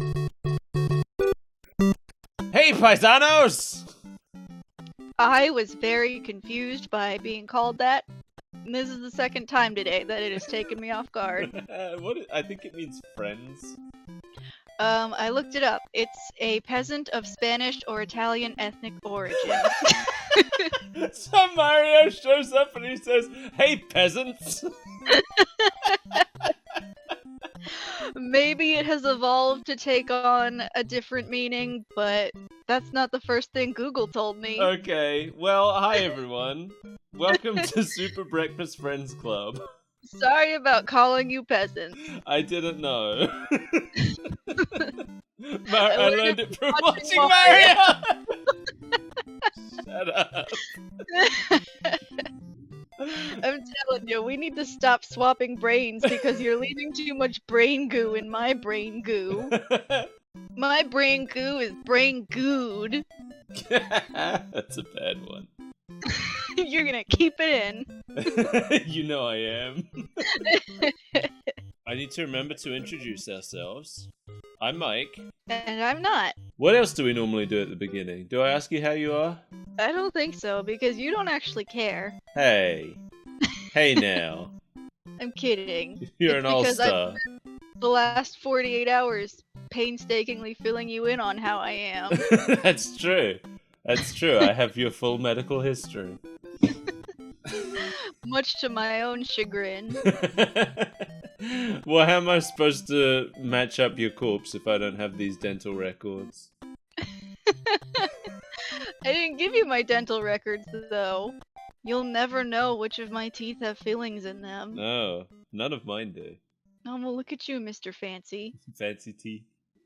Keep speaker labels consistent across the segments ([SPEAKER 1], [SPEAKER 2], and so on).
[SPEAKER 1] Hey, paisanos!
[SPEAKER 2] I was very confused by being called that. And this is the second time today that it has taken me off guard.
[SPEAKER 1] I think it means friends.
[SPEAKER 2] I looked it up. It's a peasant of Spanish or Italian ethnic origin.
[SPEAKER 1] So Mario shows up and he says, "Hey, peasants!"
[SPEAKER 2] Maybe it has evolved to take on a different meaning, but that's not the first thing Google told me.
[SPEAKER 1] Okay, well, hi everyone. Welcome to Super Breakfast Friends Club.
[SPEAKER 2] Sorry about calling you peasants.
[SPEAKER 1] I didn't know. I learned it from watching Mario! Shut up.
[SPEAKER 2] I'm telling you, we need to stop swapping brains because you're leaving too much brain goo in my brain goo. My brain goo is brain gooed.
[SPEAKER 1] That's a bad one.
[SPEAKER 2] You're gonna keep it in.
[SPEAKER 1] You know I am. I need to remember to introduce ourselves. I'm Mike.
[SPEAKER 2] And I'm not.
[SPEAKER 1] What else do we normally do at the beginning? Do I ask you how you are?
[SPEAKER 2] I don't think so, because you don't actually care.
[SPEAKER 1] Hey. Hey now.
[SPEAKER 2] I'm kidding.
[SPEAKER 1] You're an
[SPEAKER 2] Because
[SPEAKER 1] all-star.
[SPEAKER 2] The last 48 hours painstakingly filling you in on how I am.
[SPEAKER 1] That's true. That's true. I have your full medical history.
[SPEAKER 2] Much to my own chagrin.
[SPEAKER 1] Well, how am I supposed to match up your corpse if I don't have these dental records?
[SPEAKER 2] I didn't give you my dental records, though. You'll never know which of my teeth have fillings in them.
[SPEAKER 1] No, none of mine do.
[SPEAKER 2] Oh, well, look at you, Mr. Fancy.
[SPEAKER 1] Fancy teeth.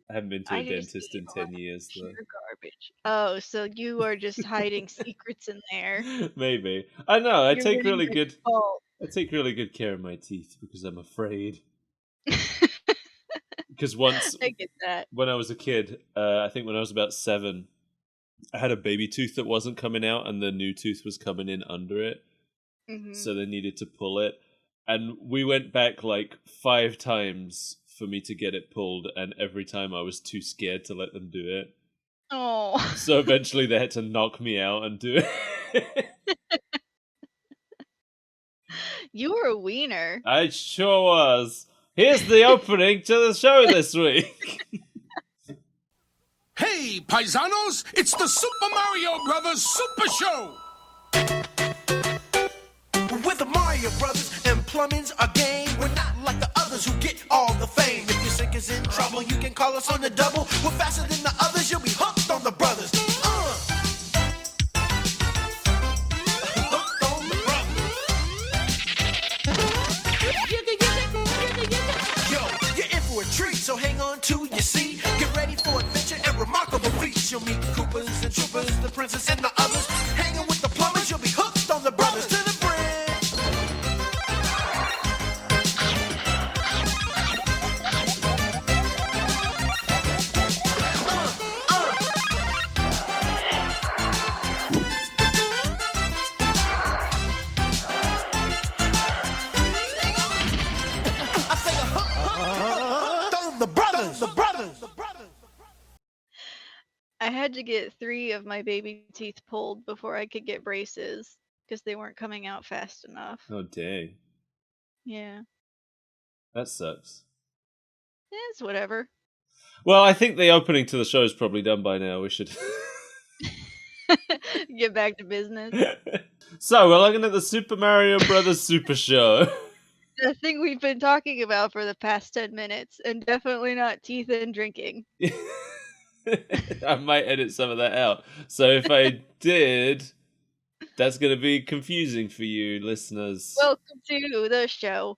[SPEAKER 1] I haven't been to a dentist in 10 years, though.
[SPEAKER 2] Pure garbage. Oh, so you are just hiding secrets in there.
[SPEAKER 1] Maybe. I know, I
[SPEAKER 2] You're
[SPEAKER 1] take
[SPEAKER 2] getting
[SPEAKER 1] really
[SPEAKER 2] my
[SPEAKER 1] good...
[SPEAKER 2] fault.
[SPEAKER 1] I take really good care of my teeth because I'm afraid. Because once,
[SPEAKER 2] I get that.
[SPEAKER 1] when I was a kid, I think when I was about 7, I had a baby tooth that wasn't coming out and the new tooth was coming in under it.
[SPEAKER 2] Mm-hmm.
[SPEAKER 1] So they needed to pull it. And we went back like 5 times for me to get it pulled, and every time I was too scared to let them do it.
[SPEAKER 2] Oh.
[SPEAKER 1] So eventually they had to knock me out and do it.
[SPEAKER 2] You were a wiener.
[SPEAKER 1] I sure was. Here's the opening to the show this week.
[SPEAKER 3] Hey, paisanos, it's the Super Mario Brothers Super Show!
[SPEAKER 4] With the Mario Brothers and plumbing's a game. We're not like the others who get all the fame. If your sink is in trouble, you can call us on the double. We're faster than the others, you'll be hooked on the brothers. Hooked on the brothers. Yo, you're in for a treat, so hang on to your seat. Get ready for adventure and remarkable feats. You'll meet Koopas and Troopas, the princess and the others. Hanging with the plumbers, you'll be hooked on the brothers to the bridge. I say hooked on the brothers, the brothers, the brothers.
[SPEAKER 2] I had to get 3 of my baby teeth pulled before I could get braces because they weren't coming out fast enough.
[SPEAKER 1] Oh, dang.
[SPEAKER 2] Yeah.
[SPEAKER 1] That sucks.
[SPEAKER 2] It's whatever.
[SPEAKER 1] Well, I think the opening to the show is probably done by now. We should...
[SPEAKER 2] Get back to business.
[SPEAKER 1] So, we're looking at the Super Mario Brothers Super Show.
[SPEAKER 2] The thing we've been talking about for the past 10 minutes, and definitely not teeth and drinking.
[SPEAKER 1] I might edit some of that out. So if I did, that's going to be confusing for you, listeners.
[SPEAKER 2] Welcome to the show.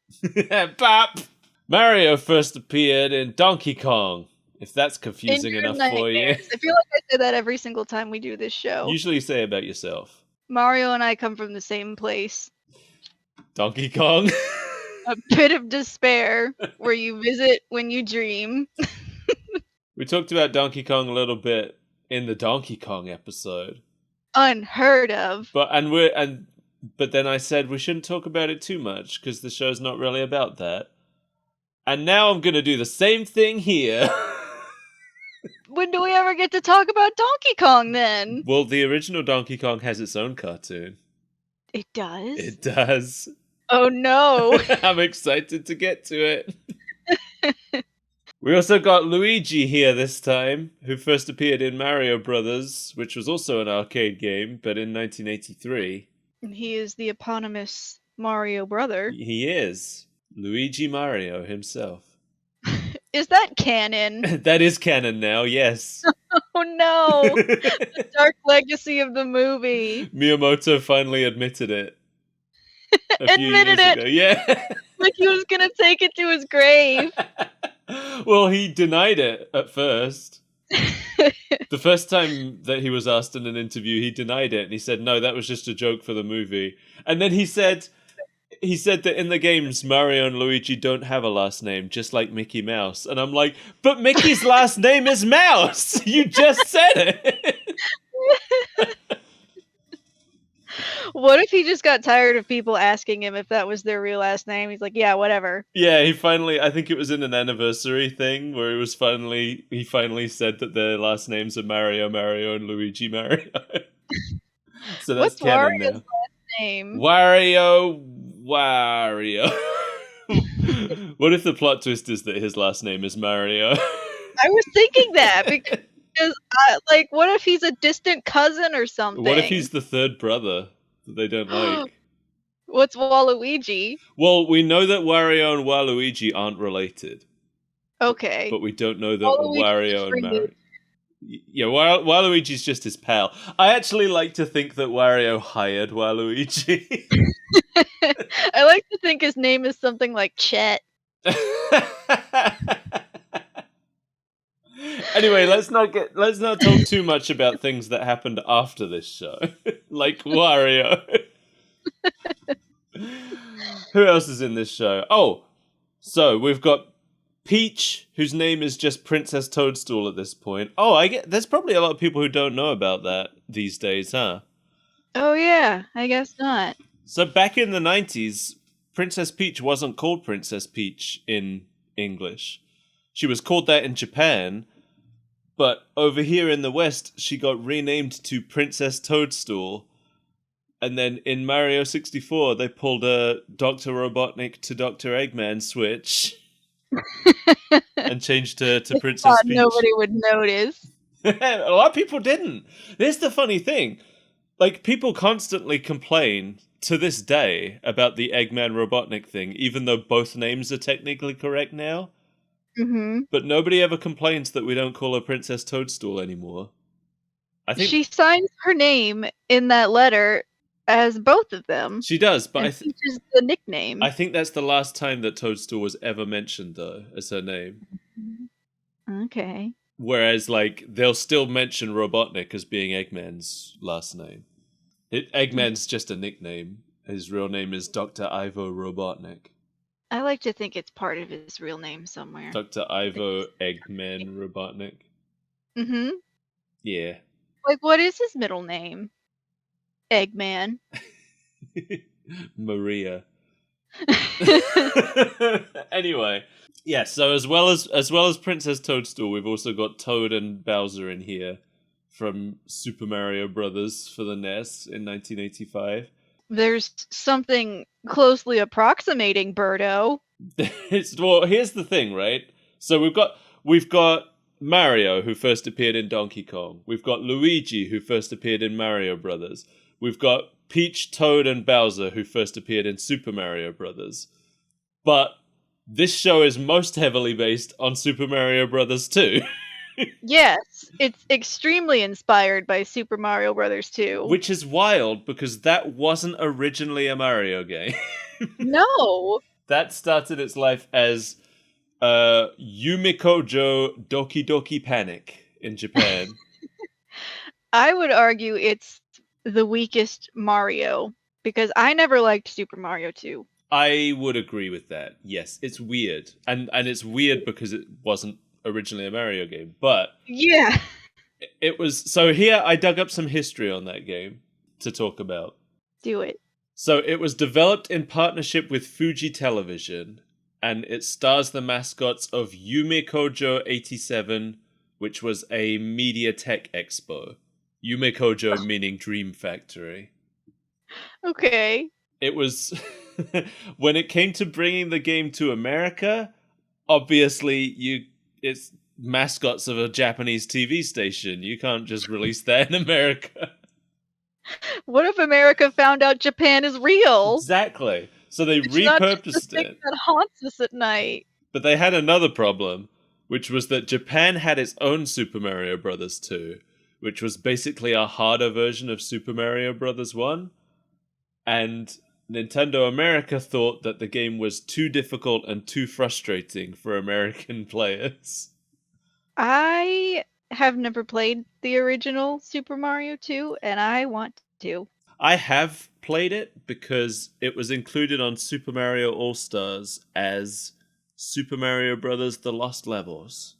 [SPEAKER 1] Bop! Mario first appeared in Donkey Kong, if that's confusing
[SPEAKER 2] In your
[SPEAKER 1] enough for you.
[SPEAKER 2] nightmares. I feel like I say that every single time we do this show.
[SPEAKER 1] Usually you say about yourself.
[SPEAKER 2] Mario and I come from the same place.
[SPEAKER 1] Donkey Kong?
[SPEAKER 2] A pit of despair where you visit when you dream.
[SPEAKER 1] We talked about Donkey Kong a little bit in the Donkey Kong episode.
[SPEAKER 2] Unheard of.
[SPEAKER 1] But then I said we shouldn't talk about it too much because the show's not really about that. And now I'm going to do the same thing here.
[SPEAKER 2] When do we ever get to talk about Donkey Kong then?
[SPEAKER 1] Well, the original Donkey Kong has its own cartoon.
[SPEAKER 2] It does?
[SPEAKER 1] It does.
[SPEAKER 2] Oh no.
[SPEAKER 1] I'm excited to get to it. We also got Luigi here this time, who first appeared in Mario Brothers, which was also an arcade game, but in 1983.
[SPEAKER 2] And he is the eponymous Mario brother.
[SPEAKER 1] He is Luigi Mario himself.
[SPEAKER 2] Is that canon?
[SPEAKER 1] That is canon now, yes.
[SPEAKER 2] Oh no! The dark legacy of the movie.
[SPEAKER 1] Miyamoto finally admitted it.
[SPEAKER 2] Admitted it!
[SPEAKER 1] Ago. Yeah.
[SPEAKER 2] Like he was gonna take it to his grave.
[SPEAKER 1] Well, he denied it at first. The first time that he was asked in an interview, he denied it, and he said, no, that was just a joke for the movie. And then he said that in the games, Mario and Luigi don't have a last name, just like Mickey Mouse. And I'm like, but Mickey's last name is Mouse! You just said it!
[SPEAKER 2] What if he just got tired of people asking him if that was their real last name? He's like, yeah, whatever.
[SPEAKER 1] Yeah, he finally, I think it was in an anniversary thing where he finally said that their last names are Mario, and Luigi Mario. So that's
[SPEAKER 2] What's
[SPEAKER 1] canon
[SPEAKER 2] Wario's
[SPEAKER 1] now.
[SPEAKER 2] last name?
[SPEAKER 1] Wario. What if the plot twist is that his last name is Mario?
[SPEAKER 2] I was thinking that because, what if he's a distant cousin or something?
[SPEAKER 1] What if he's the third brother that they don't like?
[SPEAKER 2] What's Waluigi?
[SPEAKER 1] Well, we know that Wario and Waluigi aren't related.
[SPEAKER 2] Okay.
[SPEAKER 1] But we don't know that
[SPEAKER 2] Waluigi's
[SPEAKER 1] Wario and
[SPEAKER 2] related.
[SPEAKER 1] Mario... Yeah, Waluigi's just his pal. I actually like to think that Wario hired Waluigi.
[SPEAKER 2] I like to think his name is something like Chet.
[SPEAKER 1] Anyway, let's not talk too much about things that happened after this show, like Wario. Who else is in this show? Oh, so we've got Peach, whose name is just Princess Toadstool at this point. Oh, there's probably a lot of people who don't know about that these days, huh?
[SPEAKER 2] Oh yeah, I guess not.
[SPEAKER 1] So back in the 90s, Princess Peach wasn't called Princess Peach in English. She was called that in Japan, but over here in the West, she got renamed to Princess Toadstool. And then in Mario 64, they pulled a Dr. Robotnik to Dr. Eggman switch and changed her to Princess Peach.
[SPEAKER 2] Nobody would notice.
[SPEAKER 1] A lot of people didn't. Here's the funny thing. Like, people constantly complain to this day about the Eggman Robotnik thing, even though both names are technically correct now.
[SPEAKER 2] Mm-hmm.
[SPEAKER 1] But nobody ever complains that we don't call her Princess Toadstool anymore. I think
[SPEAKER 2] She signs her name in that letter as both of them.
[SPEAKER 1] she does, but
[SPEAKER 2] Peach is the nickname.
[SPEAKER 1] I think that's the last time that Toadstool was ever mentioned, though, as her name.
[SPEAKER 2] Okay.
[SPEAKER 1] Whereas, like, they'll still mention Robotnik as being Eggman's last name. Eggman's just a nickname. His real name is Dr. Ivo Robotnik.
[SPEAKER 2] I like to think it's part of his real name somewhere.
[SPEAKER 1] Dr. Ivo Eggman Robotnik.
[SPEAKER 2] Mm-hmm.
[SPEAKER 1] Yeah.
[SPEAKER 2] Like, what is his middle name? Eggman.
[SPEAKER 1] Maria. Anyway, yeah. So as well as Princess Toadstool, we've also got Toad and Bowser in here from Super Mario Brothers for the NES in 1985.
[SPEAKER 2] There's something closely approximating Birdo.
[SPEAKER 1] Well, here's the thing, right? So we've got Mario, who first appeared in Donkey Kong. We've got Luigi, who first appeared in Mario Brothers. We've got Peach, Toad, and Bowser, who first appeared in Super Mario Brothers. But this show is most heavily based on Super Mario Brothers 2.
[SPEAKER 2] Yes, it's extremely inspired by Super Mario Brothers 2.
[SPEAKER 1] Which is wild, because that wasn't originally a Mario game.
[SPEAKER 2] No!
[SPEAKER 1] That started its life as Yumikojo Doki Doki Panic in Japan.
[SPEAKER 2] I would argue it's the weakest Mario, because I never liked Super Mario 2.
[SPEAKER 1] I would agree with that. Yes, it's weird. And it's weird because it wasn't originally a Mario game. But
[SPEAKER 2] yeah,
[SPEAKER 1] it was... So here I dug up some history on that game to talk about.
[SPEAKER 2] Do it.
[SPEAKER 1] So it was developed in partnership with Fuji Television, and it stars the mascots of Yume Kojo 87, which was a Media Tech Expo. Yume Kojo meaning Dream Factory.
[SPEAKER 2] Okay.
[SPEAKER 1] It was when it came to bringing the game to America, obviously it's mascots of a Japanese TV station. You can't just release that in America.
[SPEAKER 2] What if America found out Japan is real?
[SPEAKER 1] Exactly. So they
[SPEAKER 2] It's not just the
[SPEAKER 1] repurposed
[SPEAKER 2] thing
[SPEAKER 1] it.
[SPEAKER 2] that haunts us at night.
[SPEAKER 1] But they had another problem, which was that Japan had its own Super Mario Bros. 2, which was basically a harder version of Super Mario Bros. 1. And Nintendo America thought that the game was too difficult and too frustrating for American players.
[SPEAKER 2] I have never played the original Super Mario 2, and I want to.
[SPEAKER 1] I have played it because it was included on Super Mario All-Stars as Super Mario Bros. The Lost Levels.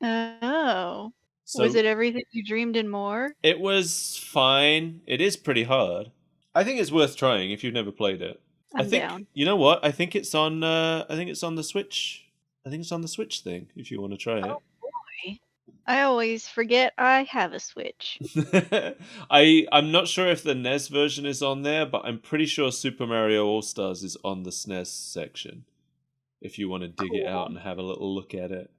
[SPEAKER 2] Oh.
[SPEAKER 1] So
[SPEAKER 2] Was it everything you dreamed and more?
[SPEAKER 1] it was fine. It is pretty hard. I think it's worth trying if you've never played it. I
[SPEAKER 2] I'm
[SPEAKER 1] think
[SPEAKER 2] down.
[SPEAKER 1] you know what? I think it's on the Switch. I think it's on the Switch thing if you want to try it.
[SPEAKER 2] Oh boy. I always forget I have a Switch.
[SPEAKER 1] I'm not sure if the NES version is on there, but I'm pretty sure Super Mario All-Stars is on the SNES section. If you want to dig it out and have a little look at it.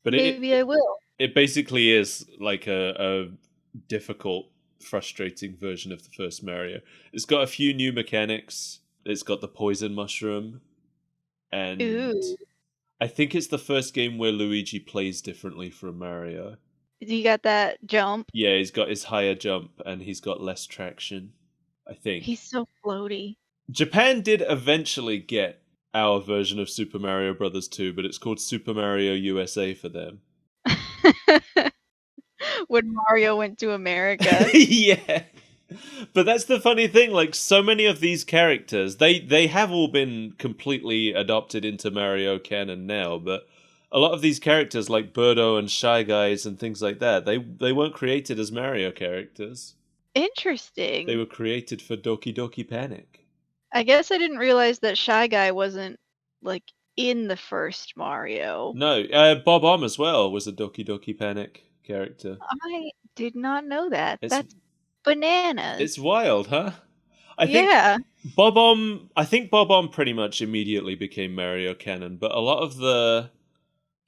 [SPEAKER 1] But
[SPEAKER 2] Maybe I will.
[SPEAKER 1] it basically is like a difficult, frustrating version of the first Mario. It's got a few new mechanics. It's got the poison mushroom. And
[SPEAKER 2] Ooh.
[SPEAKER 1] I think it's the first game where Luigi plays differently from Mario.
[SPEAKER 2] You got that jump?
[SPEAKER 1] Yeah, he's got his higher jump and he's got less traction, I think.
[SPEAKER 2] He's so floaty.
[SPEAKER 1] Japan did eventually get our version of Super Mario Bros. 2, but it's called Super Mario USA for them.
[SPEAKER 2] When Mario went to America.
[SPEAKER 1] Yeah. But that's the funny thing, like so many of these characters, they have all been completely adopted into Mario canon now, but a lot of these characters like Birdo and Shy Guys and things like that, they weren't created as Mario characters.
[SPEAKER 2] Interesting.
[SPEAKER 1] They were created for Doki Doki Panic.
[SPEAKER 2] I guess I didn't realize that Shy Guy wasn't, like, in the first Mario.
[SPEAKER 1] No, Bob Om as well was a Doki Doki Panic character.
[SPEAKER 2] I did not know that.
[SPEAKER 1] It's-
[SPEAKER 2] That's bananas.
[SPEAKER 1] It's wild, huh? I think Bob Om pretty much immediately became Mario canon, but a lot of the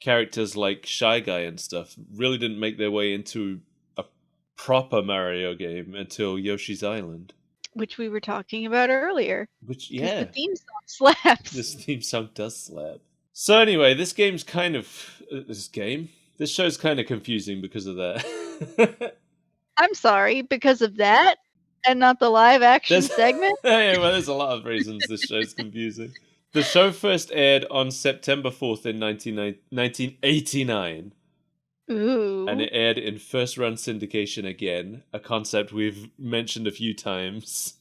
[SPEAKER 1] characters like Shy Guy and stuff really didn't make their way into a proper Mario game until Yoshi's Island.
[SPEAKER 2] Which we were talking about earlier.
[SPEAKER 1] Which,
[SPEAKER 2] 'Cause
[SPEAKER 1] yeah,
[SPEAKER 2] the theme song slaps.
[SPEAKER 1] this theme song does slap. So anyway, this show's kind of confusing because of that.
[SPEAKER 2] I'm sorry, because of that? And not the live action segment?
[SPEAKER 1] Yeah, well, there's a lot of reasons this show's confusing. The show first aired on September 4th in 1989.
[SPEAKER 2] Ooh.
[SPEAKER 1] And it aired in first-run syndication again, a concept we've mentioned a few times.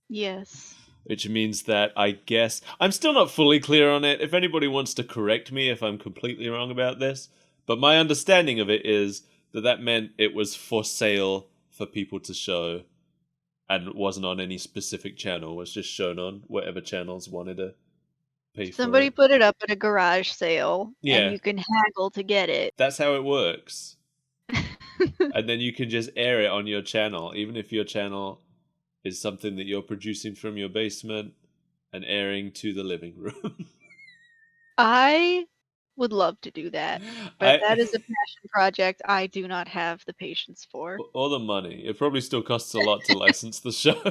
[SPEAKER 2] Yes.
[SPEAKER 1] Which means that, I guess... I'm still not fully clear on it, if anybody wants to correct me if I'm completely wrong about this. But my understanding of it is that meant it was for sale for people to show. And it wasn't on any specific channel, it was just shown on whatever channels wanted to pay
[SPEAKER 2] Somebody
[SPEAKER 1] for it.
[SPEAKER 2] put it up at a garage sale,
[SPEAKER 1] Yeah.
[SPEAKER 2] and you can haggle to get it.
[SPEAKER 1] That's how it works. And then you can just air it on your channel, even if your channel is something that you're producing from your basement and airing to the living room.
[SPEAKER 2] I would love to do that, but that is a passion project I do not have the patience for.
[SPEAKER 1] Or the money. It probably still costs a lot to license the shows.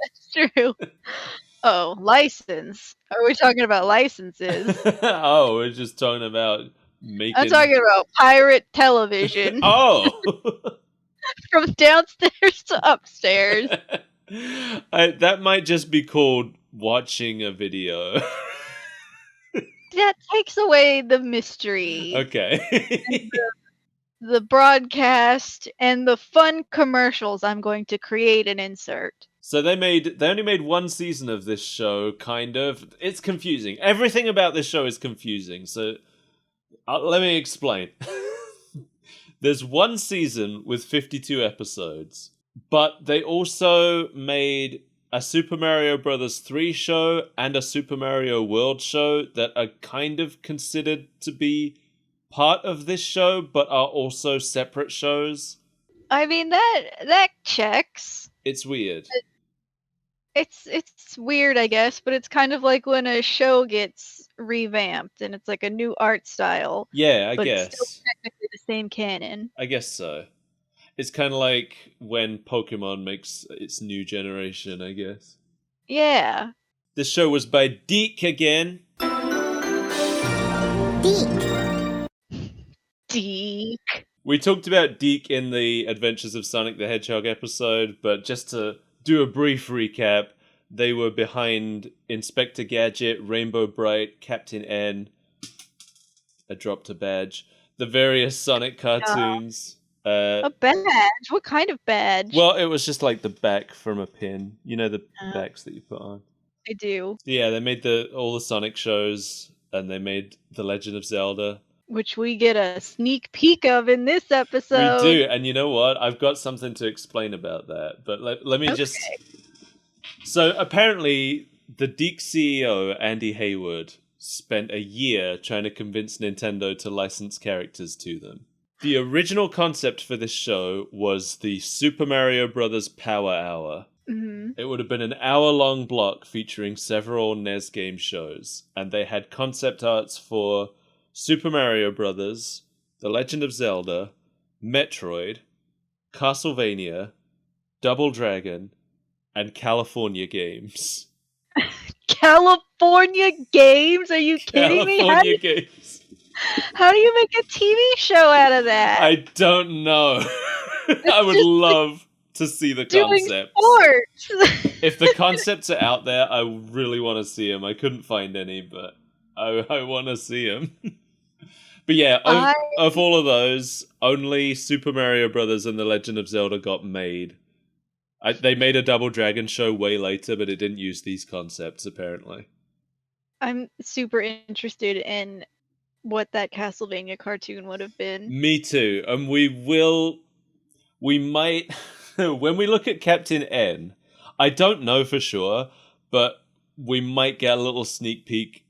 [SPEAKER 2] That's true. Oh, license. Are we talking about licenses?
[SPEAKER 1] Oh, we're just talking about making...
[SPEAKER 2] I'm talking about pirate television
[SPEAKER 1] Oh!
[SPEAKER 2] from downstairs to upstairs.
[SPEAKER 1] That might just be called watching a video.
[SPEAKER 2] That takes away the mystery,
[SPEAKER 1] Okay.
[SPEAKER 2] the broadcast, and the fun commercials I'm going to create and insert.
[SPEAKER 1] So they only made one season of this show, kind of. It's confusing. Everything about this show is confusing. So let me explain. There's one season with 52 episodes, but they also made a Super Mario Bros. 3 show and a Super Mario World show that are kind of considered to be part of this show, but are also separate shows.
[SPEAKER 2] I mean, that checks.
[SPEAKER 1] It's weird.
[SPEAKER 2] It's weird, I guess, but it's kind of like when a show gets revamped and it's like a new art style,
[SPEAKER 1] Yeah, I
[SPEAKER 2] but it's
[SPEAKER 1] guess.
[SPEAKER 2] still technically the same canon.
[SPEAKER 1] I guess so. It's kind of like when Pokemon makes its new generation, I guess.
[SPEAKER 2] Yeah.
[SPEAKER 1] This show was by Deke again.
[SPEAKER 2] Deke.
[SPEAKER 1] We talked about Deke in the Adventures of Sonic the Hedgehog episode, but just to do a brief recap, they were behind Inspector Gadget, Rainbow Bright, Captain N. I dropped a badge. The various Sonic cartoons.
[SPEAKER 2] A badge? What kind of badge?
[SPEAKER 1] Well, it was just like the back from a pin. You know the backs that you put on.
[SPEAKER 2] I do.
[SPEAKER 1] Yeah, they made all the Sonic shows, and they made The Legend of Zelda.
[SPEAKER 2] Which we get a sneak peek of in this episode.
[SPEAKER 1] We do, and you know what? I've got something to explain about that, but let me just... So, apparently, the Deke CEO, Andy Hayward, spent a year trying to convince Nintendo to license characters to them. The original concept for this show was the Super Mario Bros. Power Hour.
[SPEAKER 2] Mm-hmm.
[SPEAKER 1] It would have been an hour-long block featuring several NES game shows, and they had concept arts for Super Mario Bros., The Legend of Zelda, Metroid, Castlevania, Double Dragon, and California games.
[SPEAKER 2] California games? Are you kidding me?
[SPEAKER 1] California games.
[SPEAKER 2] How do you make a TV show out of that?
[SPEAKER 1] I don't know. I would love to see the concepts.
[SPEAKER 2] Sports.
[SPEAKER 1] If the concepts are out there, I really want to see them. I couldn't find any, but I want to see them. But yeah, of all of those, only Super Mario Brothers and The Legend of Zelda got made. They made a Double Dragon show way later, but it didn't use these concepts, apparently.
[SPEAKER 2] I'm super interested in what that Castlevania cartoon would have been.
[SPEAKER 1] Me too. And we might, when we look at Captain N, I don't know for sure, but we might get a little sneak peek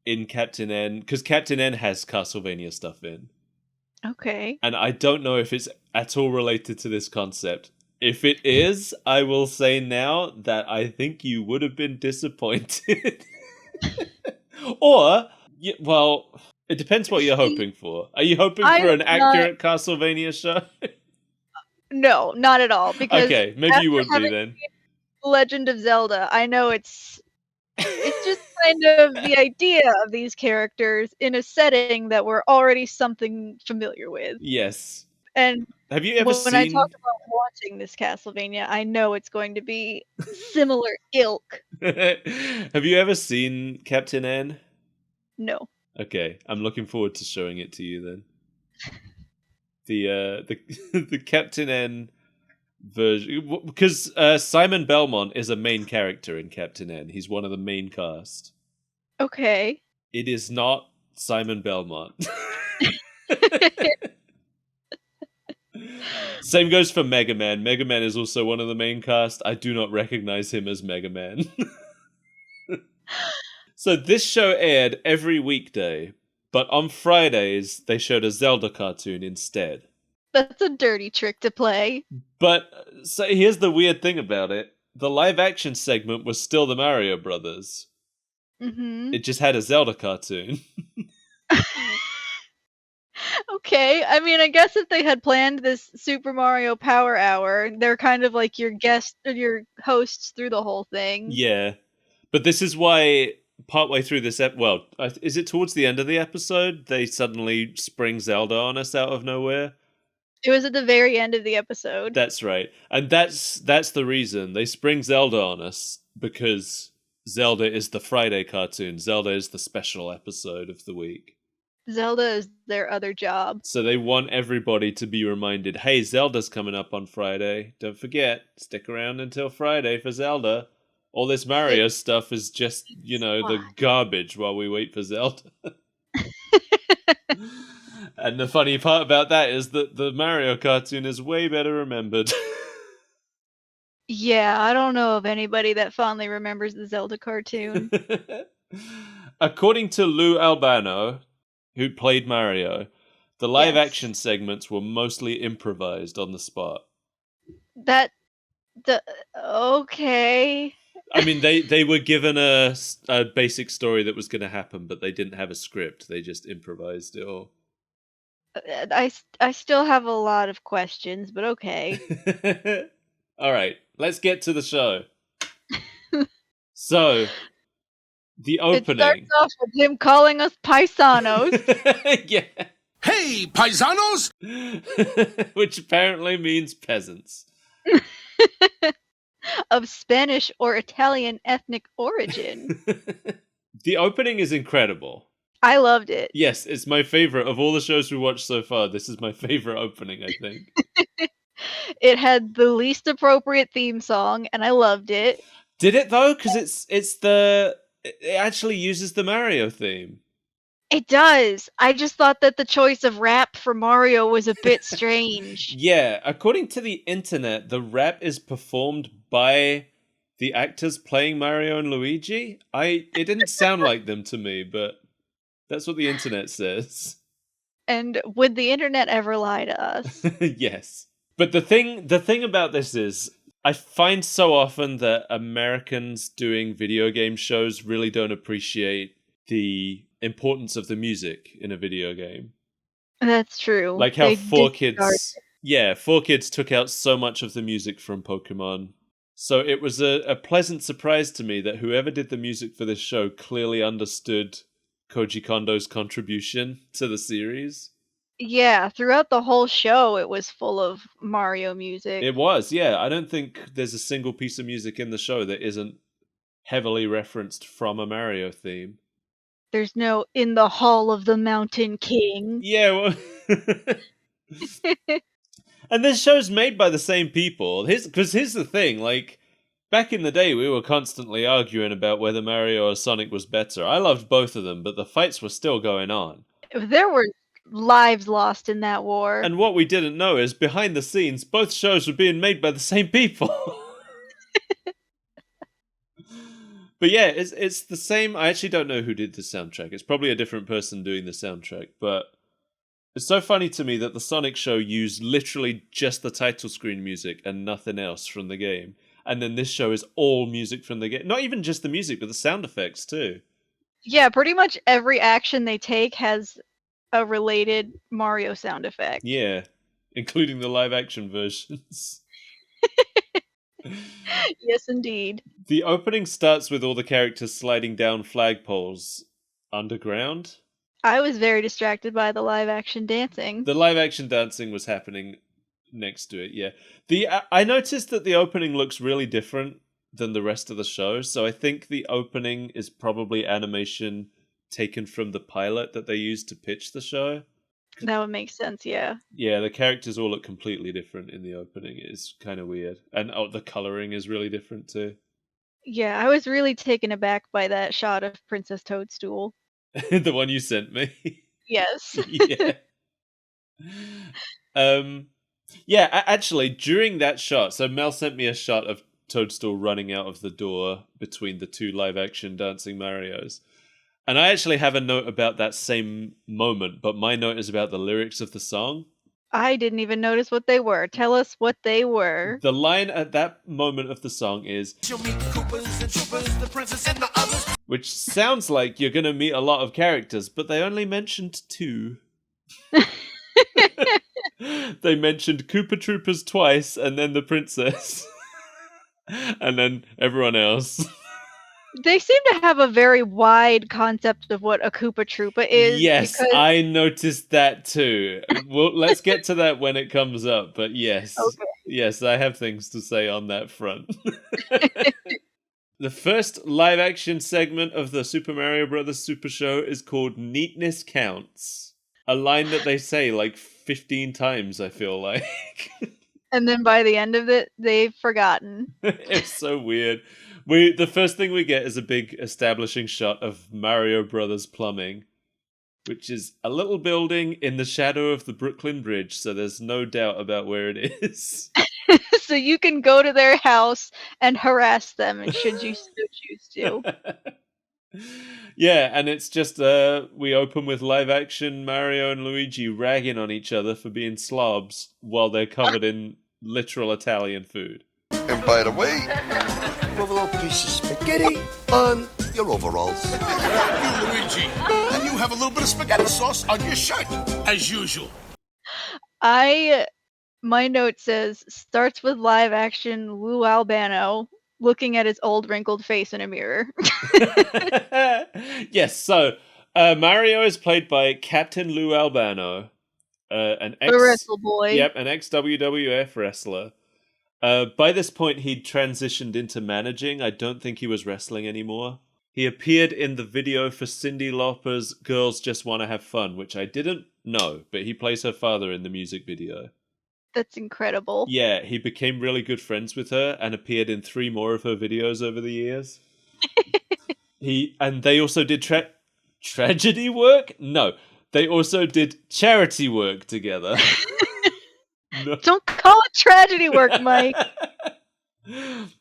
[SPEAKER 1] in Captain N, because Captain N has Castlevania stuff in.
[SPEAKER 2] Okay.
[SPEAKER 1] And I don't know if it's at all related to this concept. If it is, I will say now that I think you would have been disappointed. Or, well, it depends what you're hoping for. Are you hoping for an accurate Castlevania show?
[SPEAKER 2] No, not at all. Because
[SPEAKER 1] okay, maybe you would be then.
[SPEAKER 2] Legend of Zelda, I know it's just kind of the idea of these characters in a setting that we're already something familiar with.
[SPEAKER 1] Yes.
[SPEAKER 2] And
[SPEAKER 1] have you ever
[SPEAKER 2] when I talk about watching this Castlevania, I know it's going to be similar ilk.
[SPEAKER 1] Have you ever seen Captain N?
[SPEAKER 2] No.
[SPEAKER 1] Okay, I'm looking forward to showing it to you then. The Captain N version, because Simon Belmont is a main character in Captain N. He's one of the main cast.
[SPEAKER 2] Okay.
[SPEAKER 1] It is not Simon Belmont. Same goes for Mega Man. Mega Man is also one of the main cast. I do not recognize him as Mega Man. So this show aired every weekday, but on Fridays they showed a Zelda cartoon instead.
[SPEAKER 2] That's a dirty trick to play.
[SPEAKER 1] But so here's the weird thing about it. The live action segment was still the Mario Brothers.
[SPEAKER 2] Mm-hmm.
[SPEAKER 1] It just had a Zelda cartoon.
[SPEAKER 2] Okay, I mean, I guess if they had planned this Super Mario Power Hour, they're kind of like your your hosts through the whole thing.
[SPEAKER 1] Yeah. But this is why partway through this is it towards the end of the episode they suddenly spring Zelda on us out of nowhere?
[SPEAKER 2] It was at the very end of the episode.
[SPEAKER 1] That's right. And that's the reason. They spring Zelda on us because Zelda is the Friday cartoon. Zelda is the special episode of the week.
[SPEAKER 2] Zelda is their other job.
[SPEAKER 1] So they want everybody to be reminded, hey, Zelda's coming up on Friday. Don't forget, stick around until Friday for Zelda. All this Mario stuff is just, the garbage while we wait for Zelda. And the funny part about that is that the Mario cartoon is way better remembered.
[SPEAKER 2] Yeah, I don't know of anybody that fondly remembers the Zelda cartoon.
[SPEAKER 1] According to Lou Albano, who played Mario, The live
[SPEAKER 2] Yes.
[SPEAKER 1] action segments were mostly improvised on the spot.
[SPEAKER 2] Okay.
[SPEAKER 1] I mean, they were given a basic story that was going to happen, but they didn't have a script. They just improvised it all.
[SPEAKER 2] I still have a lot of questions, but okay.
[SPEAKER 1] All right, let's get to the show. So, the
[SPEAKER 2] It starts
[SPEAKER 1] opening.
[SPEAKER 2] off with him calling us paisanos.
[SPEAKER 1] Yeah.
[SPEAKER 3] Hey, paisanos!
[SPEAKER 1] Which apparently means peasants.
[SPEAKER 2] Of Spanish or Italian ethnic origin.
[SPEAKER 1] The opening is incredible.
[SPEAKER 2] I loved it.
[SPEAKER 1] Yes, it's my favorite of all the shows we watched so far. This is my favorite opening, I think.
[SPEAKER 2] It had the least appropriate theme song, and I loved it.
[SPEAKER 1] Did it though? Because it actually uses the Mario theme.
[SPEAKER 2] It does. I just thought that the choice of rap for Mario was a bit strange.
[SPEAKER 1] Yeah, according to the internet, the rap is performed by the actors playing Mario and Luigi. It didn't sound like them to me, but that's what the internet says.
[SPEAKER 2] And would the internet ever lie to us?
[SPEAKER 1] Yes. But the thing about this is, I find so often that Americans doing video game shows really don't appreciate the importance of the music in a video game.
[SPEAKER 2] That's true.
[SPEAKER 1] Like how
[SPEAKER 2] They
[SPEAKER 1] 4
[SPEAKER 2] disregard
[SPEAKER 1] Kids... Yeah, 4 Kids took out so much of the music from Pokemon. So it was a pleasant surprise to me that whoever did the music for this show clearly understood Koji Kondo's contribution to the series.
[SPEAKER 2] Yeah, throughout the whole show, it was full of Mario music.
[SPEAKER 1] It was, yeah. I don't think there's a single piece of music in the show that isn't heavily referenced from a Mario theme.
[SPEAKER 2] There's no "In the Hall of the Mountain King."
[SPEAKER 1] Yeah, well... And this show's made by the same people. Because here's the thing, like, back in the day, we were constantly arguing about whether Mario or Sonic was better. I loved both of them, but the fights were still going on.
[SPEAKER 2] There were lives lost in that war.
[SPEAKER 1] And what we didn't know is, behind the scenes, both shows were being made by the same people. But yeah, it's the same. I actually don't know who did the soundtrack. It's probably a different person doing the soundtrack, but it's so funny to me that the Sonic show used literally just the title screen music and nothing else from the game. And then this show is all music from the game. Not even just the music, but the sound effects too.
[SPEAKER 2] Yeah, pretty much every action they take has a related Mario sound effect.
[SPEAKER 1] Yeah, including the live action versions.
[SPEAKER 2] Yes, indeed.
[SPEAKER 1] The opening starts with all the characters sliding down flagpoles underground.
[SPEAKER 2] I was very distracted by the live action dancing.
[SPEAKER 1] The live action dancing was happening next to it, yeah. I noticed that the opening looks really different than the rest of the show, so I think the opening is probably animation taken from the pilot that they used to pitch the show.
[SPEAKER 2] That would make sense, yeah.
[SPEAKER 1] Yeah, the characters all look completely different in the opening. It's kind of weird. And the coloring is really different too.
[SPEAKER 2] Yeah, I was really taken aback by that shot of Princess Toadstool.
[SPEAKER 1] The one you sent me.
[SPEAKER 2] Yes.
[SPEAKER 1] Yeah. Actually, during that shot, so Mel sent me a shot of Toadstool running out of the door between the two live-action dancing Marios. And I actually have a note about that same moment, but my note is about the lyrics of the song.
[SPEAKER 2] I didn't even notice what they were. Tell us what they were.
[SPEAKER 1] The line at that moment of the song is,
[SPEAKER 4] You'll meet Koopas and Troopas, the princess and the others.
[SPEAKER 1] which sounds like you're going to meet a lot of characters, but they only mentioned 2. They mentioned Koopa Troopas twice, and then the princess. And then everyone else.
[SPEAKER 2] They seem to have a very wide concept of what a Koopa Troopa is.
[SPEAKER 1] Yes,
[SPEAKER 2] because...
[SPEAKER 1] I noticed that too. Well, let's get to that when it comes up, but yes.
[SPEAKER 2] Okay.
[SPEAKER 1] Yes, I have things to say on that front. The first live-action segment of the Super Mario Bros. Super Show is called Neatness Counts. A line that they say like 15 times, I feel like.
[SPEAKER 2] And then by the end of it, they've forgotten.
[SPEAKER 1] It's so weird. The first thing we get is a big establishing shot of Mario Brothers Plumbing, which is a little building in the shadow of the Brooklyn Bridge, so there's no doubt about where it is.
[SPEAKER 2] So you can go to their house and harass them, should you so choose to.
[SPEAKER 1] Yeah, and it's just we open with live action Mario and Luigi ragging on each other for being slobs while they're covered in literal Italian food.
[SPEAKER 5] And by the way, rub a little piece of spaghetti on your overalls.
[SPEAKER 3] You, Luigi. And you have a little bit of spaghetti sauce on your shirt, as usual.
[SPEAKER 2] My note says, starts with live action Lou Albano looking at his old wrinkled face in a mirror.
[SPEAKER 1] Yes, so Mario is played by Captain Lou Albano, an ex
[SPEAKER 2] Wrestle boy.
[SPEAKER 1] Yep, an ex WWF wrestler. By this point, he'd transitioned into managing. I don't think he was wrestling anymore. He appeared in the video for Cyndi Lauper's "Girls Just Want to Have Fun," which I didn't know, but he plays her father in the music video.
[SPEAKER 2] That's incredible.
[SPEAKER 1] Yeah, he became really good friends with her and appeared in 3 more of her videos over the years. And they also did tragedy work? No, they also did charity work together. No.
[SPEAKER 2] Don't call it tragedy work, Mike.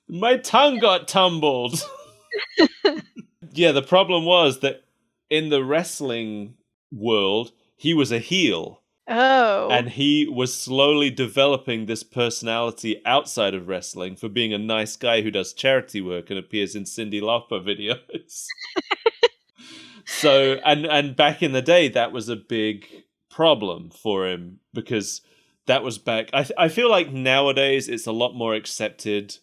[SPEAKER 1] My tongue got tumbled. Yeah, the problem was that in the wrestling world, he was a heel.
[SPEAKER 2] Oh.
[SPEAKER 1] And he was slowly developing this personality outside of wrestling for being a nice guy who does charity work and appears in Cyndi Lauper videos. So, and back in the day, that was a big problem for him because that was back. I feel like nowadays it's a lot more accepted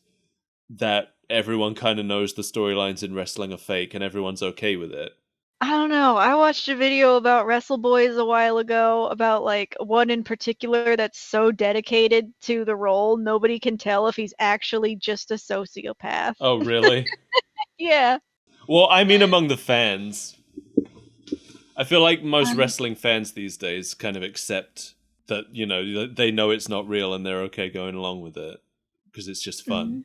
[SPEAKER 1] that everyone kind of knows the storylines in wrestling are fake and everyone's okay with it.
[SPEAKER 2] I don't know. I watched a video about Wrestle Boys a while ago about like one in particular that's so dedicated to the role, nobody can tell if he's actually just a sociopath.
[SPEAKER 1] Oh, really?
[SPEAKER 2] Yeah.
[SPEAKER 1] Well, I mean among the fans. I feel like most wrestling fans these days kind of accept that, you know, they know it's not real and they're okay going along with it because it's just fun.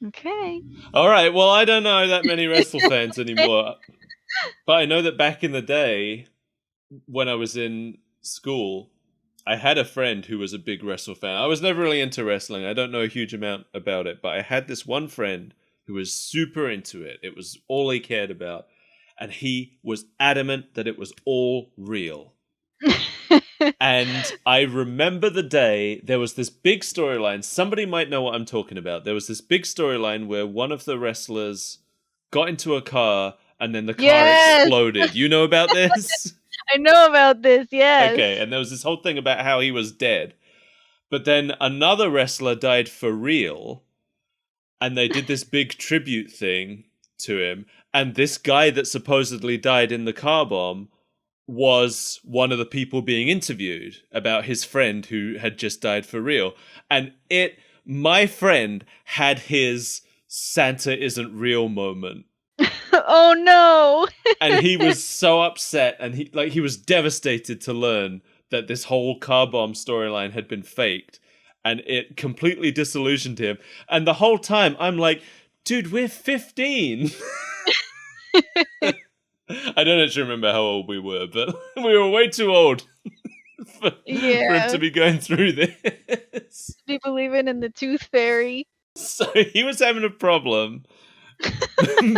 [SPEAKER 2] Okay.
[SPEAKER 1] All right, well, I don't know that many wrestle fans anymore. But I know that back in the day, when I was in school, I had a friend who was a big wrestle fan. I was never really into wrestling. I don't know a huge amount about it. But I had this one friend who was super into it. It was all he cared about. And he was adamant that it was all real. And I remember the day there was this big storyline. Somebody might know what I'm talking about. There was this big storyline where one of the wrestlers got into a car and then the car exploded. You know about this?
[SPEAKER 2] I know about this, yes.
[SPEAKER 1] Okay, and there was this whole thing about how he was dead. But then another wrestler died for real, and they did this big tribute thing to him. And this guy that supposedly died in the car bomb was one of the people being interviewed about his friend who had just died for real. And my friend had his Santa isn't real moment.
[SPEAKER 2] Oh no.
[SPEAKER 1] And he was so upset and he was devastated to learn that this whole car bomb storyline had been faked, and it completely disillusioned him. And the whole time I'm like, dude, we're 15. I don't actually remember how old we were, but we were way too old for him to be going through this.
[SPEAKER 2] Be believing in the tooth fairy.
[SPEAKER 1] So he was having a problem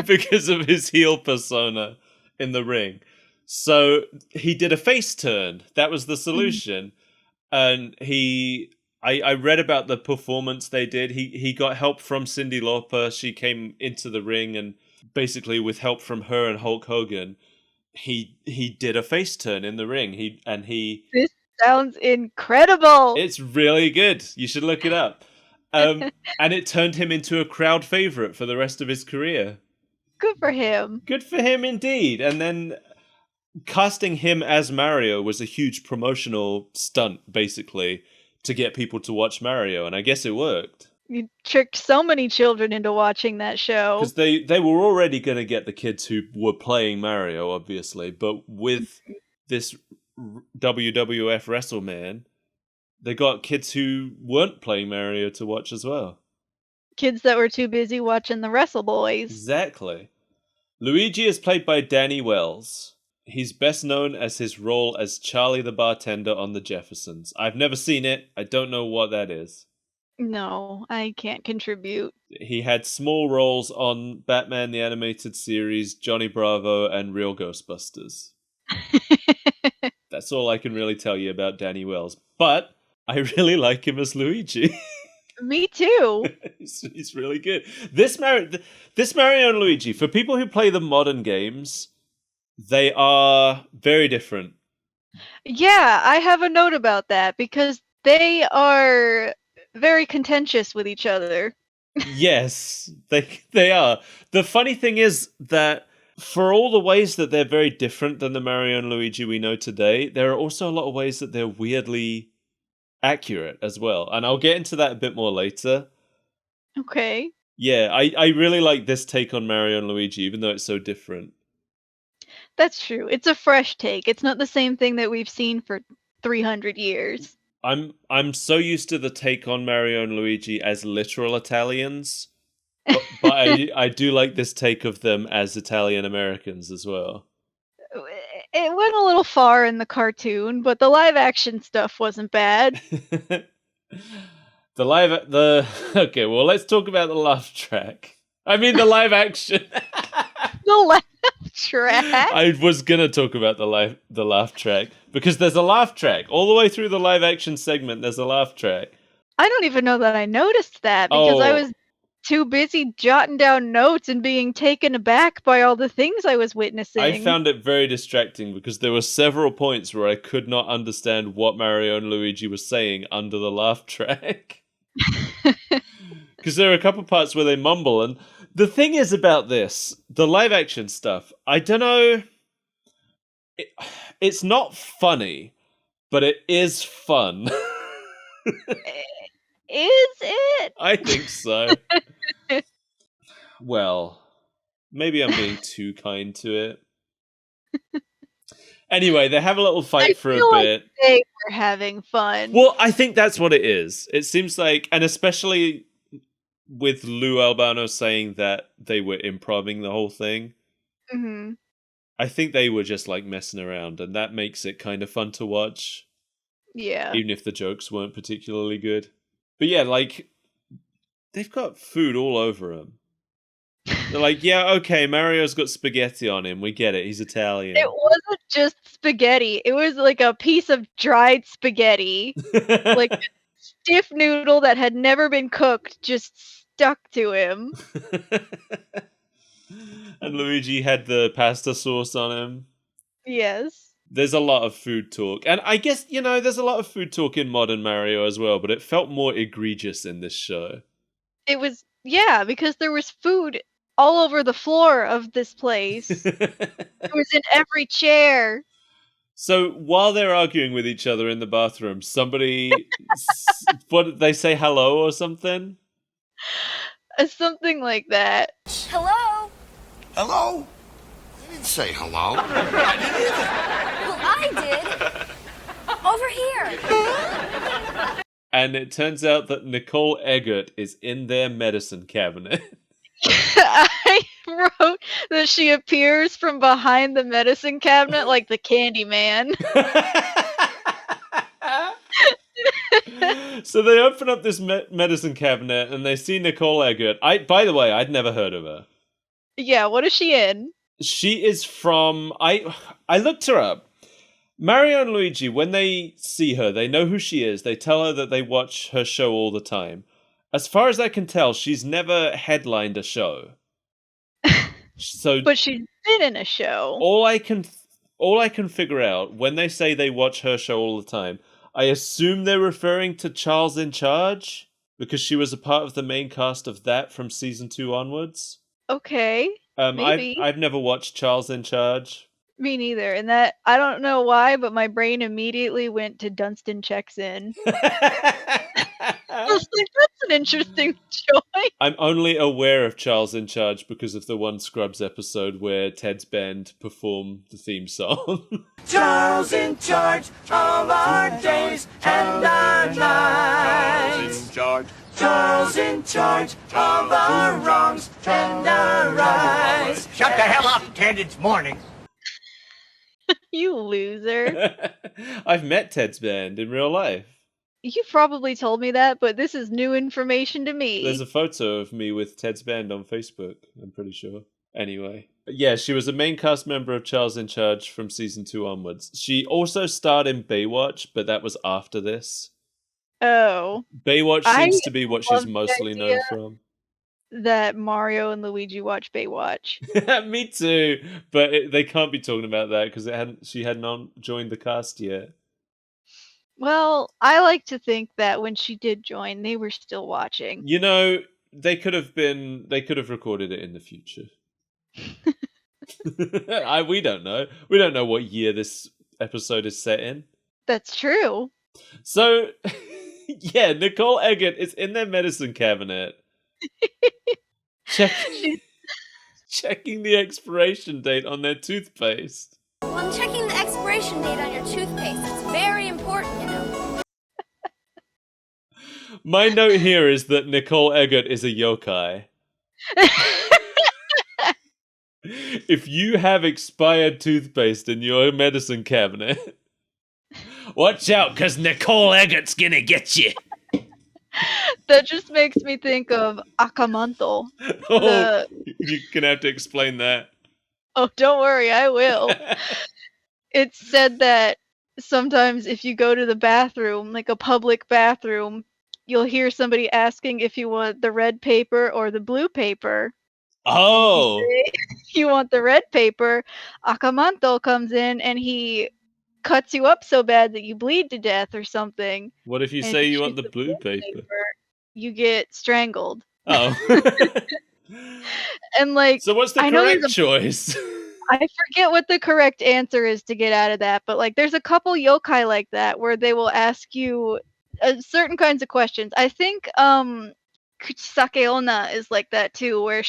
[SPEAKER 1] because of his heel persona in the ring. So he did a face turn. That was the solution. And I read about the performance they did. He got help from Cyndi Lauper. She came into the ring, and basically with help from her and Hulk Hogan, he did a face turn in the ring.
[SPEAKER 2] This sounds incredible.
[SPEAKER 1] It's really good. You should look it up. And it turned him into a crowd favorite for the rest of his career.
[SPEAKER 2] Good for him.
[SPEAKER 1] Good for him indeed. And then casting him as Mario was a huge promotional stunt, basically, to get people to watch Mario. And I guess it worked.
[SPEAKER 2] You tricked so many children into watching that show.
[SPEAKER 1] Because they were already going to get the kids who were playing Mario, obviously. But with this WWF WrestleMan, they got kids who weren't playing Mario to watch as well.
[SPEAKER 2] Kids that were too busy watching the Wrestle Boys.
[SPEAKER 1] Exactly. Luigi is played by Danny Wells. He's best known as his role as Charlie the bartender on The Jeffersons. I've never seen it. I don't know what that is.
[SPEAKER 2] No, I can't contribute.
[SPEAKER 1] He had small roles on Batman the Animated Series, Johnny Bravo, and Real Ghostbusters. That's all I can really tell you about Danny Wells. But I really like him as Luigi.
[SPEAKER 2] Me too.
[SPEAKER 1] He's really good. This Mario and Luigi, for people who play the modern games, they are very different.
[SPEAKER 2] Yeah, I have a note about that because they are very contentious with each other.
[SPEAKER 1] Yes, they are. The funny thing is that for all the ways that they're very different than the Mario and Luigi we know today, there are also a lot of ways that they're weirdly accurate as well. And I'll get into that a bit more later.
[SPEAKER 2] Okay.
[SPEAKER 1] Yeah, I really like this take on Mario and Luigi, even though it's so different.
[SPEAKER 2] That's true. It's a fresh take. It's not the same thing that we've seen for 300 years.
[SPEAKER 1] I'm so used to the take on Mario and Luigi as literal Italians, but I do like this take of them as Italian Americans as well.
[SPEAKER 2] It went a little far in the cartoon, but the live action stuff wasn't bad.
[SPEAKER 1] Okay, well, let's talk about the laugh track. I mean the live action.
[SPEAKER 2] The laugh track.
[SPEAKER 1] I was gonna talk about the laugh track because there's a laugh track all the way through the live action segment. There's a laugh track.
[SPEAKER 2] I don't even know that I noticed that because I was too busy jotting down notes and being taken aback by all the things I was witnessing.
[SPEAKER 1] I found it very distracting because there were several points where I could not understand what Mario and Luigi were saying under the laugh track. Because there are a couple parts where they mumble, and the thing is about this, the live action stuff, I don't know, it's not funny, but it is fun.
[SPEAKER 2] Is it?
[SPEAKER 1] I think so. Well, maybe I'm being too kind to it. Anyway, they have a little fight for a bit.
[SPEAKER 2] Like they were having fun.
[SPEAKER 1] Well, I think that's what it is. It seems like, and especially with Lou Albano saying that they were improvising the whole thing,
[SPEAKER 2] Mm-hmm.
[SPEAKER 1] I think they were just like messing around, and that makes it kind of fun to watch.
[SPEAKER 2] Yeah.
[SPEAKER 1] Even if the jokes weren't particularly good. But yeah, like, they've got food all over him. They're like, yeah, okay, Mario's got spaghetti on him. We get it. He's Italian.
[SPEAKER 2] It wasn't just spaghetti. It was like a piece of dried spaghetti. Like a stiff noodle that had never been cooked just stuck to him.
[SPEAKER 1] And Luigi had the pasta sauce on him.
[SPEAKER 2] Yes.
[SPEAKER 1] There's a lot of food talk. And I guess, there's a lot of food talk in modern Mario as well, but it felt more egregious in this show.
[SPEAKER 2] It was, yeah, because there was food all over the floor of this place. It was in every chair.
[SPEAKER 1] So while they're arguing with each other in the bathroom, somebody, what did they say, hello or something?
[SPEAKER 2] Something like that.
[SPEAKER 6] Hello?
[SPEAKER 5] Hello? I didn't say hello.
[SPEAKER 6] Well, I did. Over here.
[SPEAKER 1] And it turns out that Nicole Eggert is in their medicine cabinet.
[SPEAKER 2] I wrote that she appears from behind the medicine cabinet like the Candy Man.
[SPEAKER 1] So they open up this medicine cabinet and they see Nicole Eggert. By the way, I'd never heard of her.
[SPEAKER 2] Yeah, what is she in?
[SPEAKER 1] She is from... I looked her up. Mario and Luigi, when they see her, they know who she is. They tell her that they watch her show all the time. As far as I can tell, she's never headlined a show. So,
[SPEAKER 2] but she's been in a show.
[SPEAKER 1] All I can figure out when they say they watch her show all the time, I assume they're referring to Charles in Charge because she was a part of the main cast of that from season 2 onwards.
[SPEAKER 2] Okay. Maybe.
[SPEAKER 1] I've never watched Charles in Charge.
[SPEAKER 2] Me neither. And that, I don't know why, but my brain immediately went to Dunstan Checks In. I was like, that's an interesting choice.
[SPEAKER 1] I'm only aware of Charles in Charge because of the one Scrubs episode where Ted's band performed the theme song.
[SPEAKER 4] Charles in charge of our days and our nights. Charles in charge of our wrongs and our rights.
[SPEAKER 3] Shut the hell up, Ted. It's morning.
[SPEAKER 2] You loser.
[SPEAKER 1] I've met Ted's band in real life.
[SPEAKER 2] You probably told me that, but this is new information to
[SPEAKER 1] There's
[SPEAKER 2] me.
[SPEAKER 1] a photo of me with Ted's band on Facebook, I'm pretty sure. Anyway. Yeah, she was a main cast member of Charles in Charge from season 2 onwards. She also starred in Baywatch, but that was after this.
[SPEAKER 2] Oh.
[SPEAKER 1] Baywatch
[SPEAKER 2] I
[SPEAKER 1] seems to be what she's
[SPEAKER 2] love the
[SPEAKER 1] mostly
[SPEAKER 2] idea
[SPEAKER 1] known from.
[SPEAKER 2] that Mario and Luigi watch Baywatch.
[SPEAKER 1] Me too, but they can't be talking about that because she hadn't joined the cast yet.
[SPEAKER 2] Well, I like to think that when she did join, they were still watching.
[SPEAKER 1] You know, they could have recorded it in the future. We don't know. We don't know what year this episode is set in.
[SPEAKER 2] That's true.
[SPEAKER 1] So, yeah, Nicole Eggert is in their medicine cabinet. Checking the expiration date on their toothpaste.
[SPEAKER 6] I'm checking the expiration date on your toothpaste. It's very important, you know.
[SPEAKER 1] My note here is that Nicole Eggert is a yokai. If you have expired toothpaste in your medicine cabinet, watch out, because Nicole Eggert's gonna get you.
[SPEAKER 2] That just makes me think of Akamanto.
[SPEAKER 1] Oh, you're gonna have to explain that.
[SPEAKER 2] Oh, don't worry, I will. It's said that sometimes if you go to the bathroom, like a public bathroom, you'll hear somebody asking if you want the red paper or the blue paper.
[SPEAKER 1] Oh,
[SPEAKER 2] If you want the red paper, Akamanto comes in and he cuts you up so bad that you bleed to death or something.
[SPEAKER 1] what if you
[SPEAKER 2] And
[SPEAKER 1] say
[SPEAKER 2] if
[SPEAKER 1] you want
[SPEAKER 2] choose
[SPEAKER 1] the blue paper?
[SPEAKER 2] You get strangled.
[SPEAKER 1] Oh.
[SPEAKER 2] And like,
[SPEAKER 1] So what's the
[SPEAKER 2] I know
[SPEAKER 1] correct
[SPEAKER 2] there's
[SPEAKER 1] choice?
[SPEAKER 2] I forget what the correct answer is to get out of that, but like there's a couple yokai like that where they will ask you certain kinds of questions. I think Kuchisake Onna is like that too, where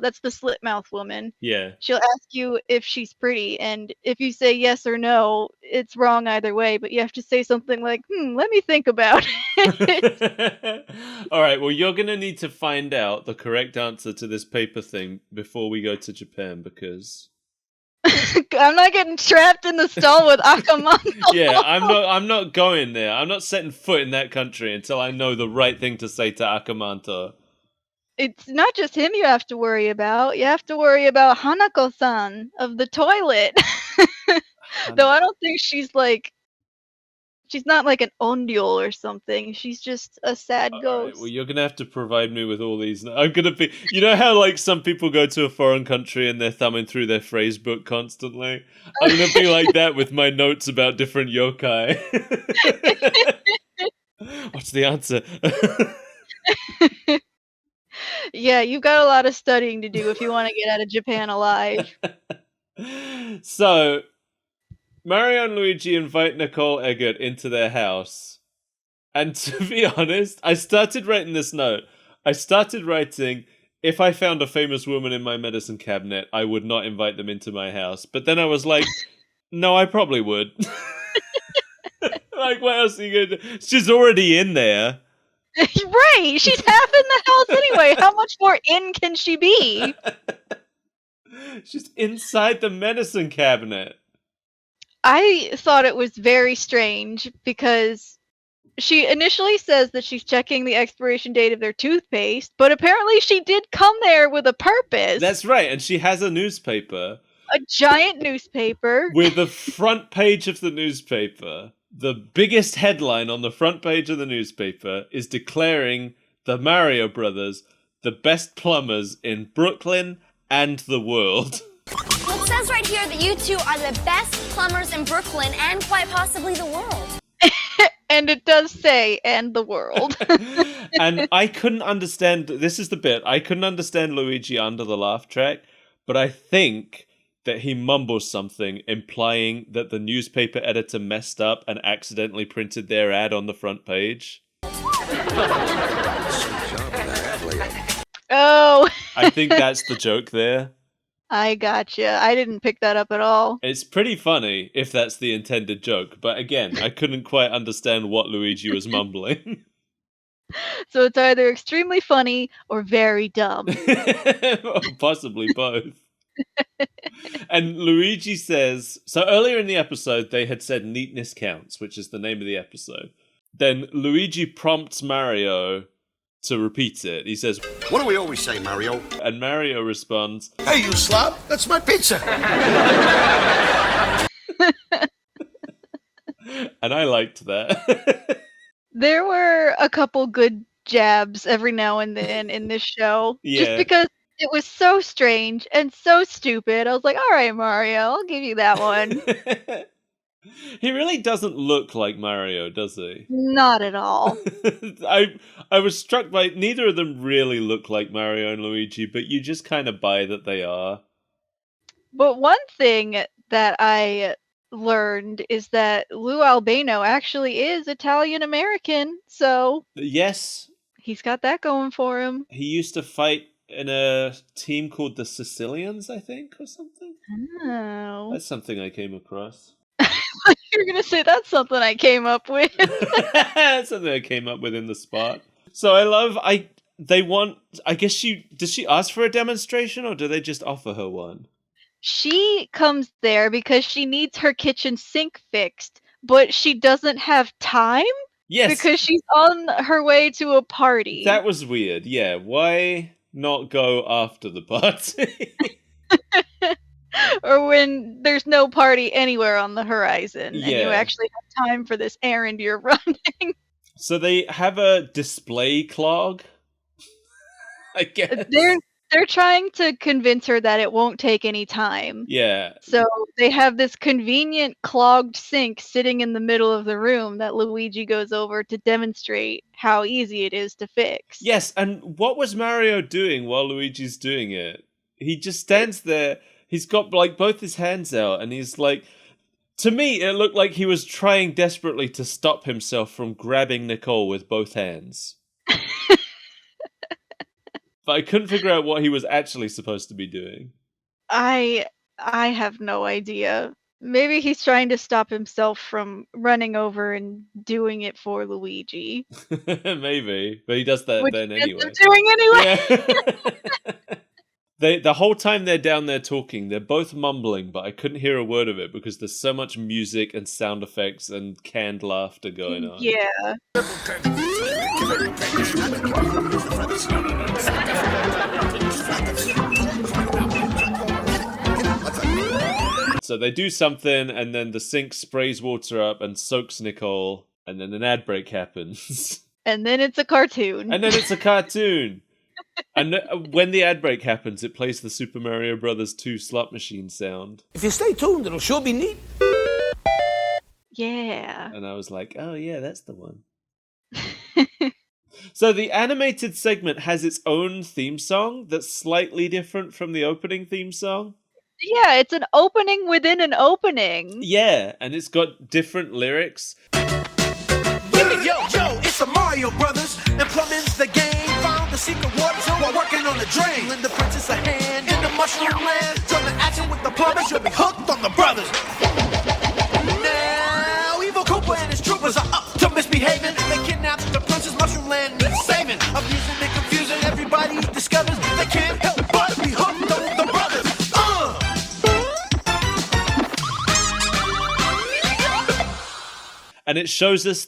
[SPEAKER 2] that's the slit mouth woman.
[SPEAKER 1] Yeah.
[SPEAKER 2] She'll ask you if she's pretty, and if you say yes or no, it's wrong either way, but you have to say something like, let me think about it.
[SPEAKER 1] All right, well, you're going to need to find out the correct answer to this paper thing before we go to Japan, because
[SPEAKER 2] I'm not getting trapped in the stall with Akamanto.
[SPEAKER 1] yeah, I'm not going there. I'm not setting foot in that country until I know the right thing to say to Akamanto.
[SPEAKER 2] It's not just him you have to worry about. You have to worry about Hanako-san of the toilet. Though I don't think she's not like an onryul or something. She's just a sad
[SPEAKER 1] All
[SPEAKER 2] ghost.
[SPEAKER 1] right, well, you're going to have to provide me with all these. I'm going to be... You know how, like, some people go to a foreign country and they're thumbing through their phrase book constantly? I'm going to be like that with my notes about different yokai. What's the answer?
[SPEAKER 2] Yeah, you've got a lot of studying to do if you want to get out of Japan alive.
[SPEAKER 1] So, Mario and Luigi invite Nicole Eggert into their house. And to be honest, I started writing this note. I started writing, if I found a famous woman in my medicine cabinet, I would not invite them into my house. But then I was like, no, I probably would. Like, what else are you going to do? She's already in there.
[SPEAKER 2] Right, she's half in the house anyway. How much more in can she be?
[SPEAKER 1] She's inside the medicine cabinet.
[SPEAKER 2] I thought it was very strange because she initially says that she's checking the expiration date of their toothpaste, but apparently she did come there with a purpose.
[SPEAKER 1] That's right, and she has a newspaper.
[SPEAKER 2] A giant newspaper.
[SPEAKER 1] With the front page of the newspaper, the biggest headline on the front page of the newspaper is declaring the Mario Brothers the best plumbers in Brooklyn and the world.
[SPEAKER 6] Well, it says right here that you two are the best plumbers in Brooklyn and quite possibly the world.
[SPEAKER 2] And it does say, and the world.
[SPEAKER 1] And I couldn't understand, this is the bit, I couldn't understand Luigi under the laugh track, but I think that he mumbles something implying that the newspaper editor messed up and accidentally printed their ad on the front page.
[SPEAKER 2] Oh.
[SPEAKER 1] I think that's the joke there.
[SPEAKER 2] I gotcha. I didn't pick that up at all.
[SPEAKER 1] It's pretty funny if that's the intended joke, but again, I couldn't quite understand what Luigi was mumbling.
[SPEAKER 2] So it's either extremely funny or very dumb.
[SPEAKER 1] Or possibly both. And Luigi says, so earlier in the episode, they had said neatness counts, which is the name of the episode. Then Luigi prompts Mario to repeat it. He says,
[SPEAKER 5] What do we always say, Mario?
[SPEAKER 1] and Mario responds,
[SPEAKER 3] Hey, you slob, that's my pizza.
[SPEAKER 1] and I liked that.
[SPEAKER 2] There were a couple good jabs every now and then in this show. Just
[SPEAKER 1] Yeah.
[SPEAKER 2] because it was so strange and so stupid. I was like, all right, Mario, I'll give you that one.
[SPEAKER 1] He really doesn't look like Mario, does he?
[SPEAKER 2] Not at all.
[SPEAKER 1] I was struck by neither of them really look like Mario and Luigi, but you just kind of buy that they are.
[SPEAKER 2] But one thing that I learned is that Lou Albano actually is Italian American, so
[SPEAKER 1] Yes,
[SPEAKER 2] he's got that going for him.
[SPEAKER 1] he used to fight in a team called the Sicilians, I think, or something.
[SPEAKER 2] Oh.
[SPEAKER 1] That's something I came across.
[SPEAKER 2] You're gonna say that's something I came up with.
[SPEAKER 1] Something I came up with in the spot. So I guess does she ask for a demonstration or do they just offer her one?
[SPEAKER 2] She comes there because she needs her kitchen sink fixed, but she doesn't have time
[SPEAKER 1] Yes.
[SPEAKER 2] because she's on her way to a party.
[SPEAKER 1] That was weird. Yeah, why not go after the party?
[SPEAKER 2] Or when there's no party anywhere on the horizon and
[SPEAKER 1] Yeah.
[SPEAKER 2] you actually have time for this errand you're running.
[SPEAKER 1] So they have a display clog, I guess.
[SPEAKER 2] They're trying to convince her that it won't take any time.
[SPEAKER 1] Yeah.
[SPEAKER 2] So they have this convenient clogged sink sitting in the middle of the room that Luigi goes over to demonstrate how easy it is to fix.
[SPEAKER 1] Yes, and what was Mario doing while Luigi's doing it? He just stands there. He's got like both his hands out and he's like, to me, it looked like he was trying desperately to stop himself from grabbing Nicole with both hands. But I couldn't figure out what he was actually supposed to be doing.
[SPEAKER 2] I have no idea. Maybe he's trying to stop himself from running over and doing it for Luigi.
[SPEAKER 1] Maybe, but he does that
[SPEAKER 2] Which
[SPEAKER 1] then
[SPEAKER 2] he ends
[SPEAKER 1] anyway.
[SPEAKER 2] up doing anyway.
[SPEAKER 1] Yeah. The whole time they're down there talking, they're both mumbling, but I couldn't hear a word of it because there's so much music and sound effects and canned laughter going on.
[SPEAKER 2] Yeah.
[SPEAKER 1] So they do something, and then the sink sprays water up and soaks Nicole, and then an ad break happens.
[SPEAKER 2] And then it's a cartoon.
[SPEAKER 1] And then it's a cartoon. And when the ad break happens, it plays the Super Mario Brothers 2 slot machine sound.
[SPEAKER 3] If you stay tuned, it'll sure be neat.
[SPEAKER 2] Yeah.
[SPEAKER 1] And I was like, oh yeah, that's the one. So the animated segment has its own theme song that's slightly different from the opening theme song.
[SPEAKER 2] Yeah, it's an opening within an opening.
[SPEAKER 1] Yeah, and it's got different lyrics.
[SPEAKER 4] Yo, it's the Mario Brothers, and plumbing's the game. Found the secret water, so we're working on the drain. Lend the princess a hand in the mushroom land. Turn the action with the plumbers, you'll be hooked on the brothers. Now, evil Koopa and his troopers are up to misbehaving. They kidnapped the princess, mushroom land needs saving. Abusing and confusing, everybody discovers they can't help but be hooked on the brothers.
[SPEAKER 1] And it shows us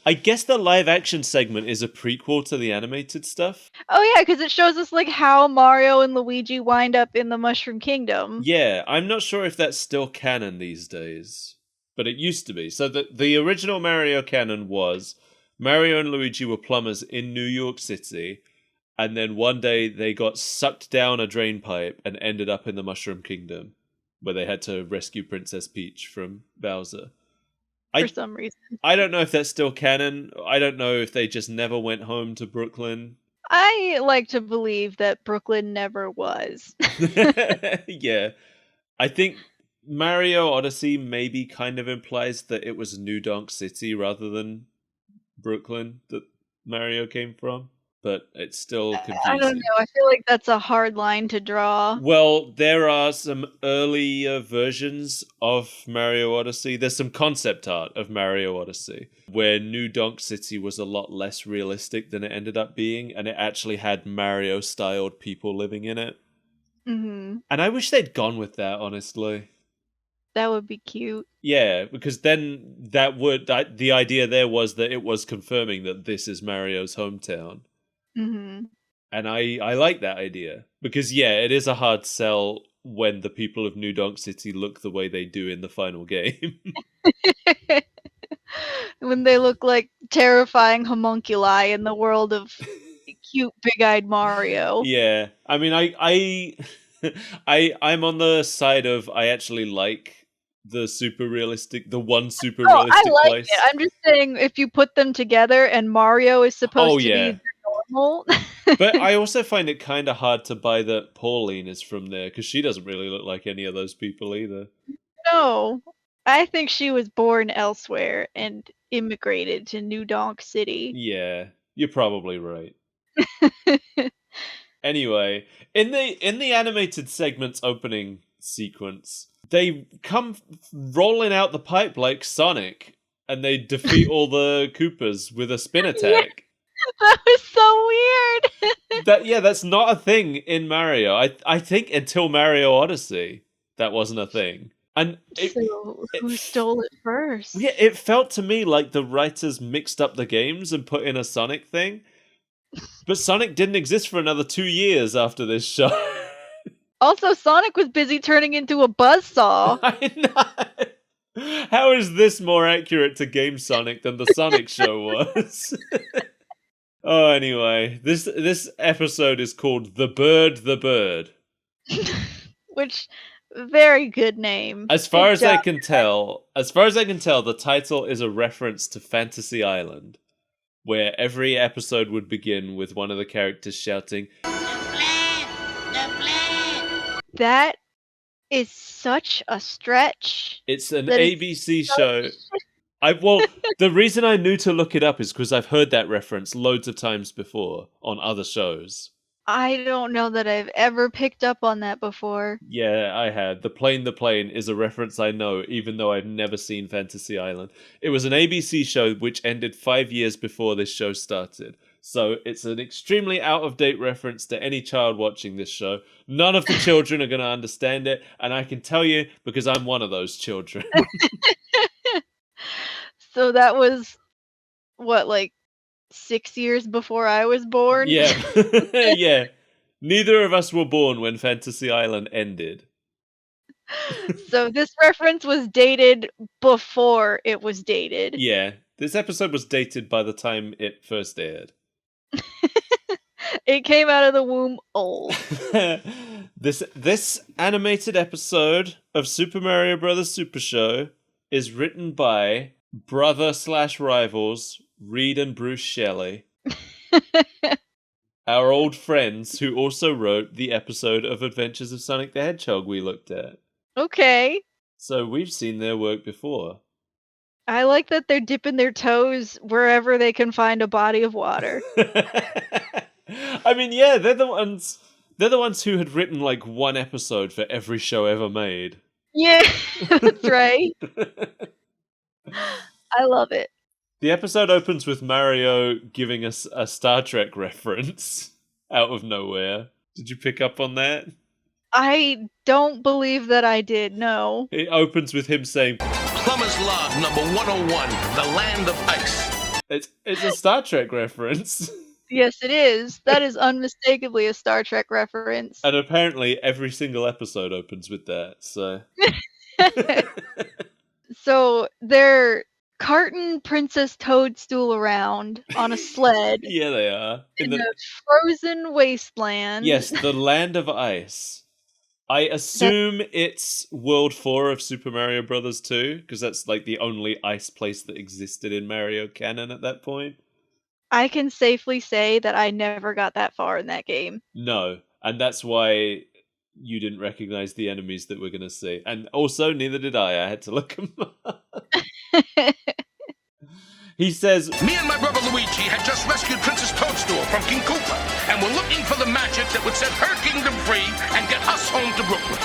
[SPEAKER 1] I guess the live action segment is a prequel to the animated stuff.
[SPEAKER 2] Oh yeah, because it shows us like how Mario and Luigi wind up in the Mushroom Kingdom.
[SPEAKER 1] Yeah, I'm not sure if that's still canon these days, but it used to be. So the original Mario canon was Mario and Luigi were plumbers in New York City, and then one day they got sucked down a drain pipe and ended up in the Mushroom Kingdom, where they had to rescue Princess Peach from Bowser.
[SPEAKER 2] For some reason.
[SPEAKER 1] I don't know if that's still canon. I don't know if they just never went home to Brooklyn.
[SPEAKER 2] I like to believe that Brooklyn never was.
[SPEAKER 1] Yeah. I think Mario Odyssey maybe kind of implies that it was New Donk City rather than Brooklyn that Mario came from. But it's still confusing.
[SPEAKER 2] I don't know. I feel like that's a hard line to draw.
[SPEAKER 1] Well, there are some earlier versions of Mario Odyssey. There's some concept art of Mario Odyssey where New Donk City was a lot less realistic than it ended up being, and it actually had Mario-styled people living in it.
[SPEAKER 2] Mm-hmm.
[SPEAKER 1] And I wish they'd gone with that, honestly.
[SPEAKER 2] That would be cute.
[SPEAKER 1] Yeah, because then the idea there was that it was confirming that this is Mario's hometown.
[SPEAKER 2] Hmm.
[SPEAKER 1] And I like that idea. Because, yeah, it is a hard sell when the people of New Donk City look the way they do in the final game.
[SPEAKER 2] When they look like terrifying homunculi in the world of cute big-eyed Mario.
[SPEAKER 1] Yeah. I mean, I'm on the side of I actually like the super realistic
[SPEAKER 2] I like
[SPEAKER 1] place.
[SPEAKER 2] it. I'm just saying if you put them together and Mario is supposed to
[SPEAKER 1] yeah.
[SPEAKER 2] be normal.
[SPEAKER 1] But I also find it kind of hard to buy that Pauline is from there because she doesn't really look like any of those people either.
[SPEAKER 2] No. I think she was born elsewhere and immigrated to New Donk City.
[SPEAKER 1] Yeah, you're probably right. Anyway, in the animated segment's opening sequence, they come rolling out the pipe like Sonic, and they defeat all the Koopas with a spin attack.
[SPEAKER 2] That was so weird.
[SPEAKER 1] That's not a thing in Mario. I think until Mario Odyssey, that wasn't a thing. And
[SPEAKER 2] So who stole it first?
[SPEAKER 1] yeah, it felt to me like the writers mixed up the games and put in a Sonic thing. But Sonic didn't exist for another 2 years after this show.
[SPEAKER 2] Also, Sonic was busy turning into a buzzsaw.
[SPEAKER 1] I know. How is this more accurate to Game Sonic than the Sonic show was? Oh, anyway, this episode is called The Bird.
[SPEAKER 2] Which, very good name.
[SPEAKER 1] As far
[SPEAKER 2] Good
[SPEAKER 1] as I
[SPEAKER 2] job.
[SPEAKER 1] can tell, the title is a reference to Fantasy Island, where every episode would begin with one of the characters shouting,
[SPEAKER 2] That is such a stretch.
[SPEAKER 1] it's an
[SPEAKER 2] That is
[SPEAKER 1] ABC show. The reason I knew to look it up is because I've heard that reference loads of times before on other shows.
[SPEAKER 2] I don't know that I've ever picked up on that before.
[SPEAKER 1] Yeah, I had. The Plane is a reference I know, even though I've never seen Fantasy Island. It was an ABC show which ended 5 years before this show started. So it's an extremely out-of-date reference to any child watching this show. None of the children are going to understand it, and I can tell you because I'm one of those children.
[SPEAKER 2] So that was, what, like 6 years before I was born?
[SPEAKER 1] Yeah. Yeah. Neither of us were born when Fantasy Island ended.
[SPEAKER 2] So this reference was dated before it was dated.
[SPEAKER 1] Yeah. This episode was dated by the time it first aired.
[SPEAKER 2] It came out of the womb old.
[SPEAKER 1] This animated episode of Super Mario Bros. Super Show is written by brother/rivals Reed and Bruce Shelley, our old friends who also wrote the episode of Adventures of Sonic the Hedgehog we looked at.
[SPEAKER 2] Okay.
[SPEAKER 1] So we've seen their work before.
[SPEAKER 2] I like that they're dipping their toes wherever they can find a body of water.
[SPEAKER 1] I mean, yeah, they're the ones who had written like one episode for every show ever made.
[SPEAKER 2] Yeah, that's right. I love it.
[SPEAKER 1] The episode opens with Mario giving us a Star Trek reference out of nowhere. Did you pick up on that?
[SPEAKER 2] I don't believe that I did, no.
[SPEAKER 1] It opens with him saying,
[SPEAKER 3] Plumber's Log number 101, the land of ice.
[SPEAKER 1] it's a Star Trek reference.
[SPEAKER 2] Yes, it is. That is unmistakably a Star Trek reference.
[SPEAKER 1] And apparently every single episode opens with that, so...
[SPEAKER 2] So they're carting Princess Toadstool around on a sled
[SPEAKER 1] Yeah, they are.
[SPEAKER 2] in a frozen wasteland.
[SPEAKER 1] Yes, the land of ice. I assume it's World 4 of Super Mario Bros. 2, because that's like the only ice place that existed in Mario canon at that point.
[SPEAKER 2] I can safely say that I never got that far in that game.
[SPEAKER 1] No, and that's why you didn't recognize the enemies that we're going to see. And also, neither did I. I had to look them up. He says,
[SPEAKER 3] Me and my brother Luigi had just rescued Princess Toadstool from King Koopa, and we're looking for the magic that would set her kingdom free and get us home to Brooklyn.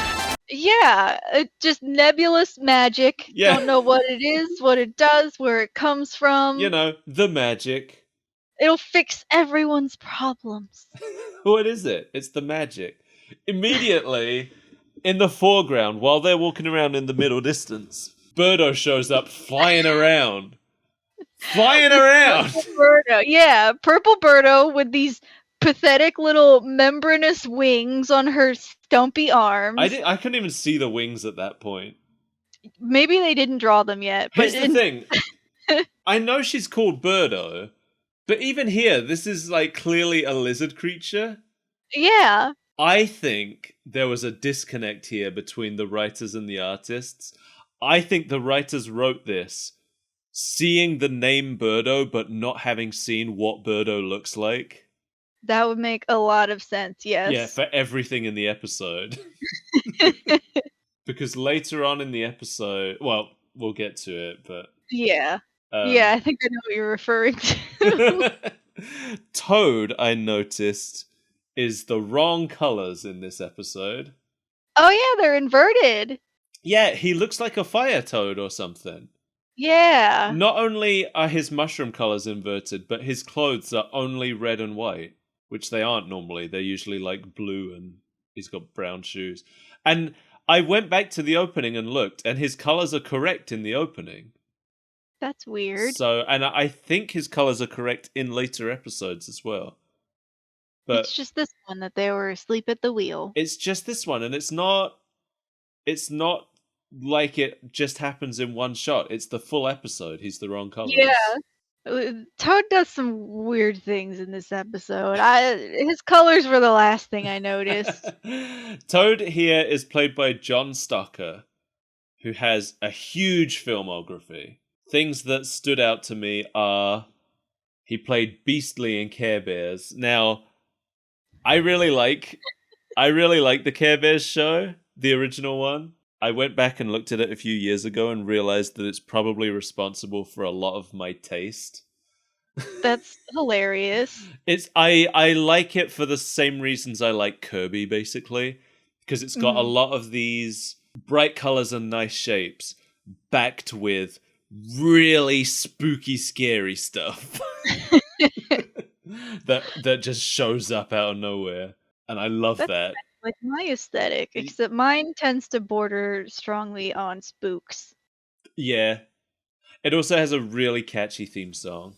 [SPEAKER 2] Yeah, just nebulous magic.
[SPEAKER 1] Yeah.
[SPEAKER 2] Don't know what it is, what it does, where it comes from.
[SPEAKER 1] you know, the magic.
[SPEAKER 2] It'll fix everyone's problems.
[SPEAKER 1] What is it? It's the magic. Immediately, in the foreground, while they're walking around in the middle distance, Birdo shows up flying around. Flying around!
[SPEAKER 2] Birdo. Yeah, purple Birdo with these pathetic little membranous wings on her stumpy arms.
[SPEAKER 1] I couldn't even see the wings at that point.
[SPEAKER 2] Maybe they didn't draw them yet.
[SPEAKER 1] Here's
[SPEAKER 2] But
[SPEAKER 1] the thing. I know she's called Birdo, but even here, this is like clearly a lizard creature.
[SPEAKER 2] Yeah.
[SPEAKER 1] I think there was a disconnect here between the writers and the artists. I think the writers wrote this seeing the name Birdo, but not having seen what Birdo looks like.
[SPEAKER 2] That would make a lot of sense, yes.
[SPEAKER 1] Yeah, for everything in the episode. Because later on in the episode, well, we'll get to it, but...
[SPEAKER 2] Yeah. Yeah, I think I know what you're referring to.
[SPEAKER 1] Toad, I noticed, is the wrong colors in this episode.
[SPEAKER 2] Oh yeah, they're inverted.
[SPEAKER 1] Yeah, he looks like a fire toad or something.
[SPEAKER 2] Yeah.
[SPEAKER 1] Not only are his mushroom colors inverted, but his clothes are only red and white, which they aren't normally. They're usually like blue and he's got brown shoes. And I went back to the opening and looked, and his colors are correct in the opening.
[SPEAKER 2] That's weird.
[SPEAKER 1] So, and I think his colors are correct in later episodes as well. But
[SPEAKER 2] it's just this one that they were asleep at the wheel.
[SPEAKER 1] It's just this one, and it's not like it just happens in one shot. It's the full episode. He's the wrong colors.
[SPEAKER 2] Yeah. Toad does some weird things in this episode. His colors were the last thing I noticed.
[SPEAKER 1] Toad here is played by John Stocker, who has a huge filmography. Things that stood out to me are he played Beastly in Care Bears. Now, I really like the Care Bears show, the original one. I went back and looked at it a few years ago and realized that it's probably responsible for a lot of my taste.
[SPEAKER 2] That's hilarious.
[SPEAKER 1] I like it for the same reasons I like Kirby, basically, because it's got a lot of these bright colors and nice shapes backed with really spooky, scary stuff that just shows up out of nowhere, and I love that.
[SPEAKER 2] Like my aesthetic, except mine tends to border strongly on spooks.
[SPEAKER 1] Yeah. It also has a really catchy theme song.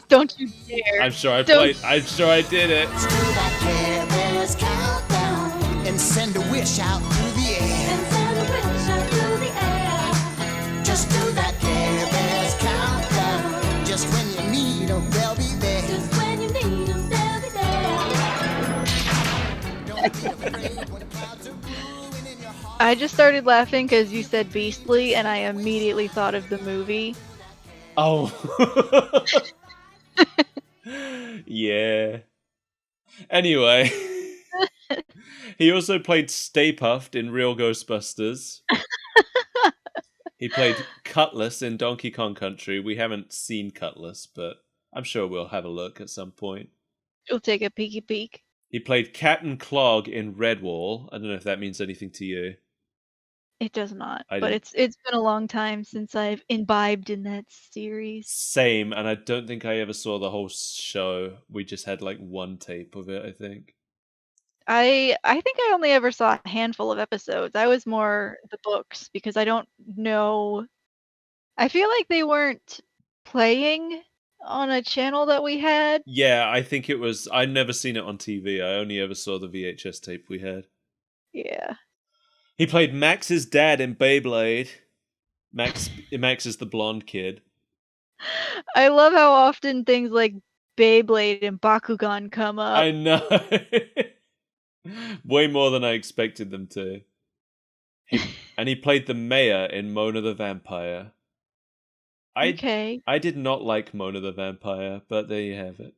[SPEAKER 2] Don't you dare.
[SPEAKER 1] I'm sure I did it.
[SPEAKER 4] Let's do that Care Bears countdown and send a wish out through the air. And send a wish out through the air. Just do that Care Bears countdown. Just when you need them, they'll be there. Just when you need them, they'll be there. Don't be afraid when clouds are brewing in your heart.
[SPEAKER 2] I just started laughing because you said Beastly, and I immediately thought of the movie.
[SPEAKER 1] Oh. Yeah. Anyway. He also played Stay Puft in Real Ghostbusters. He played Cutlass in Donkey Kong Country. We haven't seen Cutlass, but I'm sure we'll have a look at some point.
[SPEAKER 2] We'll take a peeky peek.
[SPEAKER 1] He played Captain Clog in Redwall. I don't know if that means anything to you.
[SPEAKER 2] It does not,
[SPEAKER 1] I
[SPEAKER 2] but
[SPEAKER 1] didn't-
[SPEAKER 2] it's been a long time since I've imbibed in that series.
[SPEAKER 1] Same, and I don't think I ever saw the whole show. We just had like one tape of it, I think.
[SPEAKER 2] I think I only ever saw a handful of episodes. I was more the books because I don't know. I feel like they weren't playing on a channel that we had.
[SPEAKER 1] Yeah, I think it was. I'd never seen it on TV. I only ever saw the VHS tape we had.
[SPEAKER 2] Yeah.
[SPEAKER 1] He played Max's dad in Beyblade. Max is the blonde kid.
[SPEAKER 2] I love how often things like Beyblade and Bakugan come up.
[SPEAKER 1] I know. Way more than I expected them to. And he played the mayor in Mona the Vampire.
[SPEAKER 2] Okay.
[SPEAKER 1] I did not like Mona the Vampire, but there you have it.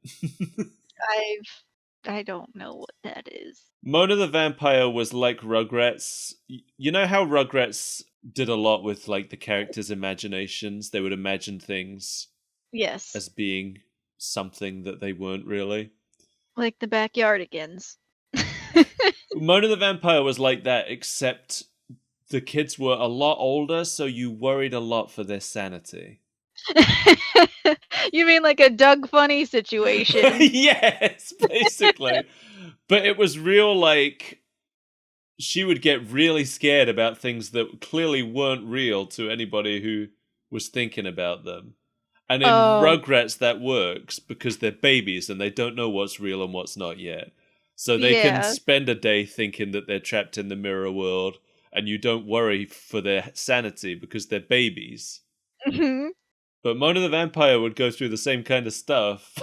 [SPEAKER 2] I don't know what that is.
[SPEAKER 1] Mona the Vampire was like Rugrats. You know how Rugrats did a lot with like the characters' imaginations? They would imagine things
[SPEAKER 2] Yes.
[SPEAKER 1] as being something that they weren't really.
[SPEAKER 2] Like the Backyardigans.
[SPEAKER 1] Mona the Vampire was like that, except the kids were a lot older, so you worried a lot for their sanity.
[SPEAKER 2] You mean like a Doug Funny situation?
[SPEAKER 1] Yes, basically. But it was real, like, she would get really scared about things that clearly weren't real to anybody who was thinking about them. And in Rugrats, that works because they're babies and they don't know what's real and what's not yet. So they can spend a day thinking that they're trapped in the mirror world, and you don't worry for their sanity because they're babies.
[SPEAKER 2] Mm-hmm.
[SPEAKER 1] But Mona the Vampire would go through the same kind of stuff.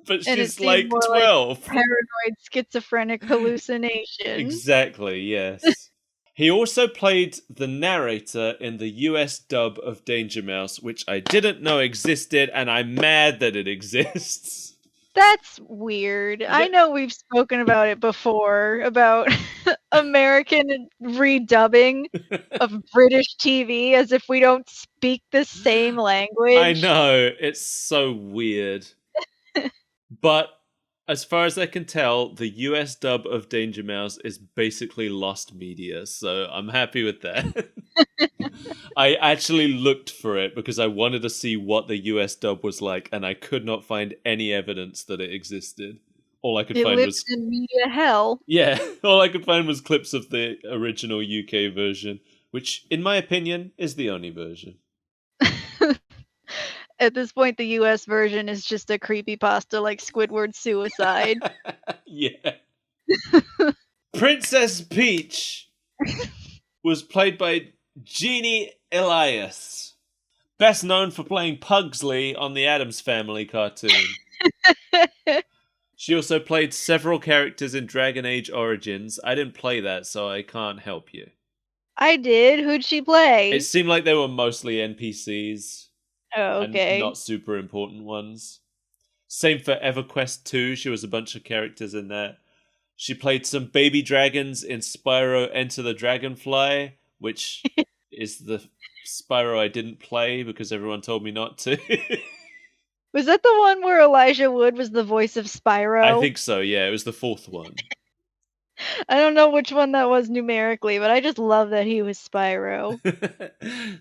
[SPEAKER 1] But she's like
[SPEAKER 2] more
[SPEAKER 1] 12.
[SPEAKER 2] Like paranoid schizophrenic hallucination.
[SPEAKER 1] Exactly, yes. He also played the narrator in the US dub of Danger Mouse, which I didn't know existed, and I'm mad that it exists.
[SPEAKER 2] That's weird. I know we've spoken about it before, about American redubbing of British TV as if we don't speak the same language.
[SPEAKER 1] I know, it's so weird. But as far as I can tell, the US dub of Danger Mouse is basically lost media, so I'm happy with that. I actually looked for it because I wanted to see what the US dub was like, and I could not find any evidence that it existed. All I could find was
[SPEAKER 2] in media hell.
[SPEAKER 1] Yeah, all I could find was clips of the original UK version, which, in my opinion, is the only version.
[SPEAKER 2] At this point, the US version is just a creepypasta like Squidward's suicide.
[SPEAKER 1] Yeah. Princess Peach was played by Jeannie Elias, best known for playing Pugsley on the Addams Family cartoon. She also played several characters in Dragon Age Origins. I didn't play that, so I can't help you.
[SPEAKER 2] I did. Who'd she play?
[SPEAKER 1] It seemed like they were mostly NPCs.
[SPEAKER 2] Oh, okay.
[SPEAKER 1] And not super important ones. Same for EverQuest 2. She was a bunch of characters in that. She played some baby dragons in Spyro Enter the Dragonfly, which is the Spyro I didn't play because everyone told me not to.
[SPEAKER 2] Was that the one where Elijah Wood was the voice of Spyro?
[SPEAKER 1] I think so, yeah. It was the fourth one.
[SPEAKER 2] I don't know which one that was numerically, but I just love that he was Spyro.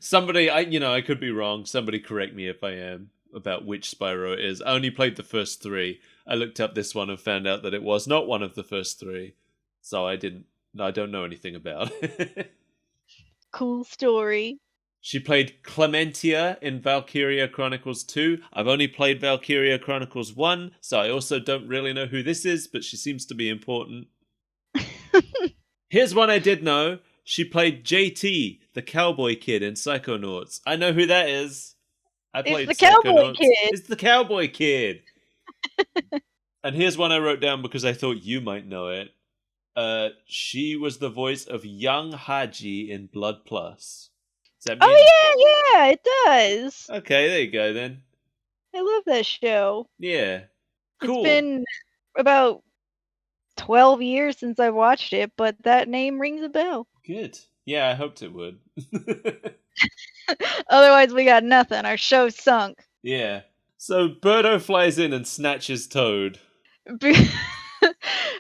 [SPEAKER 1] Somebody, I could be wrong. Somebody correct me if I am about which Spyro it is. I only played the first 3. I looked up this one and found out that it was not one of the first 3. So I don't know anything about it.
[SPEAKER 2] Cool story.
[SPEAKER 1] She played Clementia in Valkyria Chronicles 2. I've only played Valkyria Chronicles 1, so I also don't really know who this is, but she seems to be important. Here's one I did know. She played JT, the cowboy kid in Psychonauts. I know who that is. I played
[SPEAKER 2] It's the cowboy kid.
[SPEAKER 1] It's the cowboy kid. And here's one I wrote down because I thought you might know it. She was the voice of young Haji in Blood Plus. Does that mean...
[SPEAKER 2] Oh, yeah, it does.
[SPEAKER 1] Okay, there you go then.
[SPEAKER 2] I love that show.
[SPEAKER 1] Yeah. Cool.
[SPEAKER 2] It's been about 12 years since I watched it, but that name rings a bell.
[SPEAKER 1] Good. Yeah, I hoped it would.
[SPEAKER 2] Otherwise, we got nothing. Our show's sunk.
[SPEAKER 1] Yeah. So Birdo flies in and snatches Toad.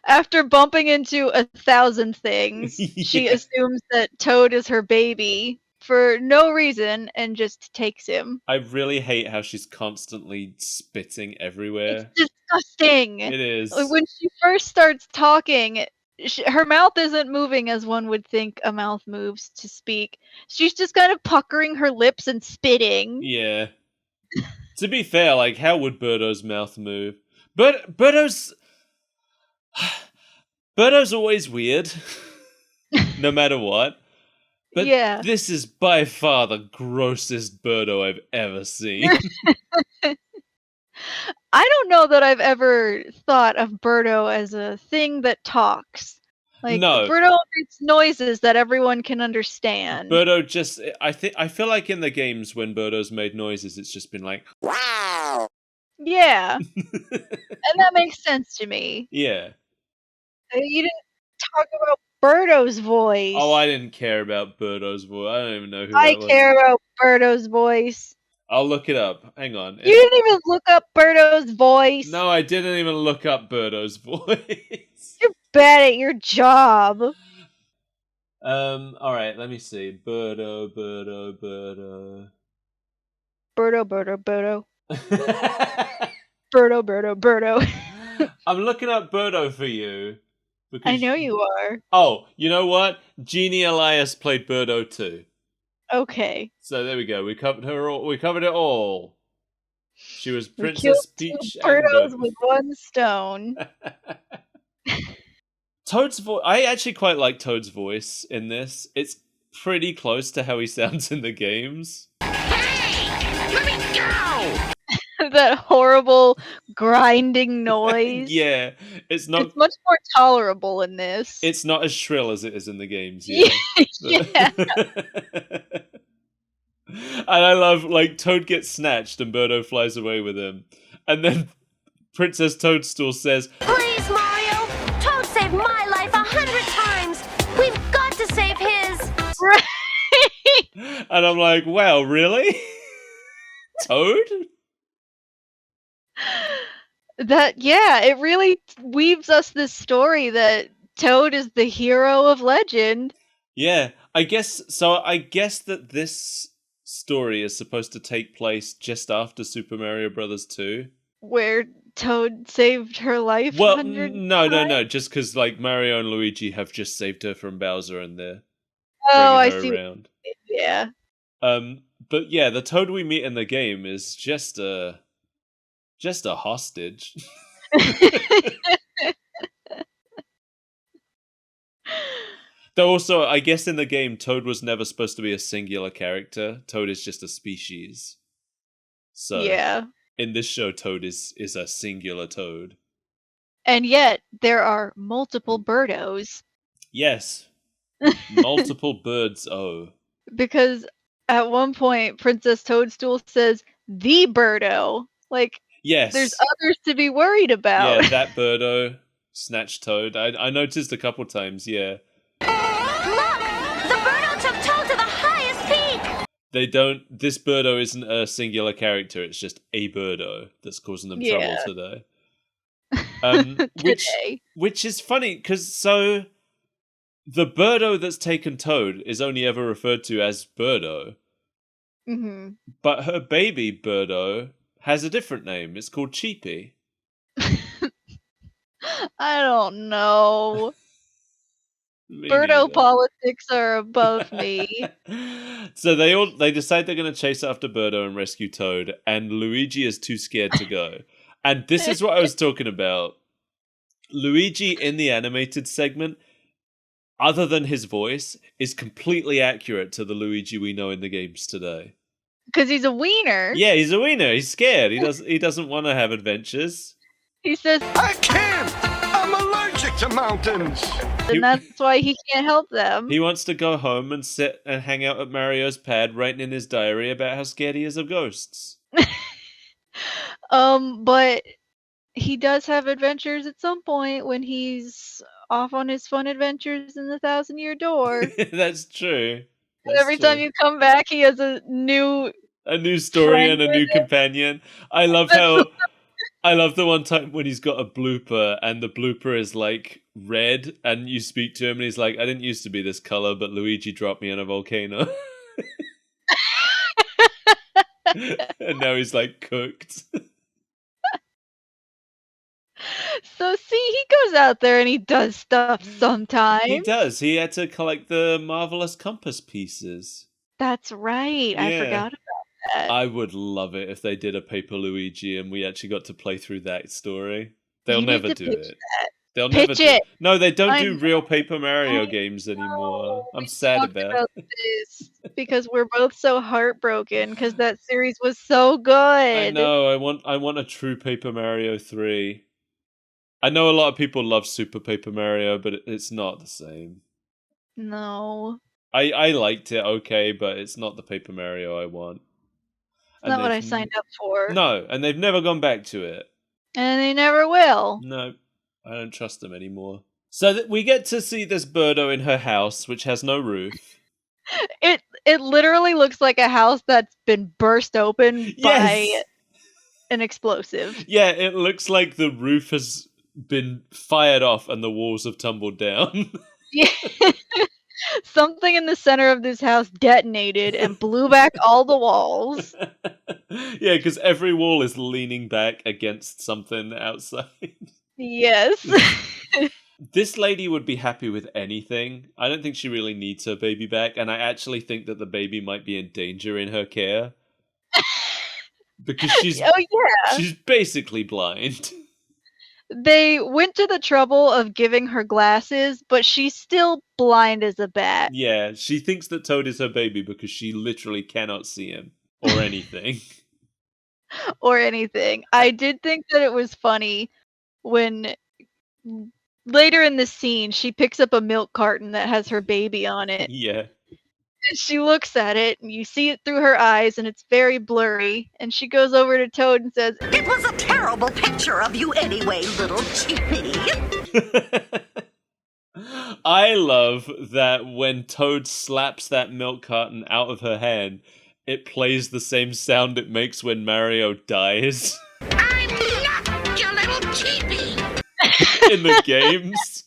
[SPEAKER 2] After bumping into 1,000 things, she assumes that Toad is her baby for no reason and just takes him.
[SPEAKER 1] I really hate how she's constantly spitting everywhere.
[SPEAKER 2] It's disgusting.
[SPEAKER 1] It is.
[SPEAKER 2] When she first starts talking, her mouth isn't moving as one would think a mouth moves to speak. She's just kind of puckering her lips and spitting.
[SPEAKER 1] Yeah. To be fair, like, how would Birdo's mouth move? But Birdo's always weird. No matter what. But
[SPEAKER 2] yeah.
[SPEAKER 1] This is by far the grossest Birdo I've ever seen.
[SPEAKER 2] I don't know that I've ever thought of Birdo as a thing that talks. Like,
[SPEAKER 1] no.
[SPEAKER 2] Birdo makes noises that everyone can understand.
[SPEAKER 1] Birdo just... I feel like in the games when Birdo's made noises, it's just been like...
[SPEAKER 5] Wow!
[SPEAKER 2] Yeah. And that makes sense to me.
[SPEAKER 1] Yeah.
[SPEAKER 2] You didn't talk about Birdo's voice.
[SPEAKER 1] Oh, I didn't care about Birdo's voice. I don't even know who that was.
[SPEAKER 2] I care about Birdo's voice.
[SPEAKER 1] I'll look it up. Hang on.
[SPEAKER 2] You didn't even look up Birdo's voice.
[SPEAKER 1] No, I didn't even look up Birdo's voice.
[SPEAKER 2] You're bad at your job.
[SPEAKER 1] Alright, let me see. Birdo.
[SPEAKER 2] Birdo. Birdo.
[SPEAKER 1] I'm looking up Birdo for you. Because
[SPEAKER 2] I know you are.
[SPEAKER 1] Oh, you know what? Jeannie Elias played Birdo too.
[SPEAKER 2] Okay.
[SPEAKER 1] So there we go. We covered her all. We covered it all. She was
[SPEAKER 2] We killed
[SPEAKER 1] Princess
[SPEAKER 2] 2
[SPEAKER 1] Peach and
[SPEAKER 2] birdos
[SPEAKER 1] Birdo.
[SPEAKER 2] with 1 stone.
[SPEAKER 1] Toad's voice. I actually quite like Toad's voice in this. It's pretty close to how he sounds in the games.
[SPEAKER 3] Hey! Let me go!
[SPEAKER 2] That horrible grinding noise.
[SPEAKER 1] Yeah, it's not.
[SPEAKER 2] It's much more tolerable in this.
[SPEAKER 1] It's not as shrill as it is in the games. Yeah.
[SPEAKER 2] Yeah.
[SPEAKER 1] And I love, like, Toad gets snatched and Birdo flies away with him. And then Princess Toadstool says,
[SPEAKER 6] Please, Mario! Toad saved my life 100 times! We've got to save his!
[SPEAKER 1] and I'm like, wow, really? Toad?
[SPEAKER 2] It really weaves us this story that Toad is the hero of legend.
[SPEAKER 1] Yeah, I guess that this story is supposed to take place just after Super Mario Brothers 2.
[SPEAKER 2] Where Toad saved her life
[SPEAKER 1] Well,
[SPEAKER 2] 100
[SPEAKER 1] no, just because, like, Mario and Luigi have just saved her from Bowser and they're
[SPEAKER 2] Oh, I
[SPEAKER 1] bringing her
[SPEAKER 2] see.
[SPEAKER 1] around.
[SPEAKER 2] Yeah.
[SPEAKER 1] But yeah, the Toad we meet in the game is just a hostage. Though also, I guess in the game, Toad was never supposed to be a singular character. Toad is just a species. So
[SPEAKER 2] Yeah.
[SPEAKER 1] in this show, Toad is a singular Toad.
[SPEAKER 2] And yet, there are multiple Birdos.
[SPEAKER 1] Yes. Multiple birds, oh.
[SPEAKER 2] Because at one point, Princess Toadstool says, the Birdo. Like,
[SPEAKER 1] Yes.
[SPEAKER 2] there's others to be worried about.
[SPEAKER 1] Yeah, that Birdo, Snatch Toad. I noticed a couple times, yeah.
[SPEAKER 6] Look! The Birdo took Toad to the highest peak!
[SPEAKER 1] This Birdo isn't a singular character, it's just a Birdo that's causing them trouble today. Which is funny, because so the Birdo that's taken Toad is only ever referred to as Birdo.
[SPEAKER 2] Mm-hmm.
[SPEAKER 1] But her baby Birdo has a different name. It's called Cheepy.
[SPEAKER 2] I don't know.
[SPEAKER 1] Me
[SPEAKER 2] Birdo
[SPEAKER 1] neither.
[SPEAKER 2] politics are above me.
[SPEAKER 1] So they decide they're going to chase after Birdo and rescue Toad, and Luigi is too scared to go. And this is what I was talking about. Luigi in the animated segment, other than his voice, is completely accurate to the Luigi we know in the games today.
[SPEAKER 2] Because he's a wiener.
[SPEAKER 1] Yeah, he's a wiener. He's scared. He doesn't want to have adventures.
[SPEAKER 2] He says,
[SPEAKER 5] I can't! I'm allergic to mountains!
[SPEAKER 2] and that's why he can't help them.
[SPEAKER 1] He wants to go home and sit and hang out at Mario's pad, writing in his diary about how scared he is of ghosts.
[SPEAKER 2] But he does have adventures at some point when he's off on his fun adventures in the 1,000-Year Door.
[SPEAKER 1] That's true.
[SPEAKER 2] Every time you come back, he has a new
[SPEAKER 1] story and a new companion. I love the one time when he's got a blooper and the blooper is like red and you speak to him and he's like, I didn't used to be this color, but Luigi dropped me in a volcano. And now he's like cooked.
[SPEAKER 2] So see, he goes out there and he does stuff sometimes.
[SPEAKER 1] He does. He had to collect the marvelous compass pieces.
[SPEAKER 2] That's right. I
[SPEAKER 1] Yeah.
[SPEAKER 2] forgot about that.
[SPEAKER 1] I would love it if they did a Paper Luigi and we actually got to play through that story. They'll
[SPEAKER 2] You need
[SPEAKER 1] never
[SPEAKER 2] to
[SPEAKER 1] do
[SPEAKER 2] pitch
[SPEAKER 1] it.
[SPEAKER 2] that.
[SPEAKER 1] They'll
[SPEAKER 2] Pitch
[SPEAKER 1] never do
[SPEAKER 2] it.
[SPEAKER 1] No, they don't
[SPEAKER 2] I
[SPEAKER 1] do
[SPEAKER 2] know.
[SPEAKER 1] real Paper Mario
[SPEAKER 2] I
[SPEAKER 1] games anymore.
[SPEAKER 2] know.
[SPEAKER 1] I'm
[SPEAKER 2] We
[SPEAKER 1] sad
[SPEAKER 2] talked
[SPEAKER 1] about it.
[SPEAKER 2] this because we're both so heartbroken because that series was so good.
[SPEAKER 1] I know. I want a true Paper Mario 3. I know a lot of people love Super Paper Mario, but it's not the same.
[SPEAKER 2] No,
[SPEAKER 1] I liked it okay, but it's not the Paper Mario I want.
[SPEAKER 2] it's not what I signed up for.
[SPEAKER 1] No, and they've never gone back to it.
[SPEAKER 2] And they never will.
[SPEAKER 1] No, I don't trust them anymore. So we get to see this Birdo in her house, which has no roof.
[SPEAKER 2] It literally looks like a house that's been burst open by an explosive.
[SPEAKER 1] Yeah, it looks like the roof has been fired off and the walls have tumbled down.
[SPEAKER 2] Yeah. Something in the center of this house detonated and blew back all the walls.
[SPEAKER 1] Yeah, because every wall is leaning back against something outside.
[SPEAKER 2] Yes.
[SPEAKER 1] This lady would be happy with anything. I don't think she really needs her baby back, and I actually think that the baby might be in danger in her care. Because she's
[SPEAKER 2] Oh yeah.
[SPEAKER 1] she's basically blind.
[SPEAKER 2] They went to the trouble of giving her glasses, but she's still blind as a bat.
[SPEAKER 1] Yeah, she thinks that Toad is her baby because she literally cannot see him or anything.
[SPEAKER 2] Or anything. I did think that it was funny when later in the scene she picks up a milk carton that has her baby on it.
[SPEAKER 1] Yeah.
[SPEAKER 2] And she looks at it and you see it through her eyes and it's very blurry. And she goes over to Toad and says,
[SPEAKER 7] It was a terrible picture of you anyway, little cheapie.
[SPEAKER 1] I love that when Toad slaps that milk carton out of her hand, it plays the same sound it makes when Mario dies
[SPEAKER 7] I'm not your little cheapie.
[SPEAKER 1] in the games.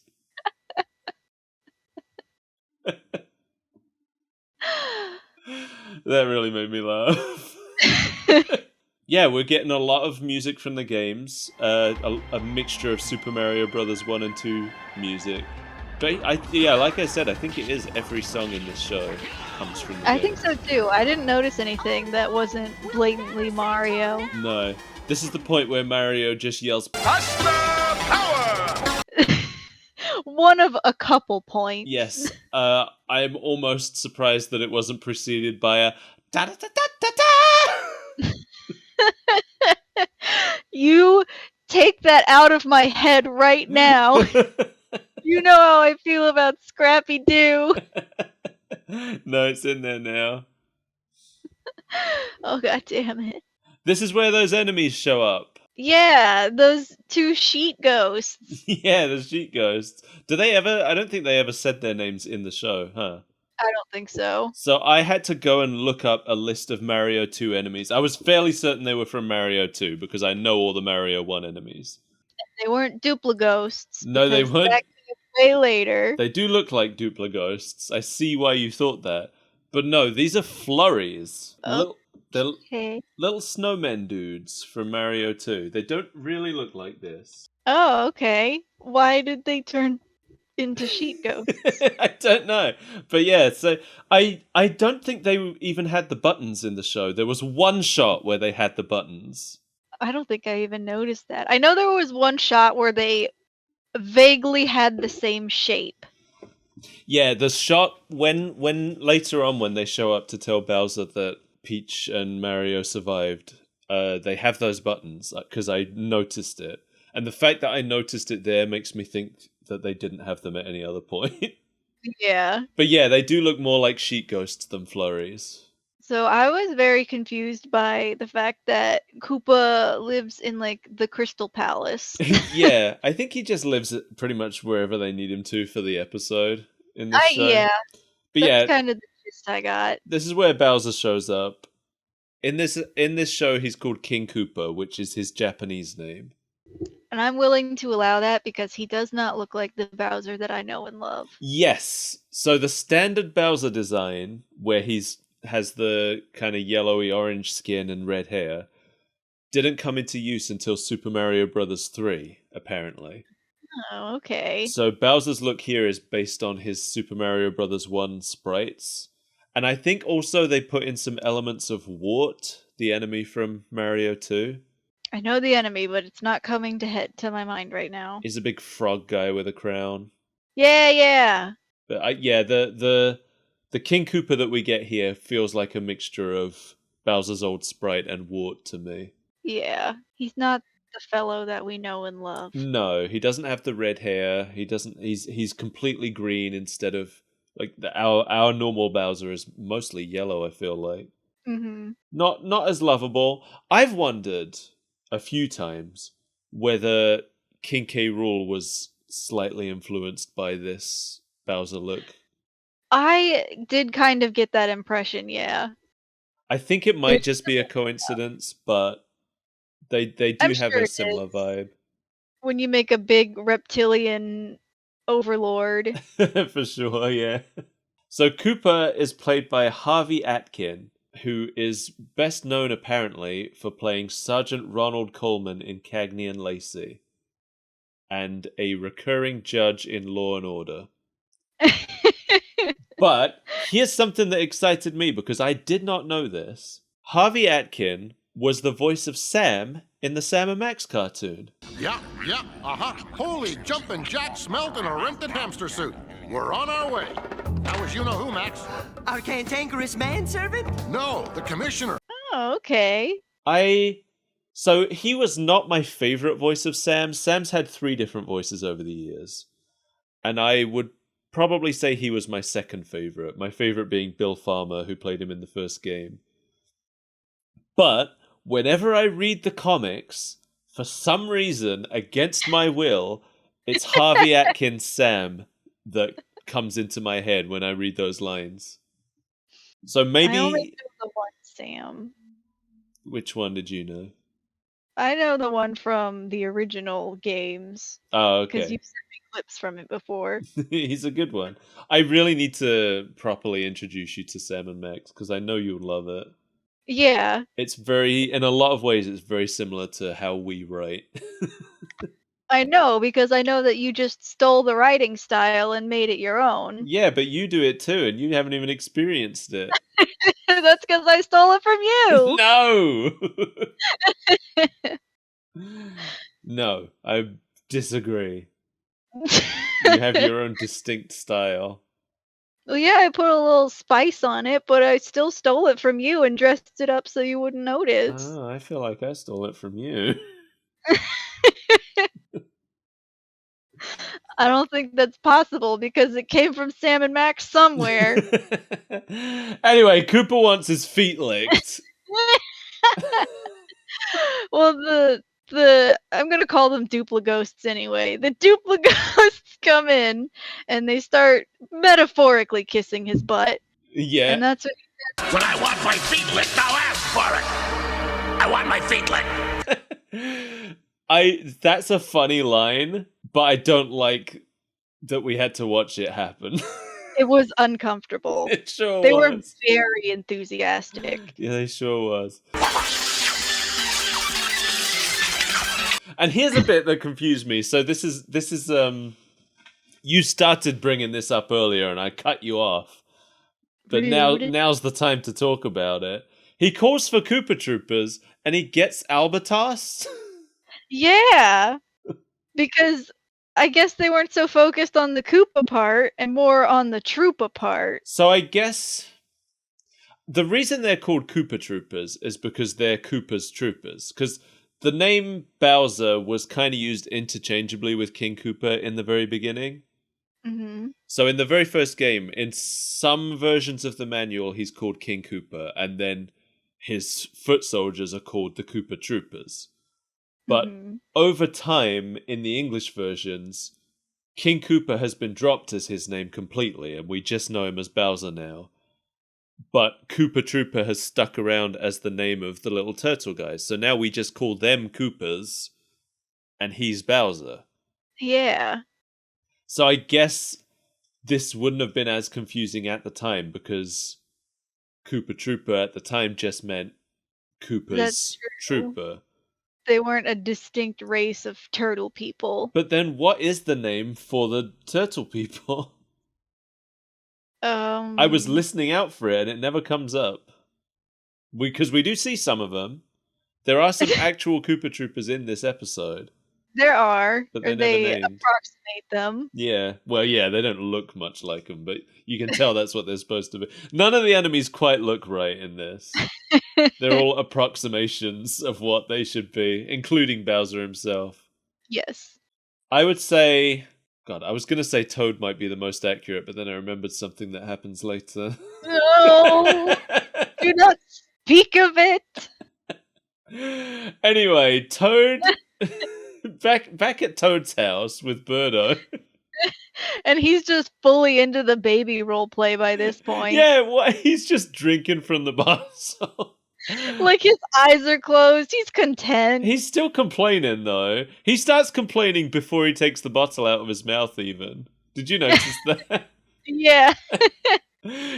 [SPEAKER 1] That really made me laugh. Yeah, we're getting a lot of music from the games. A mixture of Super Mario Brothers 1 and 2 music. But like I said, I think it is every song in this show comes from the
[SPEAKER 2] I
[SPEAKER 1] game.
[SPEAKER 2] think so too. I didn't notice anything that wasn't blatantly Mario.
[SPEAKER 1] No. This is the point where Mario just yells,
[SPEAKER 3] Buster Power!
[SPEAKER 2] One of a couple points.
[SPEAKER 1] yes. I'm almost surprised that it wasn't preceded by a da-da-da-da-da-da!
[SPEAKER 2] You take that out of my head right now. You know how I feel about Scrappy Doo.
[SPEAKER 1] No, it's in there now.
[SPEAKER 2] Oh god damn it.
[SPEAKER 1] This is where those enemies show up.
[SPEAKER 2] Yeah, those two sheet ghosts.
[SPEAKER 1] Yeah, the sheet ghosts. Do they ever? I don't think they ever said their names in the show, huh?
[SPEAKER 2] I don't think so.
[SPEAKER 1] So I had to go and look up a list of Mario 2 enemies. I was fairly certain they were from Mario 2 because I know all the Mario 1 enemies.
[SPEAKER 2] They weren't Dupla ghosts.
[SPEAKER 1] No, they
[SPEAKER 2] because
[SPEAKER 1] weren't.
[SPEAKER 2] that came way later.
[SPEAKER 1] They do look like Dupla ghosts. I see why you thought that. But no, these are flurries. They're
[SPEAKER 2] Okay.
[SPEAKER 1] little snowmen dudes from Mario 2. They don't really look like this.
[SPEAKER 2] Oh, okay. Why did they turn into sheet ghosts?
[SPEAKER 1] I don't know. But yeah, so I don't think they even had the buttons in the show. There was one shot where they had the buttons.
[SPEAKER 2] I don't think I even noticed that. I know there was one shot where they vaguely had the same shape.
[SPEAKER 1] Yeah, the shot when later on when they show up to tell Bowser that Peach and Mario survived, they have those buttons because I noticed it. And the fact that I noticed it there makes me think that they didn't have them at any other point.
[SPEAKER 2] Yeah.
[SPEAKER 1] But yeah, they do look more like sheet ghosts than flurries.
[SPEAKER 2] So I was very confused by the fact that Koopa lives in like the Crystal Palace.
[SPEAKER 1] Yeah, I think he just lives pretty much wherever they need him to for the episode in this show.
[SPEAKER 2] Yeah,
[SPEAKER 1] But
[SPEAKER 2] that's
[SPEAKER 1] yeah,
[SPEAKER 2] kind of the gist I got.
[SPEAKER 1] this is where Bowser shows up. In this show, he's called King Koopa, which is his Japanese name.
[SPEAKER 2] And I'm willing to allow that because he does not look like the Bowser that I know and love.
[SPEAKER 1] Yes. So the standard Bowser design, where has the kind of yellowy orange skin and red hair, didn't come into use until Super Mario Bros. 3, apparently.
[SPEAKER 2] Oh, okay.
[SPEAKER 1] So Bowser's look here is based on his Super Mario Bros. 1 sprites. And I think also they put in some elements of Wart, the enemy from Mario 2.
[SPEAKER 2] I know the enemy, but it's not coming to my mind right now.
[SPEAKER 1] He's a big frog guy with a crown.
[SPEAKER 2] Yeah.
[SPEAKER 1] But yeah, the King Koopa that we get here feels like a mixture of Bowser's old sprite and Wart to me.
[SPEAKER 2] Yeah. He's not the fellow that we know and love.
[SPEAKER 1] No, he doesn't have the red hair. He doesn't. He's completely green instead of like our normal Bowser is mostly yellow. I feel like
[SPEAKER 2] Mm-hmm.
[SPEAKER 1] not as lovable. I've wondered a few times whether King K. Rool was slightly influenced by this Bowser look.
[SPEAKER 2] I did kind of get that impression, yeah.
[SPEAKER 1] I think it might just be a coincidence, but they do
[SPEAKER 2] I'm
[SPEAKER 1] have
[SPEAKER 2] sure
[SPEAKER 1] a
[SPEAKER 2] it
[SPEAKER 1] similar
[SPEAKER 2] is.
[SPEAKER 1] vibe.
[SPEAKER 2] When you make a big reptilian overlord.
[SPEAKER 1] For sure, yeah. So Koopa is played by Harvey Atkin, who is best known apparently for playing Sergeant Ronald Coleman in Cagney and Lacey. and a recurring judge in Law and Order. But here's something that excited me because I did not know this. Harvey Atkin was the voice of Sam in the Sam and Max cartoon.
[SPEAKER 8] Yeah, Holy jumping jack smelt in a rented hamster suit. We're on our way. That was you-know-who, Max.
[SPEAKER 4] Our cantankerous manservant?
[SPEAKER 8] No, the commissioner.
[SPEAKER 2] Oh, okay.
[SPEAKER 1] So he was not my favorite voice of Sam. Sam's had 3 different voices over the years. And I would probably say he was my second favorite. My favorite being Bill Farmer, who played him in the first game. But whenever I read the comics, for some reason, against my will, it's Harvey Atkins Sam that comes into my head when I read those lines. So maybe...
[SPEAKER 2] I only know the one Sam.
[SPEAKER 1] Which one did you know?
[SPEAKER 2] I know the one from the original games.
[SPEAKER 1] Oh, okay.
[SPEAKER 2] Because you've sent me clips from it before.
[SPEAKER 1] He's a good one. I really need to properly introduce you to Sam and Max, because I know you'll love it.
[SPEAKER 2] Yeah.
[SPEAKER 1] It's in a lot of ways, it's very similar to how we write.
[SPEAKER 2] I know, because I know that you just stole the writing style and made it your own.
[SPEAKER 1] Yeah, but you do it too, and you haven't even experienced it.
[SPEAKER 2] That's because I stole it from you!
[SPEAKER 1] No! No, I disagree. You have your own distinct style.
[SPEAKER 2] Well, yeah, I put a little spice on it, but I still stole it from you and dressed it up so you wouldn't notice.
[SPEAKER 1] Oh, I feel like I stole it from you.
[SPEAKER 2] I don't think that's possible because it came from Sam and Max somewhere.
[SPEAKER 1] Anyway, Cooper wants his feet licked.
[SPEAKER 2] Well, the I'm gonna call them Duplighosts anyway. The Duplighosts come in and they start metaphorically kissing his butt.
[SPEAKER 1] Yeah.
[SPEAKER 2] And that's what
[SPEAKER 3] When I want my feet licked, I'll ask for it. I want my feet licked.
[SPEAKER 1] That's a funny line, but I don't like that we had to watch it happen.
[SPEAKER 2] it was uncomfortable.
[SPEAKER 1] It sure
[SPEAKER 2] They
[SPEAKER 1] was.
[SPEAKER 2] were very enthusiastic.
[SPEAKER 1] Yeah, they sure was. And here's a bit that confused me. So this is you started bringing this up earlier and I cut you off. But now's the time to talk about it. He calls for Koopa Troopers and he gets Albatos.
[SPEAKER 2] Yeah. Because I guess they weren't so focused on the Koopa part and more on the Troopa part.
[SPEAKER 1] So I guess the reason they're called Koopa Troopers is because they're Koopa's troopers. Because the name Bowser was kind of used interchangeably with King Koopa in the very beginning.
[SPEAKER 2] Mm-hmm.
[SPEAKER 1] So in the very first game, in some versions of the manual, he's called King Koopa, and then his foot soldiers are called the Koopa Troopers. But over time, in the English versions, King Koopa has been dropped as his name completely, and we just know him as Bowser now. But Koopa Troopa has stuck around as the name of the little turtle guys. So now we just call them Koopas, and he's Bowser.
[SPEAKER 2] Yeah.
[SPEAKER 1] So I guess this wouldn't have been as confusing at the time, because Koopa Troopa at the time just meant Koopa's trooper.
[SPEAKER 2] They weren't a distinct race of turtle people.
[SPEAKER 1] But then what is the name for the turtle people? I was listening out for it and it never comes up. Because we do see some of them. There are some actual Koopa Troopers in this episode.
[SPEAKER 2] There are.
[SPEAKER 1] But
[SPEAKER 2] or they approximate them.
[SPEAKER 1] Yeah. Well, yeah, they don't look much like them, but you can tell that's what they're supposed to be. None of the enemies quite look right in this. They're all approximations of what they should be, including Bowser himself.
[SPEAKER 2] Yes.
[SPEAKER 1] I would say... God, I was going to say Toad might be the most accurate, but then I remembered something that happens later.
[SPEAKER 2] No! Do not speak of it!
[SPEAKER 1] Anyway, Toad... back at Toad's house with Birdo.
[SPEAKER 2] And he's just fully into the baby roleplay by this point.
[SPEAKER 1] Yeah, he's just drinking from the bottle.
[SPEAKER 2] Like, his eyes are closed. He's content.
[SPEAKER 1] He's still complaining, though. He starts complaining before he takes the bottle out of his mouth, even. Did you notice that?
[SPEAKER 2] Yeah.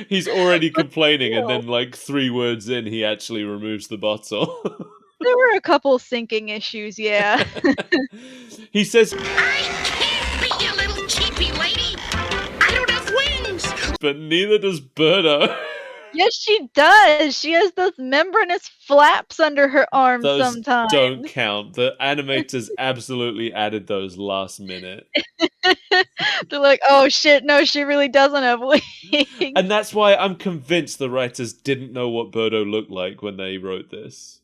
[SPEAKER 1] He's already complaining, and then, like, 3 words in, he actually removes the bottle.
[SPEAKER 2] There were a couple sinking issues, yeah.
[SPEAKER 1] He says,
[SPEAKER 7] I
[SPEAKER 1] But neither does Birdo.
[SPEAKER 2] Yes, she does. She has those membranous flaps under her arms
[SPEAKER 1] Those
[SPEAKER 2] sometimes.
[SPEAKER 1] don't count. The animators absolutely added those last minute.
[SPEAKER 2] They're like, oh shit, no, she really doesn't have wings.
[SPEAKER 1] And that's why I'm convinced the writers didn't know what Birdo looked like when they wrote this.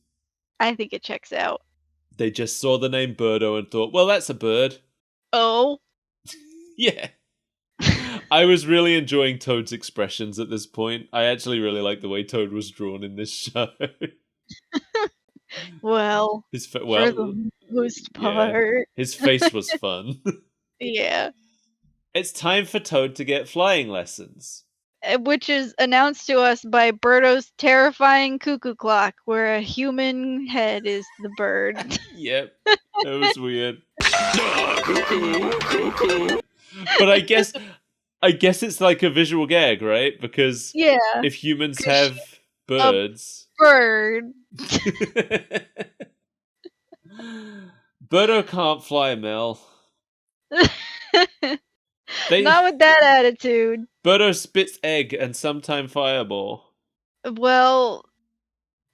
[SPEAKER 2] I think it checks out.
[SPEAKER 1] They just saw the name Birdo and thought, well, that's a bird.
[SPEAKER 2] Oh.
[SPEAKER 1] Yeah. I was really enjoying Toad's expressions at this point. I actually really like the way Toad was drawn in this show.
[SPEAKER 2] Well, for the most part.
[SPEAKER 1] His face was fun.
[SPEAKER 2] Yeah.
[SPEAKER 1] It's time for Toad to get flying lessons.
[SPEAKER 2] Which is announced to us by Birdo's terrifying cuckoo clock, where a human head is the bird.
[SPEAKER 1] Yep, that was weird. But I guess it's like a visual gag, right? Because
[SPEAKER 2] yeah,
[SPEAKER 1] if humans have birds,
[SPEAKER 2] bird.
[SPEAKER 1] Birdo can't fly, Mel.
[SPEAKER 2] Not with that attitude.
[SPEAKER 1] Birdo spits egg and sometime fireball.
[SPEAKER 2] Well,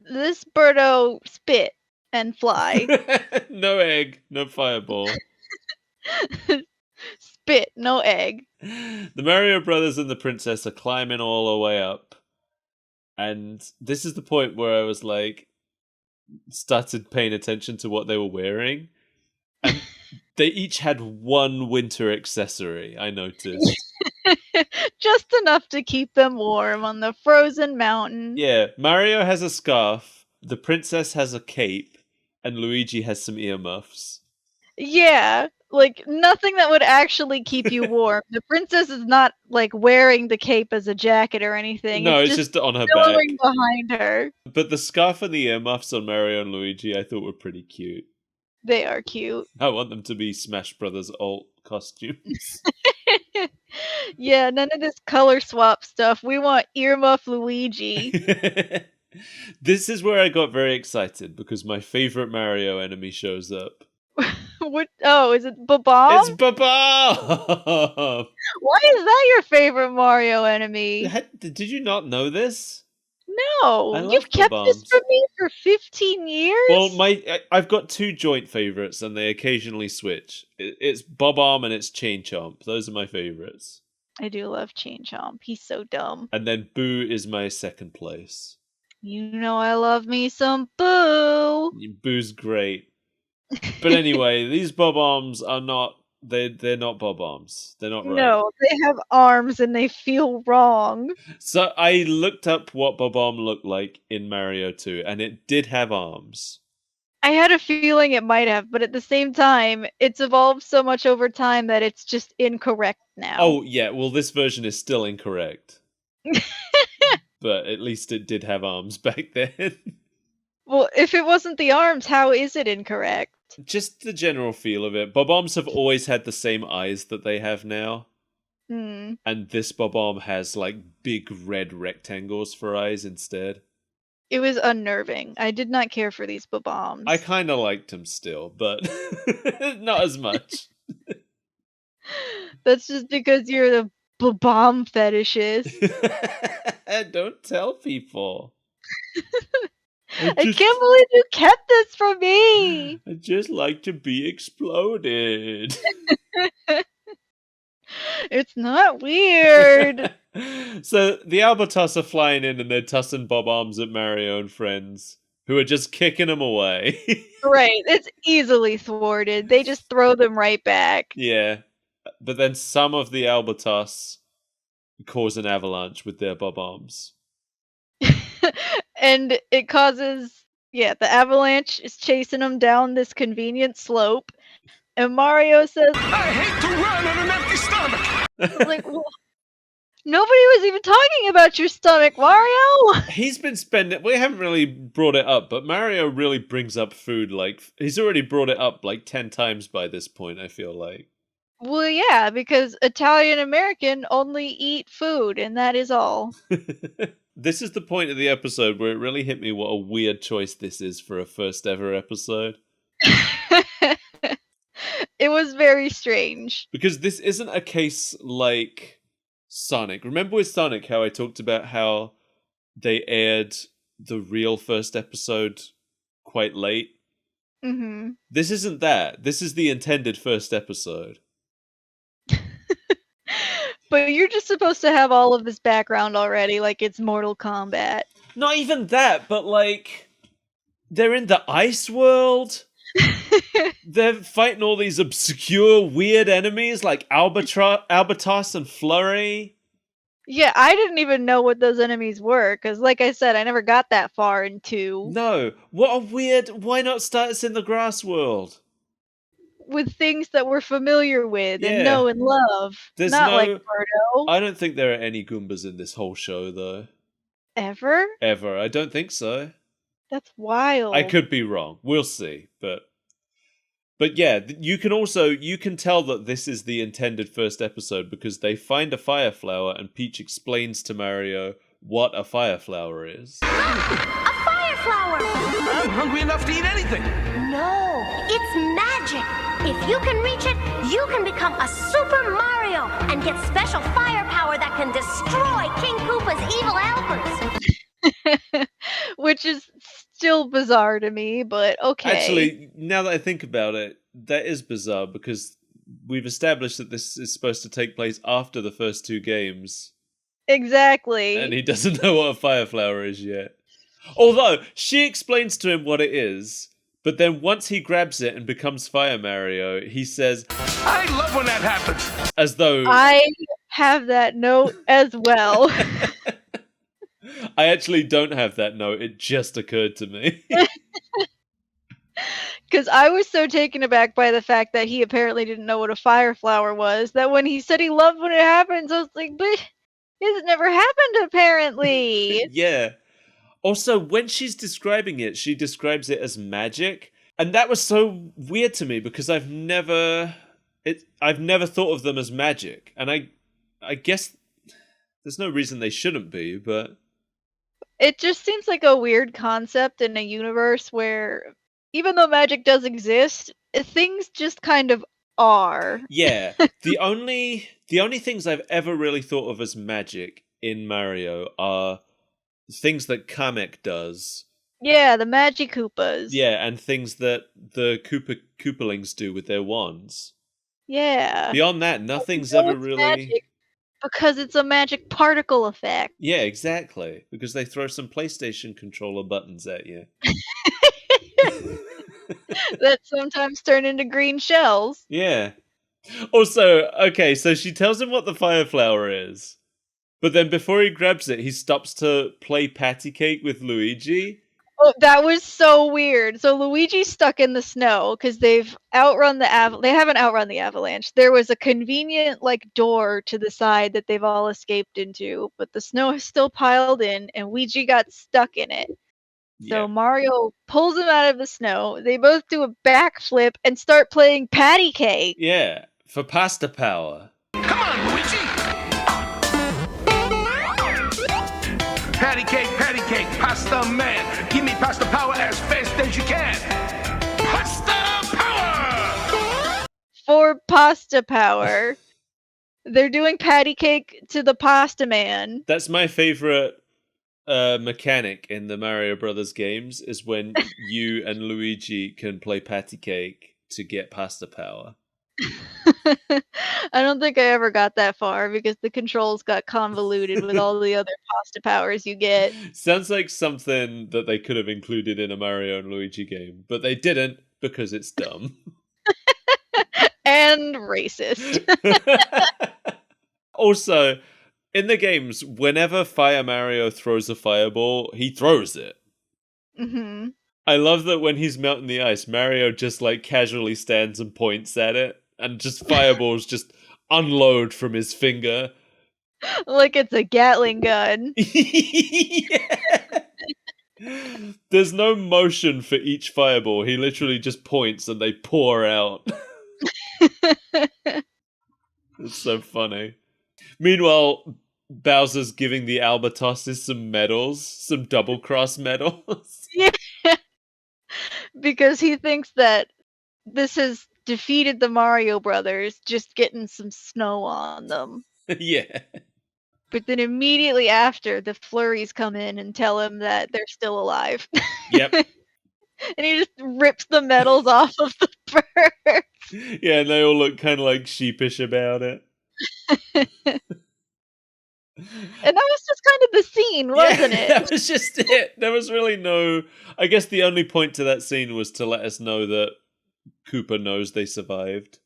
[SPEAKER 2] this Birdo spit and fly.
[SPEAKER 1] No egg, no fireball.
[SPEAKER 2] Spit, no egg.
[SPEAKER 1] The Mario Brothers and the princess are climbing all the way up. And this is the point where I was like, started paying attention to what they were wearing. And they each had one winter accessory, I noticed.
[SPEAKER 2] Just enough to keep them warm on the frozen mountain.
[SPEAKER 1] Yeah, Mario has a scarf, the princess has a cape, and Luigi has some earmuffs.
[SPEAKER 2] Yeah, like nothing that would actually keep you warm. The princess is not like wearing the cape as a jacket or anything.
[SPEAKER 1] No, it's just on her back.
[SPEAKER 2] Billowing behind her.
[SPEAKER 1] But the scarf and the earmuffs on Mario and Luigi I thought were pretty cute.
[SPEAKER 2] They are cute.
[SPEAKER 1] I want them to be Smash Brothers alt costumes.
[SPEAKER 2] Yeah, none of this color swap stuff. We want earmuff Luigi.
[SPEAKER 1] This is where I got very excited because my favorite Mario enemy shows up.
[SPEAKER 2] What? Oh, is it Bob-omb?
[SPEAKER 1] It's Bob-omb!
[SPEAKER 2] Why is that your favorite Mario enemy?
[SPEAKER 1] Did you not know this?
[SPEAKER 2] No, you've kept this from me for 15 years?
[SPEAKER 1] Well, I've got two joint favorites and they occasionally switch. It's Bob-omb and it's Chain Chomp. Those are my favorites.
[SPEAKER 2] I do love Chain Chomp. He's so dumb.
[SPEAKER 1] And then Boo is my second place.
[SPEAKER 2] You know I love me some Boo.
[SPEAKER 1] Boo's great. But anyway, these Bob-ombs are not... They're not Bob-ombs. They're not right.
[SPEAKER 2] No, they have arms and they feel wrong.
[SPEAKER 1] So I looked up what Bob-omb looked like in Mario 2, and it did have arms.
[SPEAKER 2] I had a feeling it might have, but at the same time, it's evolved so much over time that it's just incorrect now.
[SPEAKER 1] Oh, yeah, well, this version is still incorrect. But at least it did have arms back then.
[SPEAKER 2] Well, if it wasn't the arms, how is it incorrect?
[SPEAKER 1] Just the general feel of it. Bob-ombs have always had the same eyes that they have now.
[SPEAKER 2] Hmm.
[SPEAKER 1] And this Bob-omb has, like, big red rectangles for eyes instead.
[SPEAKER 2] It was unnerving. I did not care for these Bob-ombs.
[SPEAKER 1] I kind of liked them still, but not as much.
[SPEAKER 2] That's just because you're the Bob-omb fetishist.
[SPEAKER 1] Don't tell people.
[SPEAKER 2] I can't believe you kept this from me!
[SPEAKER 1] I just like to be exploded.
[SPEAKER 2] It's not weird.
[SPEAKER 1] So the Albatos are flying in and they're tossing Bob-ombs at Mario and friends, who are just kicking them away.
[SPEAKER 2] Right, it's easily thwarted. They just throw them right back.
[SPEAKER 1] Yeah, but then some of the Albatos cause an avalanche with their Bob-ombs.
[SPEAKER 2] And it causes, the avalanche is chasing them down this convenient slope. And Mario says,
[SPEAKER 3] I hate to run on an empty stomach.
[SPEAKER 2] like, well, nobody was even talking about your stomach, Mario.
[SPEAKER 1] He's been spending... We haven't really brought it up, but Mario really brings up food like... He's already brought it up like 10 times by this point, I feel like.
[SPEAKER 2] Well, yeah, because Italian American only eat food, and that is all.
[SPEAKER 1] This is the point of the episode where it really hit me what a weird choice this is for a first ever episode.
[SPEAKER 2] It was very strange.
[SPEAKER 1] Because this isn't a case like Sonic. Remember with Sonic how I talked about how they aired the real first episode quite late?
[SPEAKER 2] Mm-hmm.
[SPEAKER 1] This isn't that. This is the intended first episode.
[SPEAKER 2] But you're just supposed to have all of this background already, like it's Mortal Kombat.
[SPEAKER 1] Not even that, but like they're in the ice world. They're fighting all these obscure, weird enemies like Albatross and Flurry.
[SPEAKER 2] Yeah, I didn't even know what those enemies were, because like I said, I never got that far in 2.
[SPEAKER 1] No, what a weird... Why not start us in the grass world?
[SPEAKER 2] With things that we're familiar with
[SPEAKER 1] Yeah.
[SPEAKER 2] and know and love.
[SPEAKER 1] There's
[SPEAKER 2] Not
[SPEAKER 1] no-
[SPEAKER 2] like Birdo.
[SPEAKER 1] I don't think there are any Goombas in this whole show, though.
[SPEAKER 2] Ever?
[SPEAKER 1] Ever. I don't think so.
[SPEAKER 2] That's wild.
[SPEAKER 1] I could be wrong. We'll see. But yeah, you can tell that this is the intended first episode because they find a fire flower and Peach explains to Mario what a fire flower is.
[SPEAKER 6] A fire flower!
[SPEAKER 3] I'm hungry enough to eat anything.
[SPEAKER 6] No, it's magic. If you can reach it, you can become a Super Mario and get special fire power that can destroy King Koopa's evil helpers.
[SPEAKER 2] Which is still bizarre to me, but okay.
[SPEAKER 1] Actually, now that I think about it, that is bizarre because we've established that this is supposed to take place after the first 2 games.
[SPEAKER 2] Exactly.
[SPEAKER 1] And he doesn't know what a fire flower is yet. Although, she explains to him what it is, but then once he grabs it and becomes Fire Mario, he says,
[SPEAKER 3] I love when that happens.
[SPEAKER 1] as though...
[SPEAKER 2] I have that note as well.
[SPEAKER 1] I actually don't have that note, it just occurred to me.
[SPEAKER 2] Because I was so taken aback by the fact that he apparently didn't know what a fire flower was, that when he said he loved when it happens, I was like, but it's never happened apparently.
[SPEAKER 1] Yeah. Also, when she's describing it, she describes it as magic. And that was so weird to me because I've never thought of them as magic. And I guess there's no reason they shouldn't be, but...
[SPEAKER 2] It just seems like a weird concept in a universe where, even though magic does exist, things just kind of are.
[SPEAKER 1] Yeah. The only things I've ever really thought of as magic in Mario are things that Kamek does.
[SPEAKER 2] Yeah, the Magikoopas.
[SPEAKER 1] Yeah, and things that the Koopalings do with their wands.
[SPEAKER 2] Yeah.
[SPEAKER 1] Beyond that, nothing's
[SPEAKER 2] You know
[SPEAKER 1] ever
[SPEAKER 2] it's
[SPEAKER 1] really...
[SPEAKER 2] magic because it's a magic particle effect.
[SPEAKER 1] Yeah, exactly. Because they throw some PlayStation controller buttons at you.
[SPEAKER 2] That sometimes turn into green shells.
[SPEAKER 1] Yeah. Also, okay, so she tells him what the fire flower is. But then before he grabs it, he stops to play patty cake with Luigi.
[SPEAKER 2] Oh, that was so weird. So Luigi's stuck in the snow because they've outrun the they haven't outrun the avalanche. There was a convenient like door to the side that they've all escaped into, but the snow is still piled in and Luigi got stuck in it. So
[SPEAKER 1] Yeah.
[SPEAKER 2] Mario pulls him out of the snow. They both do a backflip and start playing patty cake.
[SPEAKER 1] Yeah, for pasta power.
[SPEAKER 3] Come on, Luigi. Patty cake, pasta man. Give me pasta power as fast as you can. Pasta power!
[SPEAKER 2] For pasta power. They're doing patty cake to the pasta man.
[SPEAKER 1] That's my favorite mechanic in the Mario Brothers games, is when you and Luigi can play patty cake to get pasta power.
[SPEAKER 2] I don't think I ever got that far because the controls got convoluted with all the other pasta powers you get.
[SPEAKER 1] Sounds like something that they could have included in a Mario and Luigi game, but they didn't because it's dumb.
[SPEAKER 2] And racist.
[SPEAKER 1] Also, in the games, whenever Fire Mario throws a fireball, he throws it.
[SPEAKER 2] Hmm.
[SPEAKER 1] I love that when he's melting the ice, Mario just like casually stands and points at it, and just fireballs just unload from his finger.
[SPEAKER 2] Like it's a Gatling gun.
[SPEAKER 1] Yeah. There's no motion for each fireball. He literally just points and they pour out. It's so funny. Meanwhile, Bowser's giving the Albatrosses some medals, some double cross medals.
[SPEAKER 2] Yeah. Because he thinks that this has defeated the Mario Brothers, just getting some snow on them.
[SPEAKER 1] Yeah.
[SPEAKER 2] But then immediately after, the flurries come in and tell him that they're still alive.
[SPEAKER 1] Yep.
[SPEAKER 2] And he just rips the medals off of the bird.
[SPEAKER 1] Yeah, and they all look kind of like sheepish about it.
[SPEAKER 2] And that was just kind of the scene, wasn't it?
[SPEAKER 1] That was just it. There was really no... I guess the only point to that scene was to let us know that Koopa knows they survived.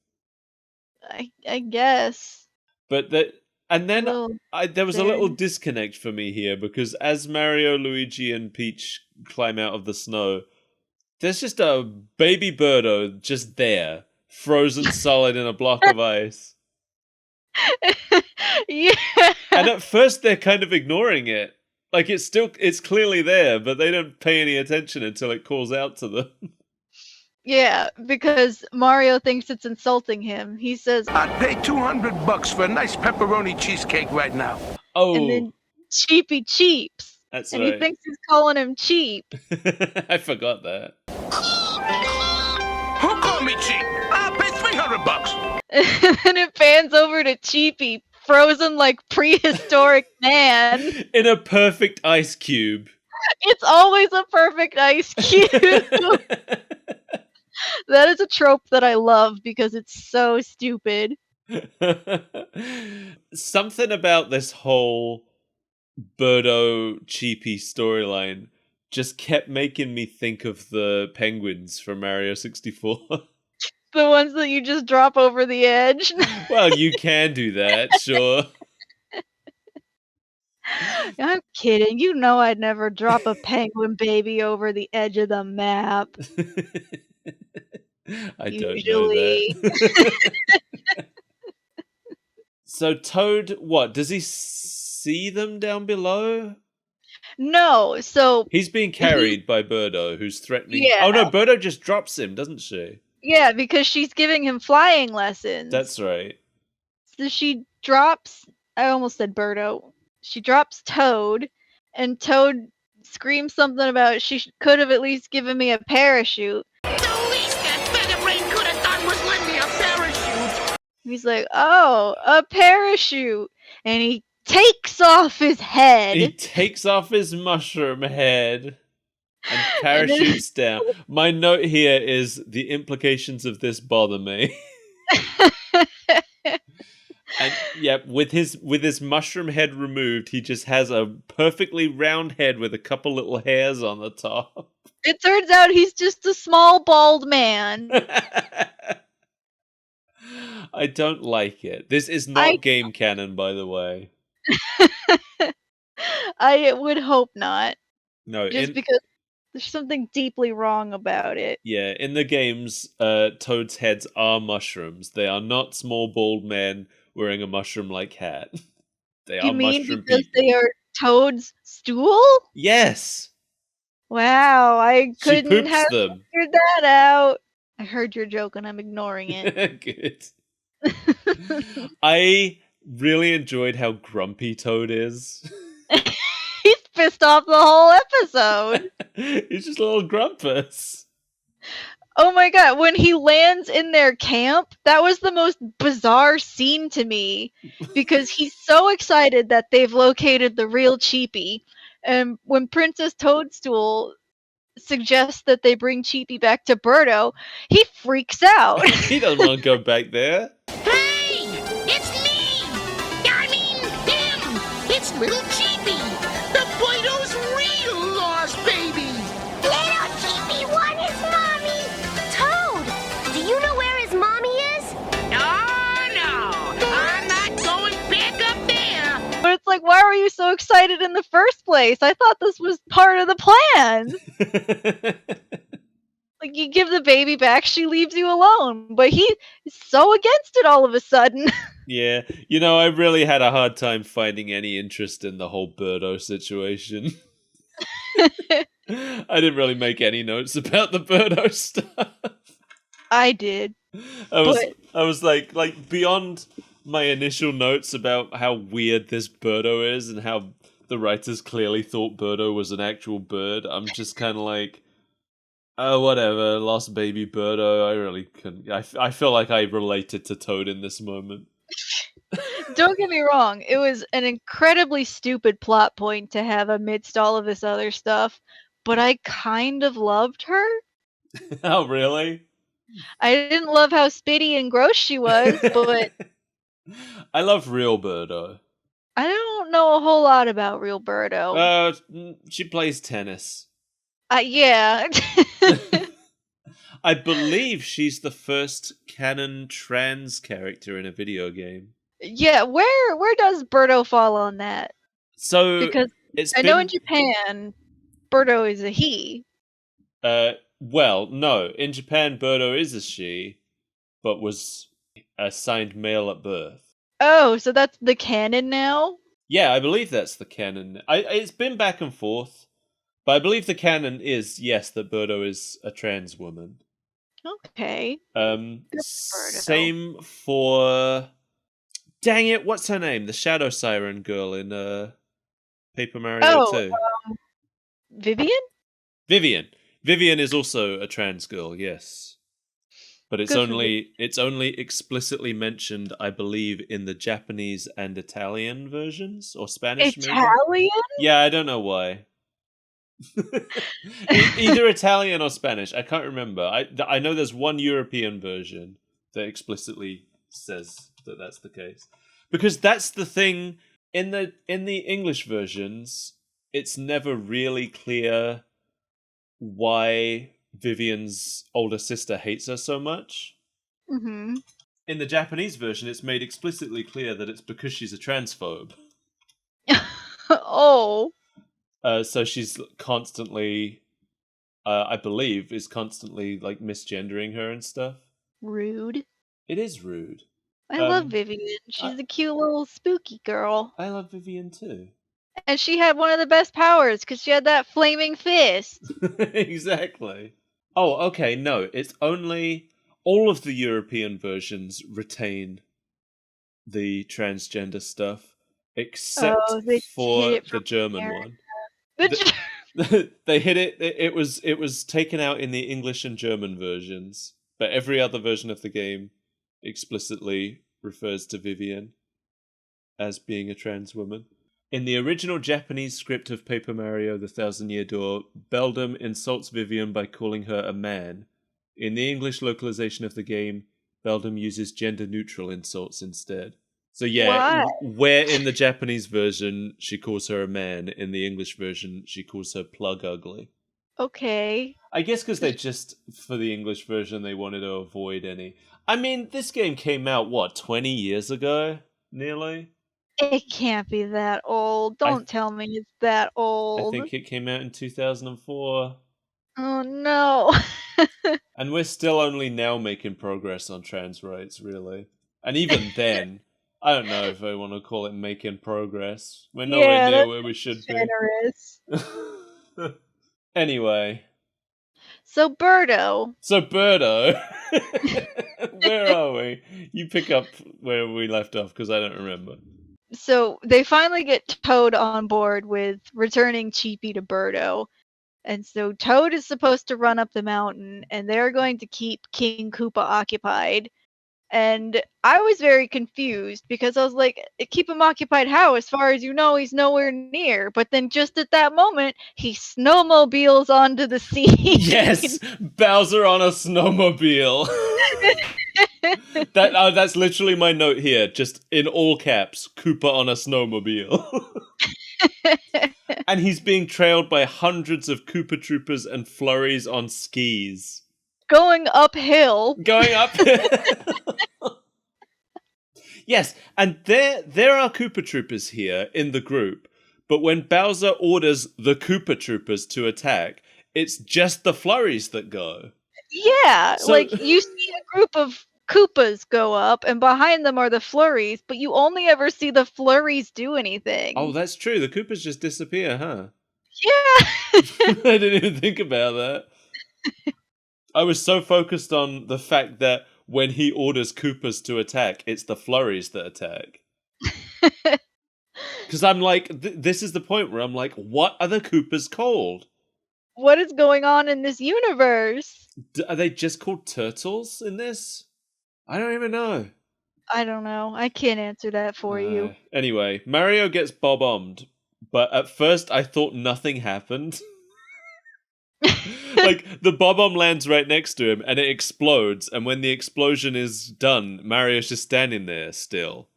[SPEAKER 2] I guess.
[SPEAKER 1] But that... And then
[SPEAKER 2] Well,
[SPEAKER 1] there was a little
[SPEAKER 2] then-
[SPEAKER 1] disconnect for me here, because as Mario, Luigi, and Peach climb out of the snow, there's just a baby Birdo just there, frozen solid in a block of ice.
[SPEAKER 2] Yeah.
[SPEAKER 1] And at first they're kind of ignoring it. Like it's clearly there, but they don't pay any attention until it calls out to them.
[SPEAKER 2] Yeah, because Mario thinks it's insulting him. He says,
[SPEAKER 3] I'd pay $200 for a nice pepperoni cheesecake right now.
[SPEAKER 1] Oh,
[SPEAKER 2] and then Cheapy cheeps.
[SPEAKER 1] that's
[SPEAKER 2] And
[SPEAKER 1] right.
[SPEAKER 2] he thinks he's calling him cheap.
[SPEAKER 1] I forgot that.
[SPEAKER 3] Who called me cheap? I'll pay $300.
[SPEAKER 2] And then it pans over to Cheapy, frozen like prehistoric man.
[SPEAKER 1] In a perfect ice cube.
[SPEAKER 2] It's always a perfect ice cube. That is a trope that I love because it's so stupid.
[SPEAKER 1] Something about this whole Birdo cheapy storyline just kept making me think of the penguins from Mario 64.
[SPEAKER 2] The ones that you just drop over the edge.
[SPEAKER 1] Well, you can do that, sure.
[SPEAKER 2] I'm kidding. You know I'd never drop a penguin baby over the edge of the map.
[SPEAKER 1] I don't
[SPEAKER 2] Usually.
[SPEAKER 1] know that. So Toad, what? Does he see them down below?
[SPEAKER 2] No, so
[SPEAKER 1] He's being carried by Birdo, who's threatening...
[SPEAKER 2] Yeah.
[SPEAKER 1] Oh no, Birdo just drops him, doesn't she?
[SPEAKER 2] yeah, because she's giving him flying lessons.
[SPEAKER 1] That's right.
[SPEAKER 2] So she drops, I almost said Birdo. She drops Toad, and Toad screams something about could have at least given me a parachute.
[SPEAKER 3] The least that Featherbrain could have done was lend me a parachute.
[SPEAKER 2] He's like, oh, a parachute. And he takes off his head.
[SPEAKER 1] He takes off his mushroom head and parachutes down. My note here is the implications of this bother me. And yeah, with his mushroom head removed, he just has a perfectly round head with a couple little hairs on the top.
[SPEAKER 2] It turns out he's just a small bald man.
[SPEAKER 1] I don't like it. This is not game canon, by the way.
[SPEAKER 2] I would hope not.
[SPEAKER 1] No,
[SPEAKER 2] Just because there's something deeply wrong about it.
[SPEAKER 1] yeah, in the games, Toad's heads are mushrooms. They are not small bald men wearing a mushroom-like hat. They
[SPEAKER 2] You
[SPEAKER 1] are
[SPEAKER 2] mean
[SPEAKER 1] mushroom
[SPEAKER 2] because
[SPEAKER 1] people.
[SPEAKER 2] they are Toad's stool?
[SPEAKER 1] Yes,
[SPEAKER 2] Wow, I
[SPEAKER 1] she
[SPEAKER 2] couldn't
[SPEAKER 1] poops
[SPEAKER 2] have
[SPEAKER 1] them.
[SPEAKER 2] figured that out. I heard your joke and I'm ignoring it.
[SPEAKER 1] Good. I really enjoyed how grumpy Toad is.
[SPEAKER 2] He's pissed off the whole episode.
[SPEAKER 1] He's just a little grumpus.
[SPEAKER 2] Oh my god, when he lands in their camp, that was the most bizarre scene to me because he's so excited that they've located the real Cheapy. And when Princess Toadstool suggests that they bring Cheapy back to Birdo, he freaks out.
[SPEAKER 1] He doesn't want to go back there.
[SPEAKER 3] Hey, it's me. I mean him. It's little Cheapy, the Birdo's real lost baby.
[SPEAKER 6] Little Cheapy want his mommy. Toad, do you know where his mommy is?
[SPEAKER 3] Oh no, I'm not going back up there.
[SPEAKER 2] But it's like, why were you so excited in the first place? I thought this was part of the plan. Like, you give the baby back, she leaves you alone. But he is so against it all of a sudden.
[SPEAKER 1] Yeah, you know, I really had a hard time finding any interest in the whole Birdo situation. I didn't really make any notes about the Birdo stuff.
[SPEAKER 2] I did.
[SPEAKER 1] I was like beyond my initial notes about how weird this Birdo is and how the writers clearly thought Birdo was an actual bird. I'm just kind of like, oh, whatever, lost baby Birdo. I really couldn't. I feel like I related to Toad in this moment.
[SPEAKER 2] Don't get me wrong, it was an incredibly stupid plot point to have amidst all of this other stuff, but I kind of loved her.
[SPEAKER 1] Oh, really?
[SPEAKER 2] I didn't love how spitty and gross she was, but
[SPEAKER 1] I love real Birdo.
[SPEAKER 2] I don't know a whole lot about real Birdo.
[SPEAKER 1] She plays tennis.
[SPEAKER 2] Yeah.
[SPEAKER 1] I believe she's the first canon trans character in a video game.
[SPEAKER 2] Yeah, where does Birdo fall on that?
[SPEAKER 1] So
[SPEAKER 2] Because
[SPEAKER 1] it's
[SPEAKER 2] I know in Japan, Birdo is a he.
[SPEAKER 1] Well, no. In Japan, Birdo is a she, but was assigned male at birth.
[SPEAKER 2] Oh, so that's the canon now?
[SPEAKER 1] Yeah, I believe that's the canon. It's been back and forth, but I believe the canon is, yes, that Birdo is a trans woman.
[SPEAKER 2] Okay.
[SPEAKER 1] Same for... Dang it, what's her name? The Shadow Siren girl in Paper Mario 2.
[SPEAKER 2] Vivian?
[SPEAKER 1] Vivian. Vivian is also a trans girl, yes. But it's only explicitly mentioned, I believe, in the Japanese and Italian versions, or Spanish maybe?
[SPEAKER 2] Italian?
[SPEAKER 1] Yeah, I don't know why. Either Italian or Spanish, I can't remember. I know there's one European version that explicitly says that that's the case. Because that's the thing, in the English versions, it's never really clear why Vivian's older sister hates her so much.
[SPEAKER 2] Mm-hmm.
[SPEAKER 1] In the Japanese version, it's made explicitly clear that it's because she's a transphobe.
[SPEAKER 2] Oh.
[SPEAKER 1] So she's constantly, I believe, is constantly like misgendering her and stuff.
[SPEAKER 2] Rude.
[SPEAKER 1] It is rude.
[SPEAKER 2] I love Vivian. She's a cute little spooky girl.
[SPEAKER 1] I love Vivian too.
[SPEAKER 2] And she had one of the best powers because she had that flaming fist.
[SPEAKER 1] Exactly. Oh, okay, no. It's only... All of the European versions retain the transgender stuff, except for the German one. They hit it. It was taken out in the English and German versions, but every other version of the game explicitly refers to Vivian as being a trans woman. In the original Japanese script of Paper Mario: The Thousand Year Door, Beldum insults Vivian by calling her a man. In the English localization of the game, Beldum uses gender-neutral insults instead. So yeah, where in the Japanese version she calls her a man, in the English version she calls her plug ugly.
[SPEAKER 2] Okay.
[SPEAKER 1] I guess because they just, for the English version, they wanted to avoid any... I mean, this game came out, 20 years ago? Nearly?
[SPEAKER 2] It can't be that old. Don't tell me it's that old.
[SPEAKER 1] I think it came out in 2004.
[SPEAKER 2] Oh no.
[SPEAKER 1] And we're still only now making progress on trans rights, really. And even then, I don't know if I want to call it making progress. We're nowhere near where we should
[SPEAKER 2] generous.
[SPEAKER 1] be. Anyway.
[SPEAKER 2] So Birdo.
[SPEAKER 1] Where are we? You pick up where we left off, because I don't remember.
[SPEAKER 2] So they finally get Toad on board with returning Cheepy to Birdo. And so Toad is supposed to run up the mountain, and they're going to keep King Koopa occupied. And I was very confused because I was like, keep him occupied how? As far as you know, he's nowhere near. But then just at that moment, he snowmobiles onto the scene.
[SPEAKER 1] Yes! Bowser on a snowmobile. That's literally my note here. Just in all caps, Koopa on a snowmobile. And he's being trailed by hundreds of Koopa Troopers and flurries on skis.
[SPEAKER 2] Going uphill.
[SPEAKER 1] Yes, and there are Koopa Troopers here in the group, but when Bowser orders the Koopa Troopers to attack, it's just the flurries that go.
[SPEAKER 2] Yeah, so, like you see a group of Koopas go up, and behind them are the flurries, but you only ever see the flurries do anything.
[SPEAKER 1] Oh, that's true. The Koopas just disappear, huh?
[SPEAKER 2] Yeah.
[SPEAKER 1] I didn't even think about that. I was so focused on the fact that when he orders Koopas to attack, it's the flurries that attack. Because I'm like, this is the point where I'm like, what are the Koopas called?
[SPEAKER 2] What is going on in this universe?
[SPEAKER 1] Are they just called turtles in this? I don't even know.
[SPEAKER 2] I don't know. I can't answer that for you.
[SPEAKER 1] Anyway, Mario gets bob-ombed, but at first I thought nothing happened. Like, the bob-omb lands right next to him, and it explodes, and when the explosion is done, Mario's just standing there still.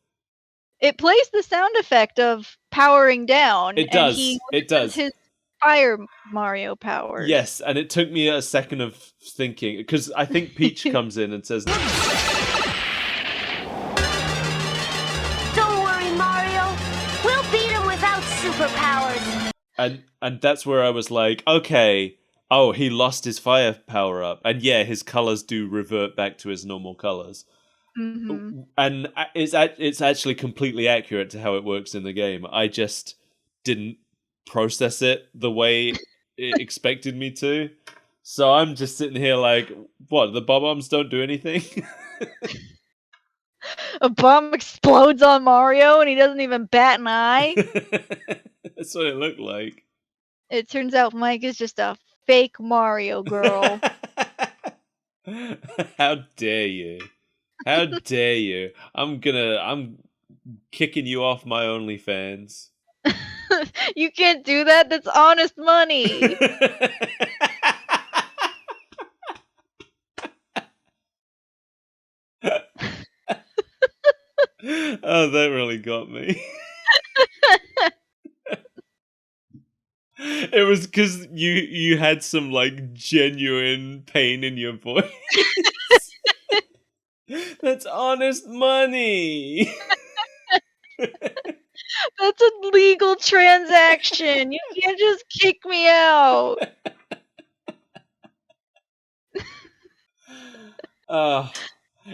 [SPEAKER 2] It plays the sound effect of powering down.
[SPEAKER 1] It does.
[SPEAKER 2] And he
[SPEAKER 1] It does.
[SPEAKER 2] his fire Mario powers.
[SPEAKER 1] Yes, and it took me a second of thinking, because I think Peach comes in and says,
[SPEAKER 6] Don't worry, Mario. We'll beat him without superpowers.
[SPEAKER 1] and that's where I was like, okay, oh, he lost his fire power up. And yeah, his colors do revert back to his normal colors.
[SPEAKER 2] Mm-hmm.
[SPEAKER 1] And it's actually completely accurate to how it works in the game. I just didn't process it the way it expected me to. So I'm just sitting here like, what, the bob-ombs don't do anything?
[SPEAKER 2] A bomb explodes on Mario and he doesn't even bat an eye.
[SPEAKER 1] That's what it looked like.
[SPEAKER 2] It turns out Mike is just a fake Mario girl.
[SPEAKER 1] How dare you? How dare you? I'm kicking you off my OnlyFans.
[SPEAKER 2] You can't do that. That's honest money.
[SPEAKER 1] Oh, that really got me. It was because you had some like genuine pain in your voice. That's honest money.
[SPEAKER 2] That's a legal transaction. You can't just kick me out.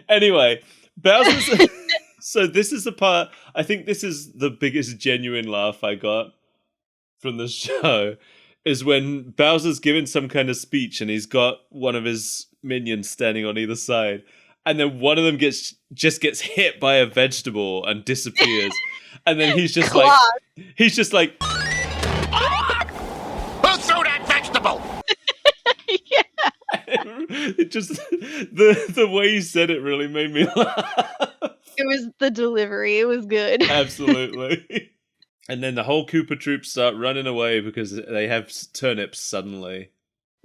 [SPEAKER 1] Anyway, Bowser's. So this is the part. I think this is the biggest genuine laugh I got from the show. Is when Bowser's given some kind of speech and he's got one of his minions standing on either side, and then one of them gets hit by a vegetable and disappears, and then he's just like,
[SPEAKER 8] Who threw that vegetable?
[SPEAKER 2] Yeah.
[SPEAKER 1] It just the way he said it really made me laugh.
[SPEAKER 2] It was the delivery. It was good.
[SPEAKER 1] Absolutely. And then the whole Koopa Troop start running away because they have turnips suddenly.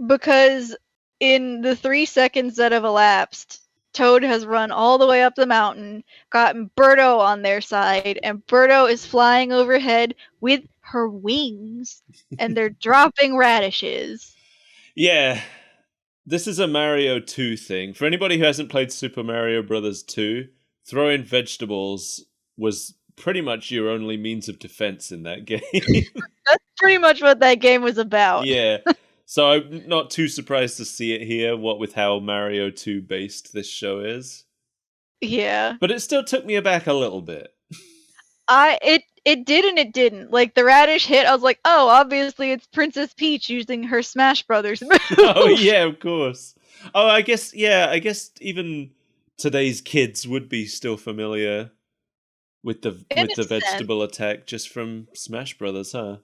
[SPEAKER 2] Because in the 3 seconds that have elapsed, Toad has run all the way up the mountain, gotten Birdo on their side, and Birdo is flying overhead with her wings, and they're dropping radishes.
[SPEAKER 1] Yeah. This is a Mario 2 thing. For anybody who hasn't played Super Mario Bros. 2, throwing vegetables was pretty much your only means of defense in that game.
[SPEAKER 2] That's pretty much what that game was about.
[SPEAKER 1] Yeah. So I'm not too surprised to see it here, what with how Mario 2 based this show is.
[SPEAKER 2] Yeah.
[SPEAKER 1] But it still took me aback a little bit.
[SPEAKER 2] It did and it didn't. Like, the radish hit, I was like, oh, obviously it's Princess Peach using her Smash Brothers move.
[SPEAKER 1] Oh, yeah, of course. Oh, I guess even today's kids would be still familiar with the vegetable attack just from Smash Brothers, huh?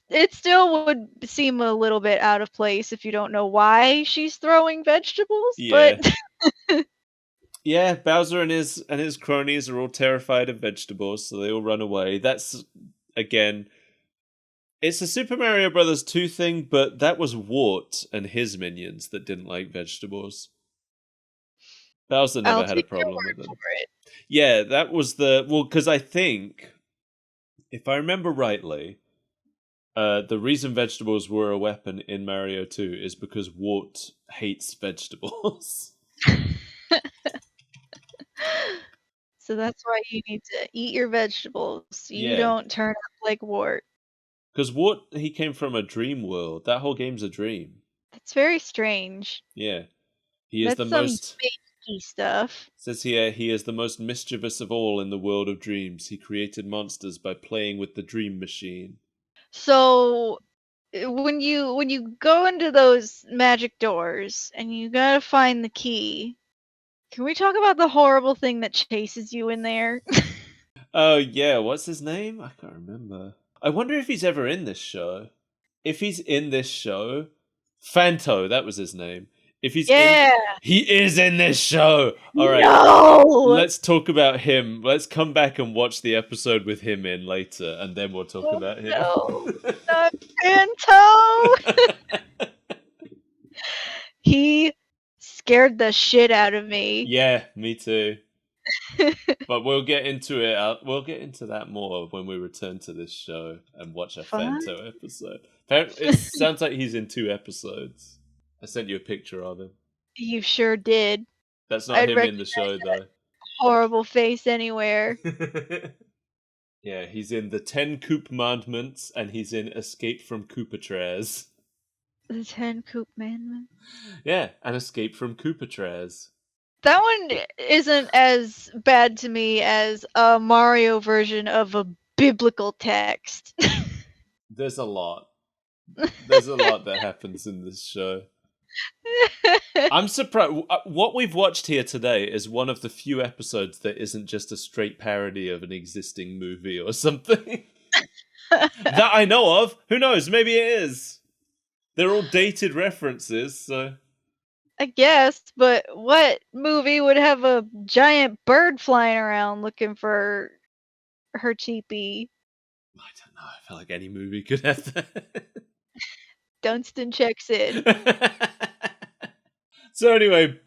[SPEAKER 2] It still would seem a little bit out of place if you don't know why she's throwing vegetables,
[SPEAKER 1] Yeah.
[SPEAKER 2] but
[SPEAKER 1] Yeah, Bowser and his cronies are all terrified of vegetables, so they all run away. That's, again, it's a Super Mario Bros. 2 thing, but that was Wart and his minions that didn't like vegetables. Bowser never had a problem with them. Yeah, that was because I think, if I remember rightly, the reason vegetables were a weapon in Mario 2 is because Wart hates vegetables.
[SPEAKER 2] So that's why you need to eat your vegetables. You
[SPEAKER 1] Yeah.
[SPEAKER 2] don't turn up like Wart.
[SPEAKER 1] Because Wart, he came from a dream world. That whole game's a dream.
[SPEAKER 2] That's very strange.
[SPEAKER 1] Yeah. He is
[SPEAKER 2] That's
[SPEAKER 1] the most...
[SPEAKER 2] spacey stuff.
[SPEAKER 1] Says here, he is the most mischievous of all in the world of dreams. He created monsters by playing with the dream machine.
[SPEAKER 2] So when you go into those magic doors and you gotta find the key, can we talk about the horrible thing that chases you in there?
[SPEAKER 1] Oh, yeah. What's his name? I can't remember. I wonder if he's ever in this show. If he's in this show... Phanto, that was his name. If he's he is in this show. All right.
[SPEAKER 2] No!
[SPEAKER 1] let's talk about him. Let's come back and watch the episode with him in later, and then we'll talk about him.
[SPEAKER 2] No, not Pinto! He scared the shit out of me.
[SPEAKER 1] Yeah, me too. But we'll get into it. We'll get into that more when we return to this show and watch a Fanto episode. It sounds like he's in 2 episodes. I sent you a picture of him.
[SPEAKER 2] You sure did.
[SPEAKER 1] That's not him in the show, though.
[SPEAKER 2] Horrible face anywhere.
[SPEAKER 1] Yeah, he's in the 10 Coopmandments, and he's in Escape from Koopa Troopa.
[SPEAKER 2] The 10 Coopmandments.
[SPEAKER 1] Yeah, and Escape from Koopa Troopa.
[SPEAKER 2] That one isn't as bad to me as a Mario version of a biblical text.
[SPEAKER 1] There's a lot. There's a lot that happens in this show. I'm surprised. What we've watched here today is one of the few episodes that isn't just a straight parody of an existing movie or something. That I know of. Who knows? Maybe it is. They're all dated references, so...
[SPEAKER 2] I guess, but what movie would have a giant bird flying around looking for her cheapie?
[SPEAKER 1] I don't know. I feel like any movie could have that.
[SPEAKER 2] Dunstan checks in.
[SPEAKER 1] So anyway,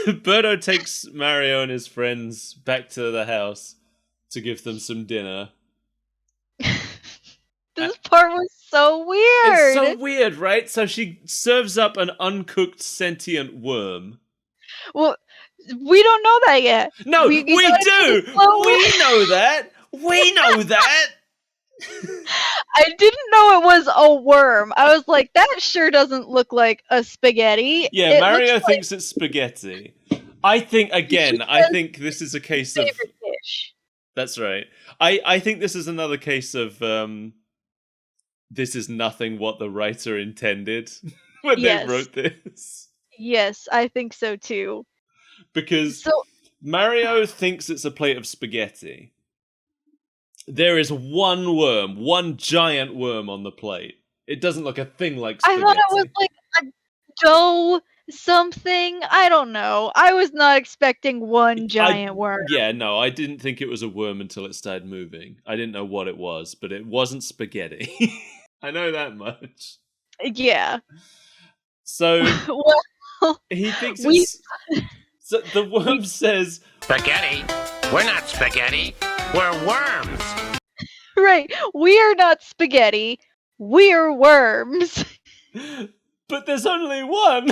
[SPEAKER 1] Birdo takes Mario and his friends back to the house to give them some dinner.
[SPEAKER 2] This part was so weird.
[SPEAKER 1] It's so weird, right? So she serves up an uncooked sentient worm.
[SPEAKER 2] Well, we don't know that yet.
[SPEAKER 1] No, we do! We know that! We know that!
[SPEAKER 2] I didn't know it was a worm. I was like, that sure doesn't look like a spaghetti.
[SPEAKER 1] Yeah, Mario thinks it's spaghetti. I think this is a case of...
[SPEAKER 2] dish.
[SPEAKER 1] That's right. I think this is another case of... this is nothing what the writer intended when they wrote this.
[SPEAKER 2] Yes, I think so too.
[SPEAKER 1] Because Mario thinks it's a plate of spaghetti. There is one worm, one giant worm on the plate. It doesn't look a thing like spaghetti.
[SPEAKER 2] I thought it was like a dough something. I don't know. I was not expecting one giant worm.
[SPEAKER 1] Yeah, no, I didn't think it was a worm until it started moving. I didn't know what it was, but it wasn't spaghetti. I know that much.
[SPEAKER 2] Yeah.
[SPEAKER 1] So
[SPEAKER 2] well,
[SPEAKER 1] he thinks it's... So the worm says...
[SPEAKER 3] Spaghetti? We're not spaghetti. We're worms.
[SPEAKER 2] Right. We are not spaghetti. We're worms.
[SPEAKER 1] But there's only one.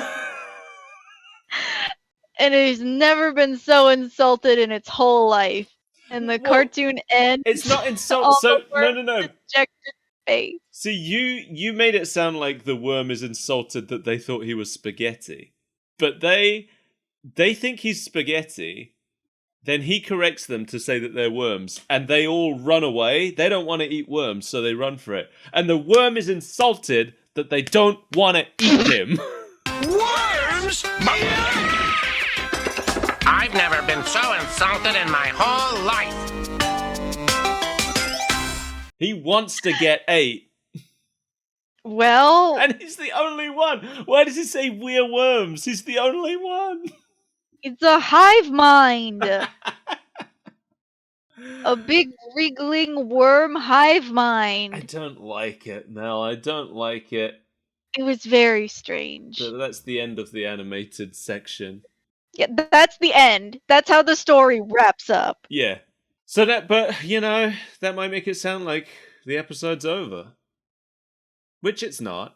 [SPEAKER 2] And it has never been so insulted in its whole life. And the cartoon ends.
[SPEAKER 1] It's not insult. So no.
[SPEAKER 2] Dejected face.
[SPEAKER 1] See, you made it sound like the worm is insulted that they thought he was spaghetti, but they think he's spaghetti. Then he corrects them to say that they're worms, and they all run away. They don't want to eat worms, so they run for it. And the worm is insulted that they don't want to eat him.
[SPEAKER 3] Worms? I've never been so insulted in my whole life.
[SPEAKER 1] He wants to get ate.
[SPEAKER 2] Well...
[SPEAKER 1] And he's the only one. Why does he say we're worms? He's the only one.
[SPEAKER 2] It's a hive mind. A big wriggling worm hive mind.
[SPEAKER 1] I don't like it, Mel. I don't like it.
[SPEAKER 2] It was very strange.
[SPEAKER 1] So that's the end of the animated section.
[SPEAKER 2] Yeah, that's the end. That's how the story wraps up.
[SPEAKER 1] Yeah. So that might make it sound like the episode's over. Which it's not.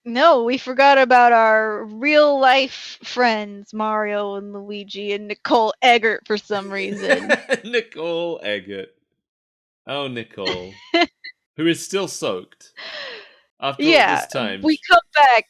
[SPEAKER 2] No, we forgot about our real life friends, Mario and Luigi and Nicole Eggert for some reason.
[SPEAKER 1] Nicole Eggert. Oh, Nicole. Who is still soaked. After all this time.
[SPEAKER 2] We come back.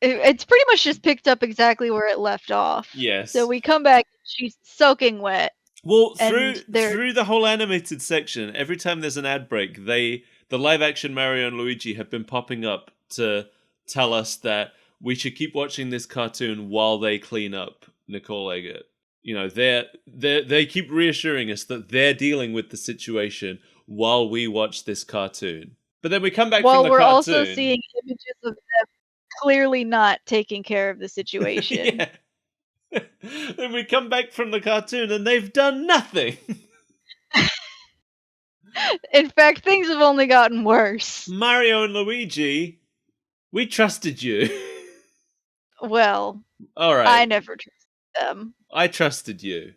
[SPEAKER 2] It's pretty much just picked up exactly where it left off.
[SPEAKER 1] Yes.
[SPEAKER 2] So we come back, she's soaking wet.
[SPEAKER 1] Well, through the whole animated section, every time there's an ad break, the live action Mario and Luigi have been popping up to tell us that we should keep watching this cartoon while they clean up Nicole Eggert. You know, they keep reassuring us that they're dealing with the situation while we watch this cartoon. But then we come back from the cartoon.
[SPEAKER 2] Well, we're also seeing images of them clearly not taking care of the situation.
[SPEAKER 1] Yeah. Then we come back from the cartoon and they've done nothing.
[SPEAKER 2] In fact, things have only gotten worse.
[SPEAKER 1] Mario and Luigi, we trusted you.
[SPEAKER 2] Well,
[SPEAKER 1] All right.
[SPEAKER 2] I never trusted them.
[SPEAKER 1] I trusted you.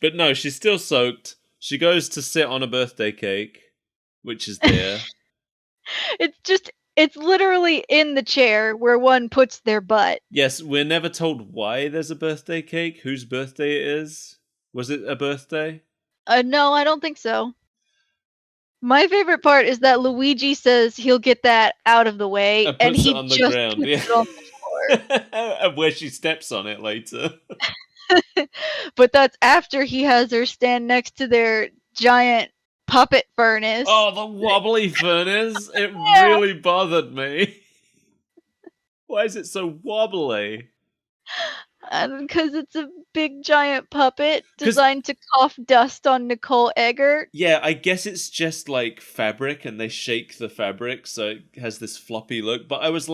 [SPEAKER 1] But no, she's still soaked. She goes to sit on a birthday cake, which is there.
[SPEAKER 2] It's literally in the chair where one puts their butt.
[SPEAKER 1] Yes, we're never told why there's a birthday cake, whose birthday it is. Was it a birthday?
[SPEAKER 2] No, I don't think so. My favorite part is that Luigi says he'll get that out of the way, and
[SPEAKER 1] Puts
[SPEAKER 2] he
[SPEAKER 1] it on the
[SPEAKER 2] just
[SPEAKER 1] ground,
[SPEAKER 2] puts
[SPEAKER 1] yeah.
[SPEAKER 2] it on the floor.
[SPEAKER 1] Where she steps on it later.
[SPEAKER 2] But that's after he has her stand next to their giant puppet furnace.
[SPEAKER 1] Oh, the wobbly furnace! It
[SPEAKER 2] Yeah.
[SPEAKER 1] really bothered me. Why is it so wobbly?
[SPEAKER 2] Because it's a big giant puppet designed to cough dust on Nicole Eggert.
[SPEAKER 1] Yeah, I guess it's just like fabric and they shake the fabric so it has this floppy look. But I was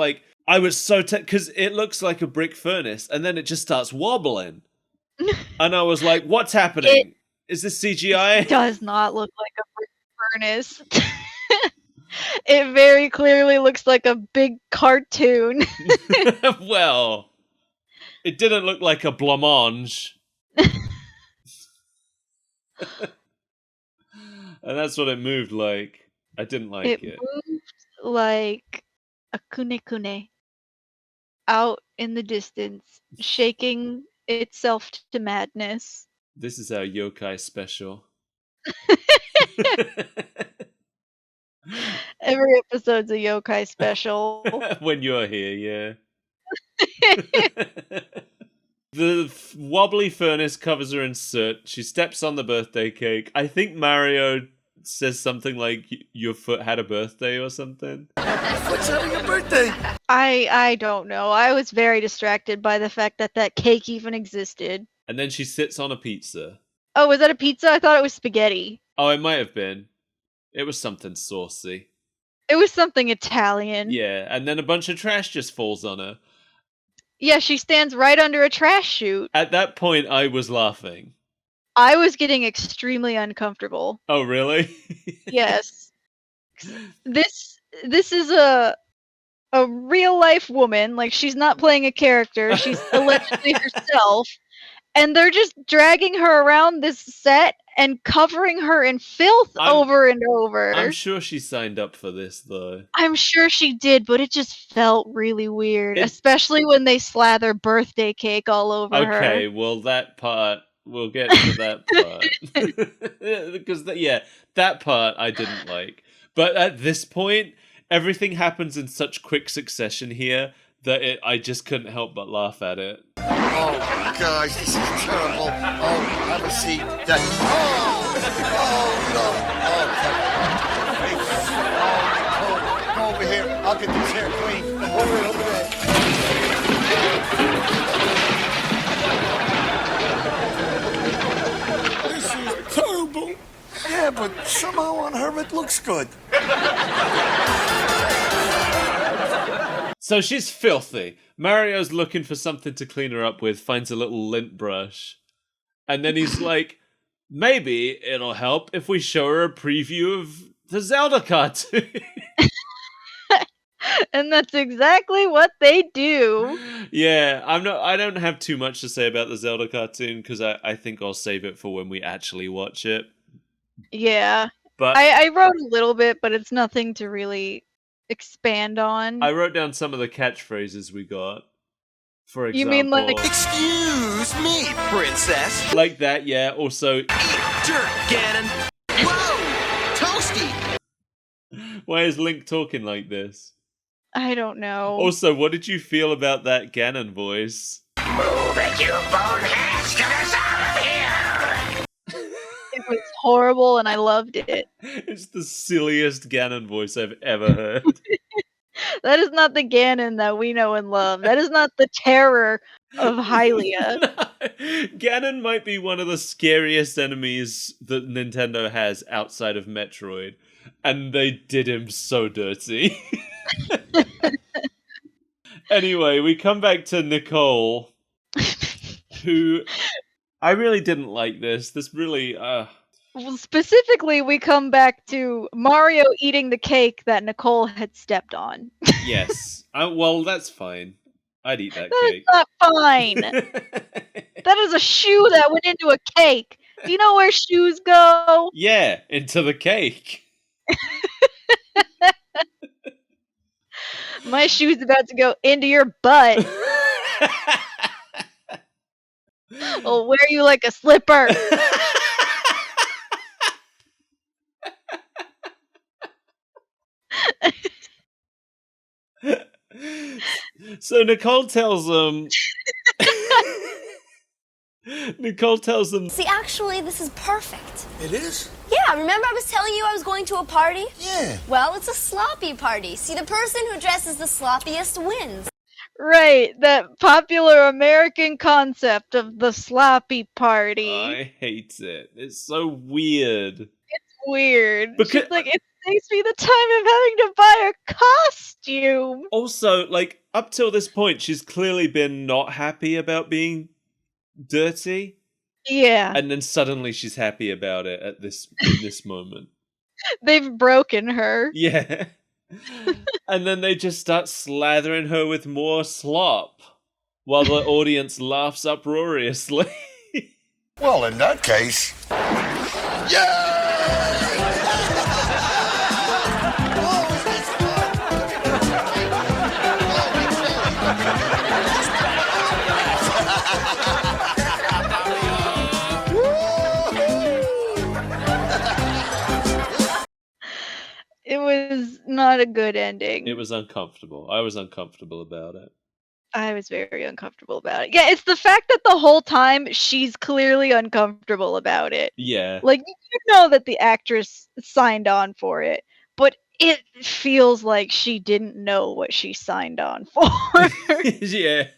[SPEAKER 1] so because it looks like a brick furnace and then it just starts wobbling. And I was like, what's happening? Is this CGI?
[SPEAKER 2] It does not look like a brick furnace. It very clearly looks like a big cartoon.
[SPEAKER 1] Well, it didn't look like a blancmange. And that's what it moved like. I didn't like it.
[SPEAKER 2] It moved like a kune out in the distance, shaking itself to madness.
[SPEAKER 1] This is our yokai special.
[SPEAKER 2] Every episode's a yokai special.
[SPEAKER 1] When you're here, yeah. The wobbly furnace covers her in soot. She steps on the birthday cake. I think Mario says something like, your foot had a birthday or something.
[SPEAKER 5] What's having a birthday?
[SPEAKER 2] I don't know. I was very distracted by the fact that cake even existed.
[SPEAKER 1] And then she sits on a pizza.
[SPEAKER 2] Oh, was that a pizza? I thought it was spaghetti.
[SPEAKER 1] Oh, it might have been. It was something saucy.
[SPEAKER 2] It was something Italian.
[SPEAKER 1] Yeah, and then a bunch of trash just falls on her.
[SPEAKER 2] Yeah, she stands right under a trash chute.
[SPEAKER 1] At that point, I was laughing.
[SPEAKER 2] I was getting extremely uncomfortable.
[SPEAKER 1] Oh, really?
[SPEAKER 2] Yes. This is a real life woman. Like, she's not playing a character. She's allegedly herself. And they're just dragging her around this set and covering her in filth over and over.
[SPEAKER 1] I'm sure she signed up for this, though.
[SPEAKER 2] I'm sure she did, but it just felt really weird, especially when they slather birthday cake all over her.
[SPEAKER 1] Okay, well, that part, we'll get to that part. Because, that part I didn't like. But at this point, everything happens in such quick succession here that I just couldn't help but laugh at it.
[SPEAKER 5] Oh, guys, this is terrible. Oh, have a seat. Oh, go over here. I'll get this hair clean. Over there. This is terrible. Yeah, but somehow on her it looks good.
[SPEAKER 1] So she's filthy. Mario's looking for something to clean her up with, finds a little lint brush. And then he's like, maybe it'll help if we show her a preview of the Zelda cartoon.
[SPEAKER 2] And that's exactly what they do.
[SPEAKER 1] Yeah, I don't have too much to say about the Zelda cartoon because I think I'll save it for when we actually watch it.
[SPEAKER 2] Yeah.
[SPEAKER 1] But
[SPEAKER 2] I wrote a little bit, but it's nothing to really expand on.
[SPEAKER 1] I wrote down some of the catchphrases we got. For example,
[SPEAKER 2] You mean like,
[SPEAKER 4] Excuse me, princess.
[SPEAKER 1] like that, yeah. Also,
[SPEAKER 4] Eat dirt, Ganon. Whoa, Toasty.
[SPEAKER 1] why is Link talking like this?
[SPEAKER 2] I don't know.
[SPEAKER 1] Also, what did you feel about that Ganon voice?
[SPEAKER 3] Move it, you boneheads! Get us out of here!
[SPEAKER 2] It was horrible and I loved it.
[SPEAKER 1] It's the silliest Ganon voice I've ever heard.
[SPEAKER 2] That is not the Ganon that we know and love. That is not the terror of Hylia.
[SPEAKER 1] Ganon might be one of the scariest enemies that Nintendo has outside of Metroid. And they did him so dirty. Anyway, we come back to Nicole, who I really didn't like this. This really,
[SPEAKER 2] Well, specifically, we come back to Mario eating the cake that Nicole had stepped on.
[SPEAKER 1] yes. Well, that's fine. I'd eat that
[SPEAKER 2] That's
[SPEAKER 1] cake.
[SPEAKER 2] not fine. That is a shoe that went into a cake. Do you know where shoes go?
[SPEAKER 1] Yeah, into the cake.
[SPEAKER 2] My shoe's about to go into your butt. I'll wear you like a slipper.
[SPEAKER 1] So Nicole tells them. Nicole tells them.
[SPEAKER 6] See, actually, this is perfect.
[SPEAKER 5] It is?
[SPEAKER 6] Yeah, remember I was telling you I was going to a party?
[SPEAKER 5] Yeah.
[SPEAKER 6] Well, it's a sloppy party. See, the person who dresses the sloppiest wins.
[SPEAKER 2] Right, that popular American concept of the sloppy party.
[SPEAKER 1] I hate it. It's so weird.
[SPEAKER 2] Weird.
[SPEAKER 1] Because-
[SPEAKER 2] She's like, it saves me the time of having to buy a costume.
[SPEAKER 1] Also, like, up till this point, she's clearly been not happy about being dirty.
[SPEAKER 2] Yeah,
[SPEAKER 1] And then suddenly she's happy about it in this moment.
[SPEAKER 2] they've broken her.
[SPEAKER 1] Yeah. And then they just start slathering her with more slop while the audience laughs uproariously.
[SPEAKER 5] Well, in that case.
[SPEAKER 2] It was not a good ending.
[SPEAKER 1] It was uncomfortable. I was uncomfortable about it.
[SPEAKER 2] I was very uncomfortable about it. Yeah, it's the fact that the whole time she's clearly uncomfortable about it.
[SPEAKER 1] Yeah.
[SPEAKER 2] Like, you know that the actress signed on for it, but it feels like she didn't know what she signed on for.
[SPEAKER 1] Yeah.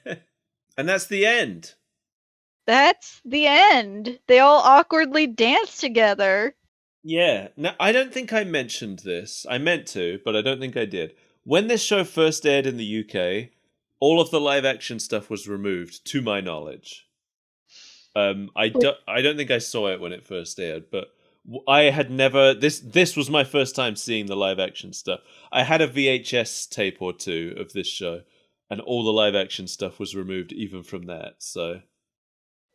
[SPEAKER 1] And that's the end.
[SPEAKER 2] That's the end. They all awkwardly dance together.
[SPEAKER 1] Yeah. Now, I don't think I mentioned this. I meant to, but I don't think I did. When this show first aired in the UK, all of the live action stuff was removed, to my knowledge. I don't think I saw it when it first aired, but I had never. This was my first time seeing the live action stuff. I had a VHS tape or two of this show, and all the live action stuff was removed, even from that. So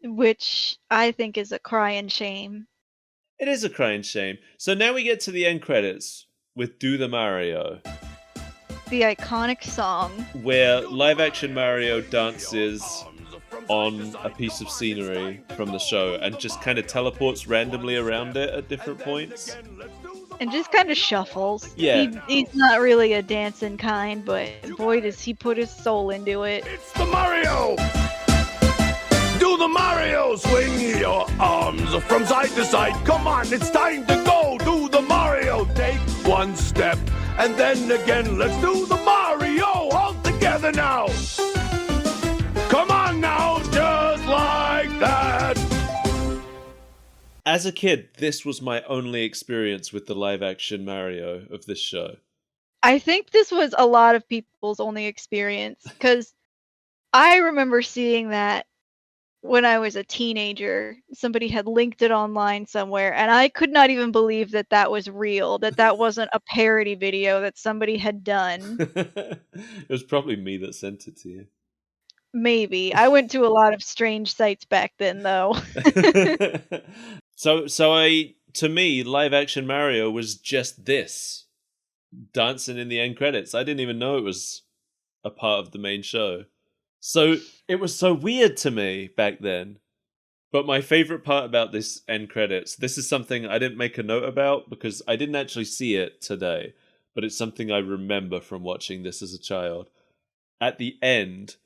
[SPEAKER 2] Which I think is a crying shame.
[SPEAKER 1] it is a crying shame. So now we get to the end credits with "Do the Mario,"
[SPEAKER 2] The iconic song.
[SPEAKER 1] where live action Mario dances on a piece of scenery from the show and just kind of teleports randomly around it at different points.
[SPEAKER 2] And just kind of shuffles.
[SPEAKER 1] Yeah.
[SPEAKER 2] He's not really a dancing kind, but boy, does he put his soul into it.
[SPEAKER 4] It's the Mario! Do the Mario! Swing your arms from side to side. Come on, it's time to go. Do the Mario. Take one step and then again. Let's do the Mario all together now. Come on now, just like that.
[SPEAKER 1] As a kid, this was my only experience with the live action Mario of this show.
[SPEAKER 2] I think this was a lot of people's only experience, because I remember seeing that when I was a teenager. Somebody had linked it online somewhere, and I could not even believe that that was real, that wasn't a parody video that somebody had done.
[SPEAKER 1] It was probably me that sent it to you.
[SPEAKER 2] Maybe. I went to a lot of strange sites back then, though.
[SPEAKER 1] So to me, live action Mario was just this, dancing in the end credits. I didn't even know it was a part of the main show. So it was so weird to me back then. But my favorite part about this end credits, this is something I didn't make a note about because I didn't actually see it today, but it's something I remember from watching this as a child. At the end,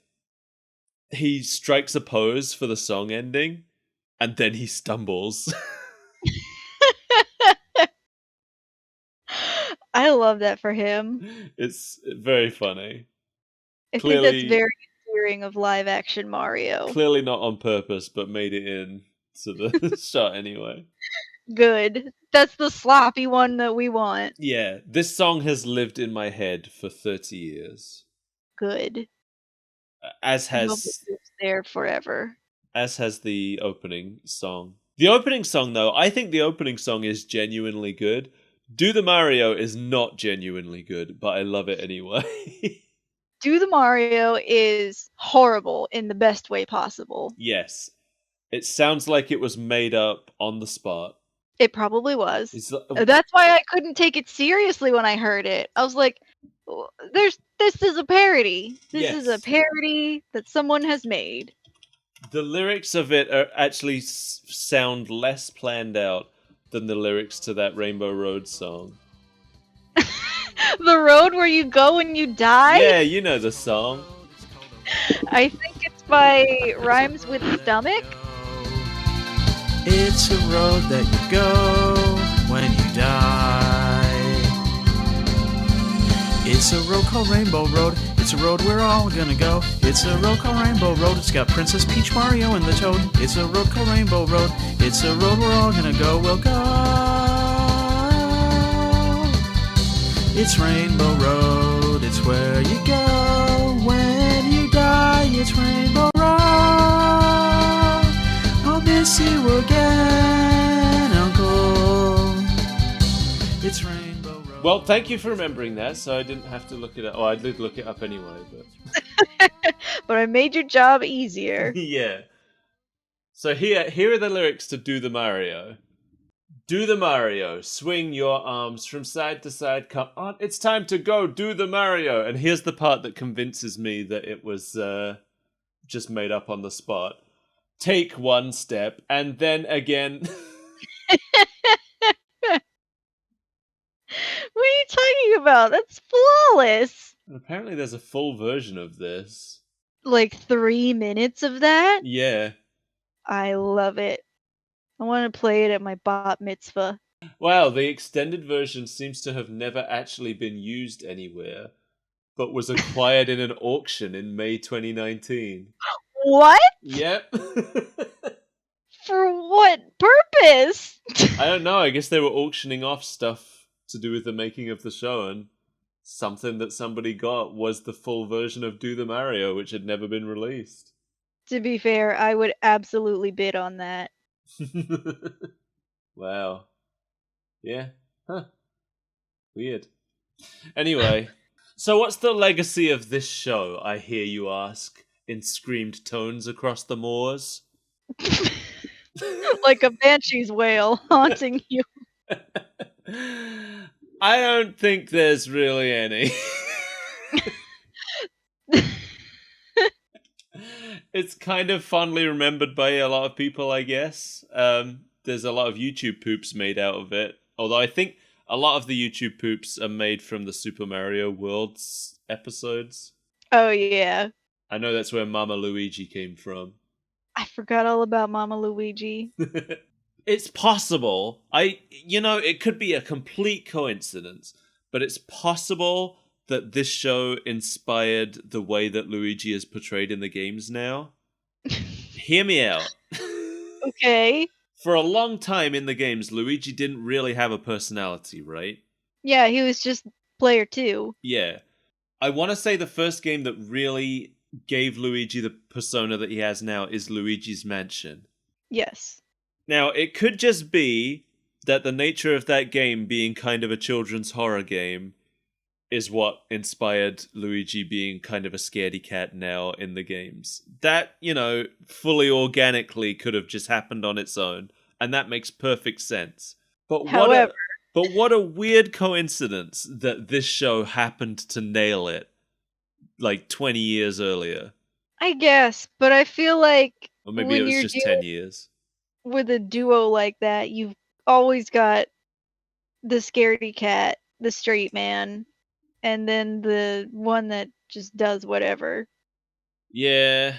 [SPEAKER 1] he strikes a pose for the song ending, and then he stumbles.
[SPEAKER 2] I love that for him.
[SPEAKER 1] It's very funny.
[SPEAKER 2] I think
[SPEAKER 1] Clearly-
[SPEAKER 2] that's very endearing of live action Mario.
[SPEAKER 1] Clearly not on purpose, but made it in to the shot anyway.
[SPEAKER 2] Good. That's the sloppy one that we want.
[SPEAKER 1] Yeah, this song has lived in my head for 30 years.
[SPEAKER 2] Good.
[SPEAKER 1] as
[SPEAKER 2] I hope it
[SPEAKER 1] has
[SPEAKER 2] lives there forever.
[SPEAKER 1] the opening song. The opening song, though, I think the opening song is genuinely good. Do the Mario is not genuinely good, but I love it anyway.
[SPEAKER 2] Do the Mario is horrible in the best way possible.
[SPEAKER 1] Yes. It sounds like it was made up on the spot.
[SPEAKER 2] It probably was.
[SPEAKER 1] It's
[SPEAKER 2] That's why I couldn't take it seriously when I heard it. I was like, this is a parody. This is a
[SPEAKER 1] Yes.
[SPEAKER 2] parody that someone has made.
[SPEAKER 1] The lyrics of it are actually sound less planned out than the lyrics to that Rainbow Road song.
[SPEAKER 2] The road where you go and you die?
[SPEAKER 1] Yeah, you know the song.
[SPEAKER 2] I think it's by Rhymes with Stomach.
[SPEAKER 9] It's a road that you go when you die. It's a road called Rainbow Road. It's a road we're all gonna go. It's a road called Rainbow Road. It's got Princess Peach, Mario, and the Toad. It's a road called Rainbow Road. It's a road we're all gonna go. We'll go. It's Rainbow Road. It's where you go when you die. It's Rainbow Road. I'll miss you again, Uncle. It's Rainbow Road.
[SPEAKER 1] Well, thank you for remembering that, so I didn't have to look it up. Oh, I did look it up anyway, but...
[SPEAKER 2] But I made your job easier.
[SPEAKER 1] Yeah. So here are the lyrics to Do the Mario. Do the Mario, swing your arms from side to side, come on, it's time to go, do the Mario. And here's the part that convinces me that it was just made up on the spot. Take one step, and then again...
[SPEAKER 2] What are you talking about? That's flawless.
[SPEAKER 1] And apparently there's a full version of this.
[SPEAKER 2] Like 3 minutes of that?
[SPEAKER 1] Yeah.
[SPEAKER 2] I love it. I want to play it at my bat mitzvah.
[SPEAKER 1] Wow, the extended version seems to have never actually been used anywhere, but was acquired in an auction in May 2019.
[SPEAKER 2] What?
[SPEAKER 1] Yep.
[SPEAKER 2] For what purpose?
[SPEAKER 1] I don't know, I guess they were auctioning off stuff to do with the making of the show, and something that somebody got was the full version of Do the Mario, which had never been released.
[SPEAKER 2] To be fair, I would absolutely bid on that.
[SPEAKER 1] Wow. Yeah. Huh. Weird. Anyway, so what's the legacy of this show, I hear you ask, in screamed tones across the moors?
[SPEAKER 2] Like a banshee's wail haunting you.
[SPEAKER 1] I don't think there's really any. It's kind of fondly remembered by a lot of people, I guess. There's a lot of YouTube poops made out of it. Although I think a lot of the YouTube poops are made from the Super Mario Worlds episodes.
[SPEAKER 2] Oh, yeah.
[SPEAKER 1] I know that's where Mama Luigi came from.
[SPEAKER 2] I forgot all about Mama Luigi.
[SPEAKER 1] It's possible. It could be a complete coincidence, but it's possible that this show inspired the way that Luigi is portrayed in the games now. Hear me out.
[SPEAKER 2] Okay.
[SPEAKER 1] For a long time in the games, Luigi didn't really have a personality, right?
[SPEAKER 2] Yeah, he was just player 2.
[SPEAKER 1] Yeah. I want to say the first game that really gave Luigi the persona that he has now is Luigi's Mansion.
[SPEAKER 2] Yes.
[SPEAKER 1] Now, it could just be that the nature of that game being kind of a children's horror game is what inspired Luigi being kind of a scaredy cat now in the games. That, fully organically could have just happened on its own, and that makes perfect sense. But what a weird coincidence that this show happened to nail it, like 20 years earlier.
[SPEAKER 2] I guess, but I feel like
[SPEAKER 1] Or maybe
[SPEAKER 2] when
[SPEAKER 1] it was
[SPEAKER 2] you're
[SPEAKER 1] just 10 years.
[SPEAKER 2] with a duo like that, you've always got the scaredy cat, the straight man, and then the one that just does whatever.
[SPEAKER 1] Yeah.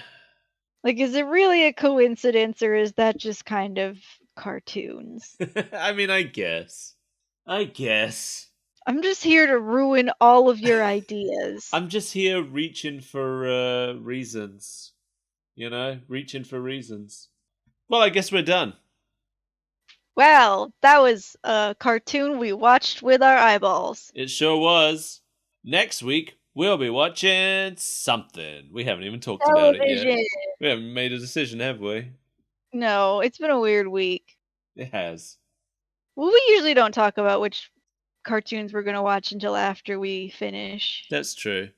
[SPEAKER 2] Like, is it really a coincidence, or is that just kind of cartoons?
[SPEAKER 1] I mean, I guess.
[SPEAKER 2] I'm just here to ruin all of your ideas.
[SPEAKER 1] I'm just here reaching for reasons. Reaching for reasons. Well, I guess we're done.
[SPEAKER 2] Well, that was a cartoon we watched with our eyeballs.
[SPEAKER 1] It sure was. Next week, we'll be watching something. We haven't even talked about it yet.
[SPEAKER 2] Television.
[SPEAKER 1] We haven't made a decision, have we?
[SPEAKER 2] No, it's been a weird week.
[SPEAKER 1] It has.
[SPEAKER 2] Well, we usually don't talk about which cartoons we're going to watch until after we finish.
[SPEAKER 1] That's true.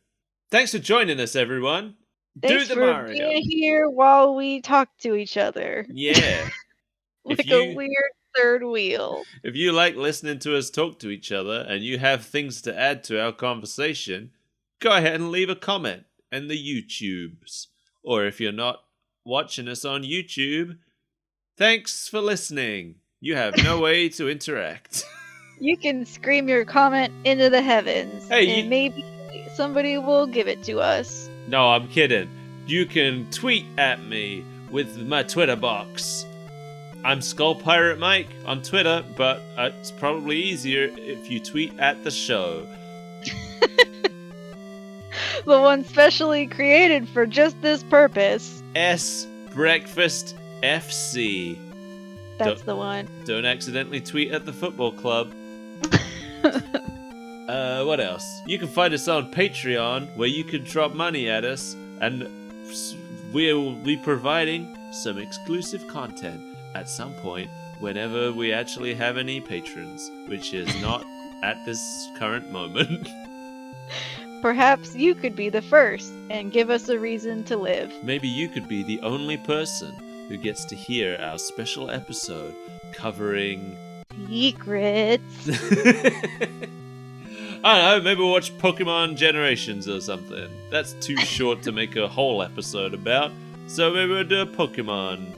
[SPEAKER 1] Thanks for joining us, everyone.
[SPEAKER 2] Thanks
[SPEAKER 1] Do the
[SPEAKER 2] for
[SPEAKER 1] Mario.
[SPEAKER 2] being here while we talk to each other.
[SPEAKER 1] Yeah.
[SPEAKER 2] Like a weird third wheel.
[SPEAKER 1] If you like listening to us talk to each other and you have things to add to our conversation, go ahead and leave a comment in the YouTubes. Or if you're not watching us on YouTube, thanks for listening. You have no way to interact.
[SPEAKER 2] You can scream your comment into the heavens, and maybe somebody will give it to us.
[SPEAKER 1] No, I'm kidding. You can tweet at me with my Twitter box. I'm Skull Pirate Mike on Twitter, but it's probably easier if you tweet at the show.
[SPEAKER 2] The one specially created for just this purpose.
[SPEAKER 1] S Breakfast FC.
[SPEAKER 2] That's the one.
[SPEAKER 1] Don't accidentally tweet at the football club. What else? You can find us on Patreon, where you can drop money at us, and we'll be providing some exclusive content at some point whenever we actually have any patrons, which is not at this current moment.
[SPEAKER 2] Perhaps you could be the first and give us a reason to live.
[SPEAKER 1] Maybe you could be the only person who gets to hear our special episode covering
[SPEAKER 2] secrets.
[SPEAKER 1] I don't know, maybe we'll watch Pokemon Generations or something. That's too short to make a whole episode about, so maybe we'll do a Patreon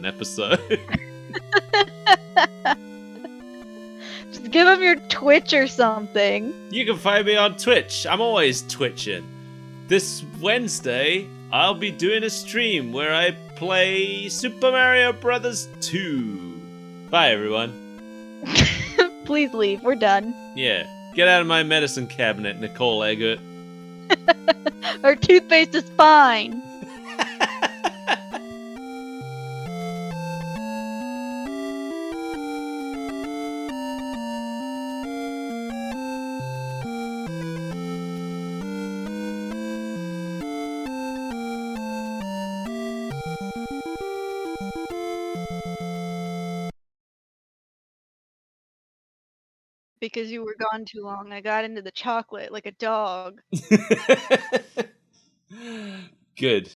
[SPEAKER 1] episode.
[SPEAKER 2] Just give them your Twitch or something.
[SPEAKER 1] You can find me on Twitch. I'm always twitching. This Wednesday, I'll be doing a stream where I play Super Mario Bros. 2. Bye, everyone.
[SPEAKER 2] Please leave. We're done.
[SPEAKER 1] Yeah. Get out of my medicine cabinet, Nicole Eggert.
[SPEAKER 2] Our toothpaste is fine. Because you were gone too long, I got into the chocolate like a dog.
[SPEAKER 1] Good.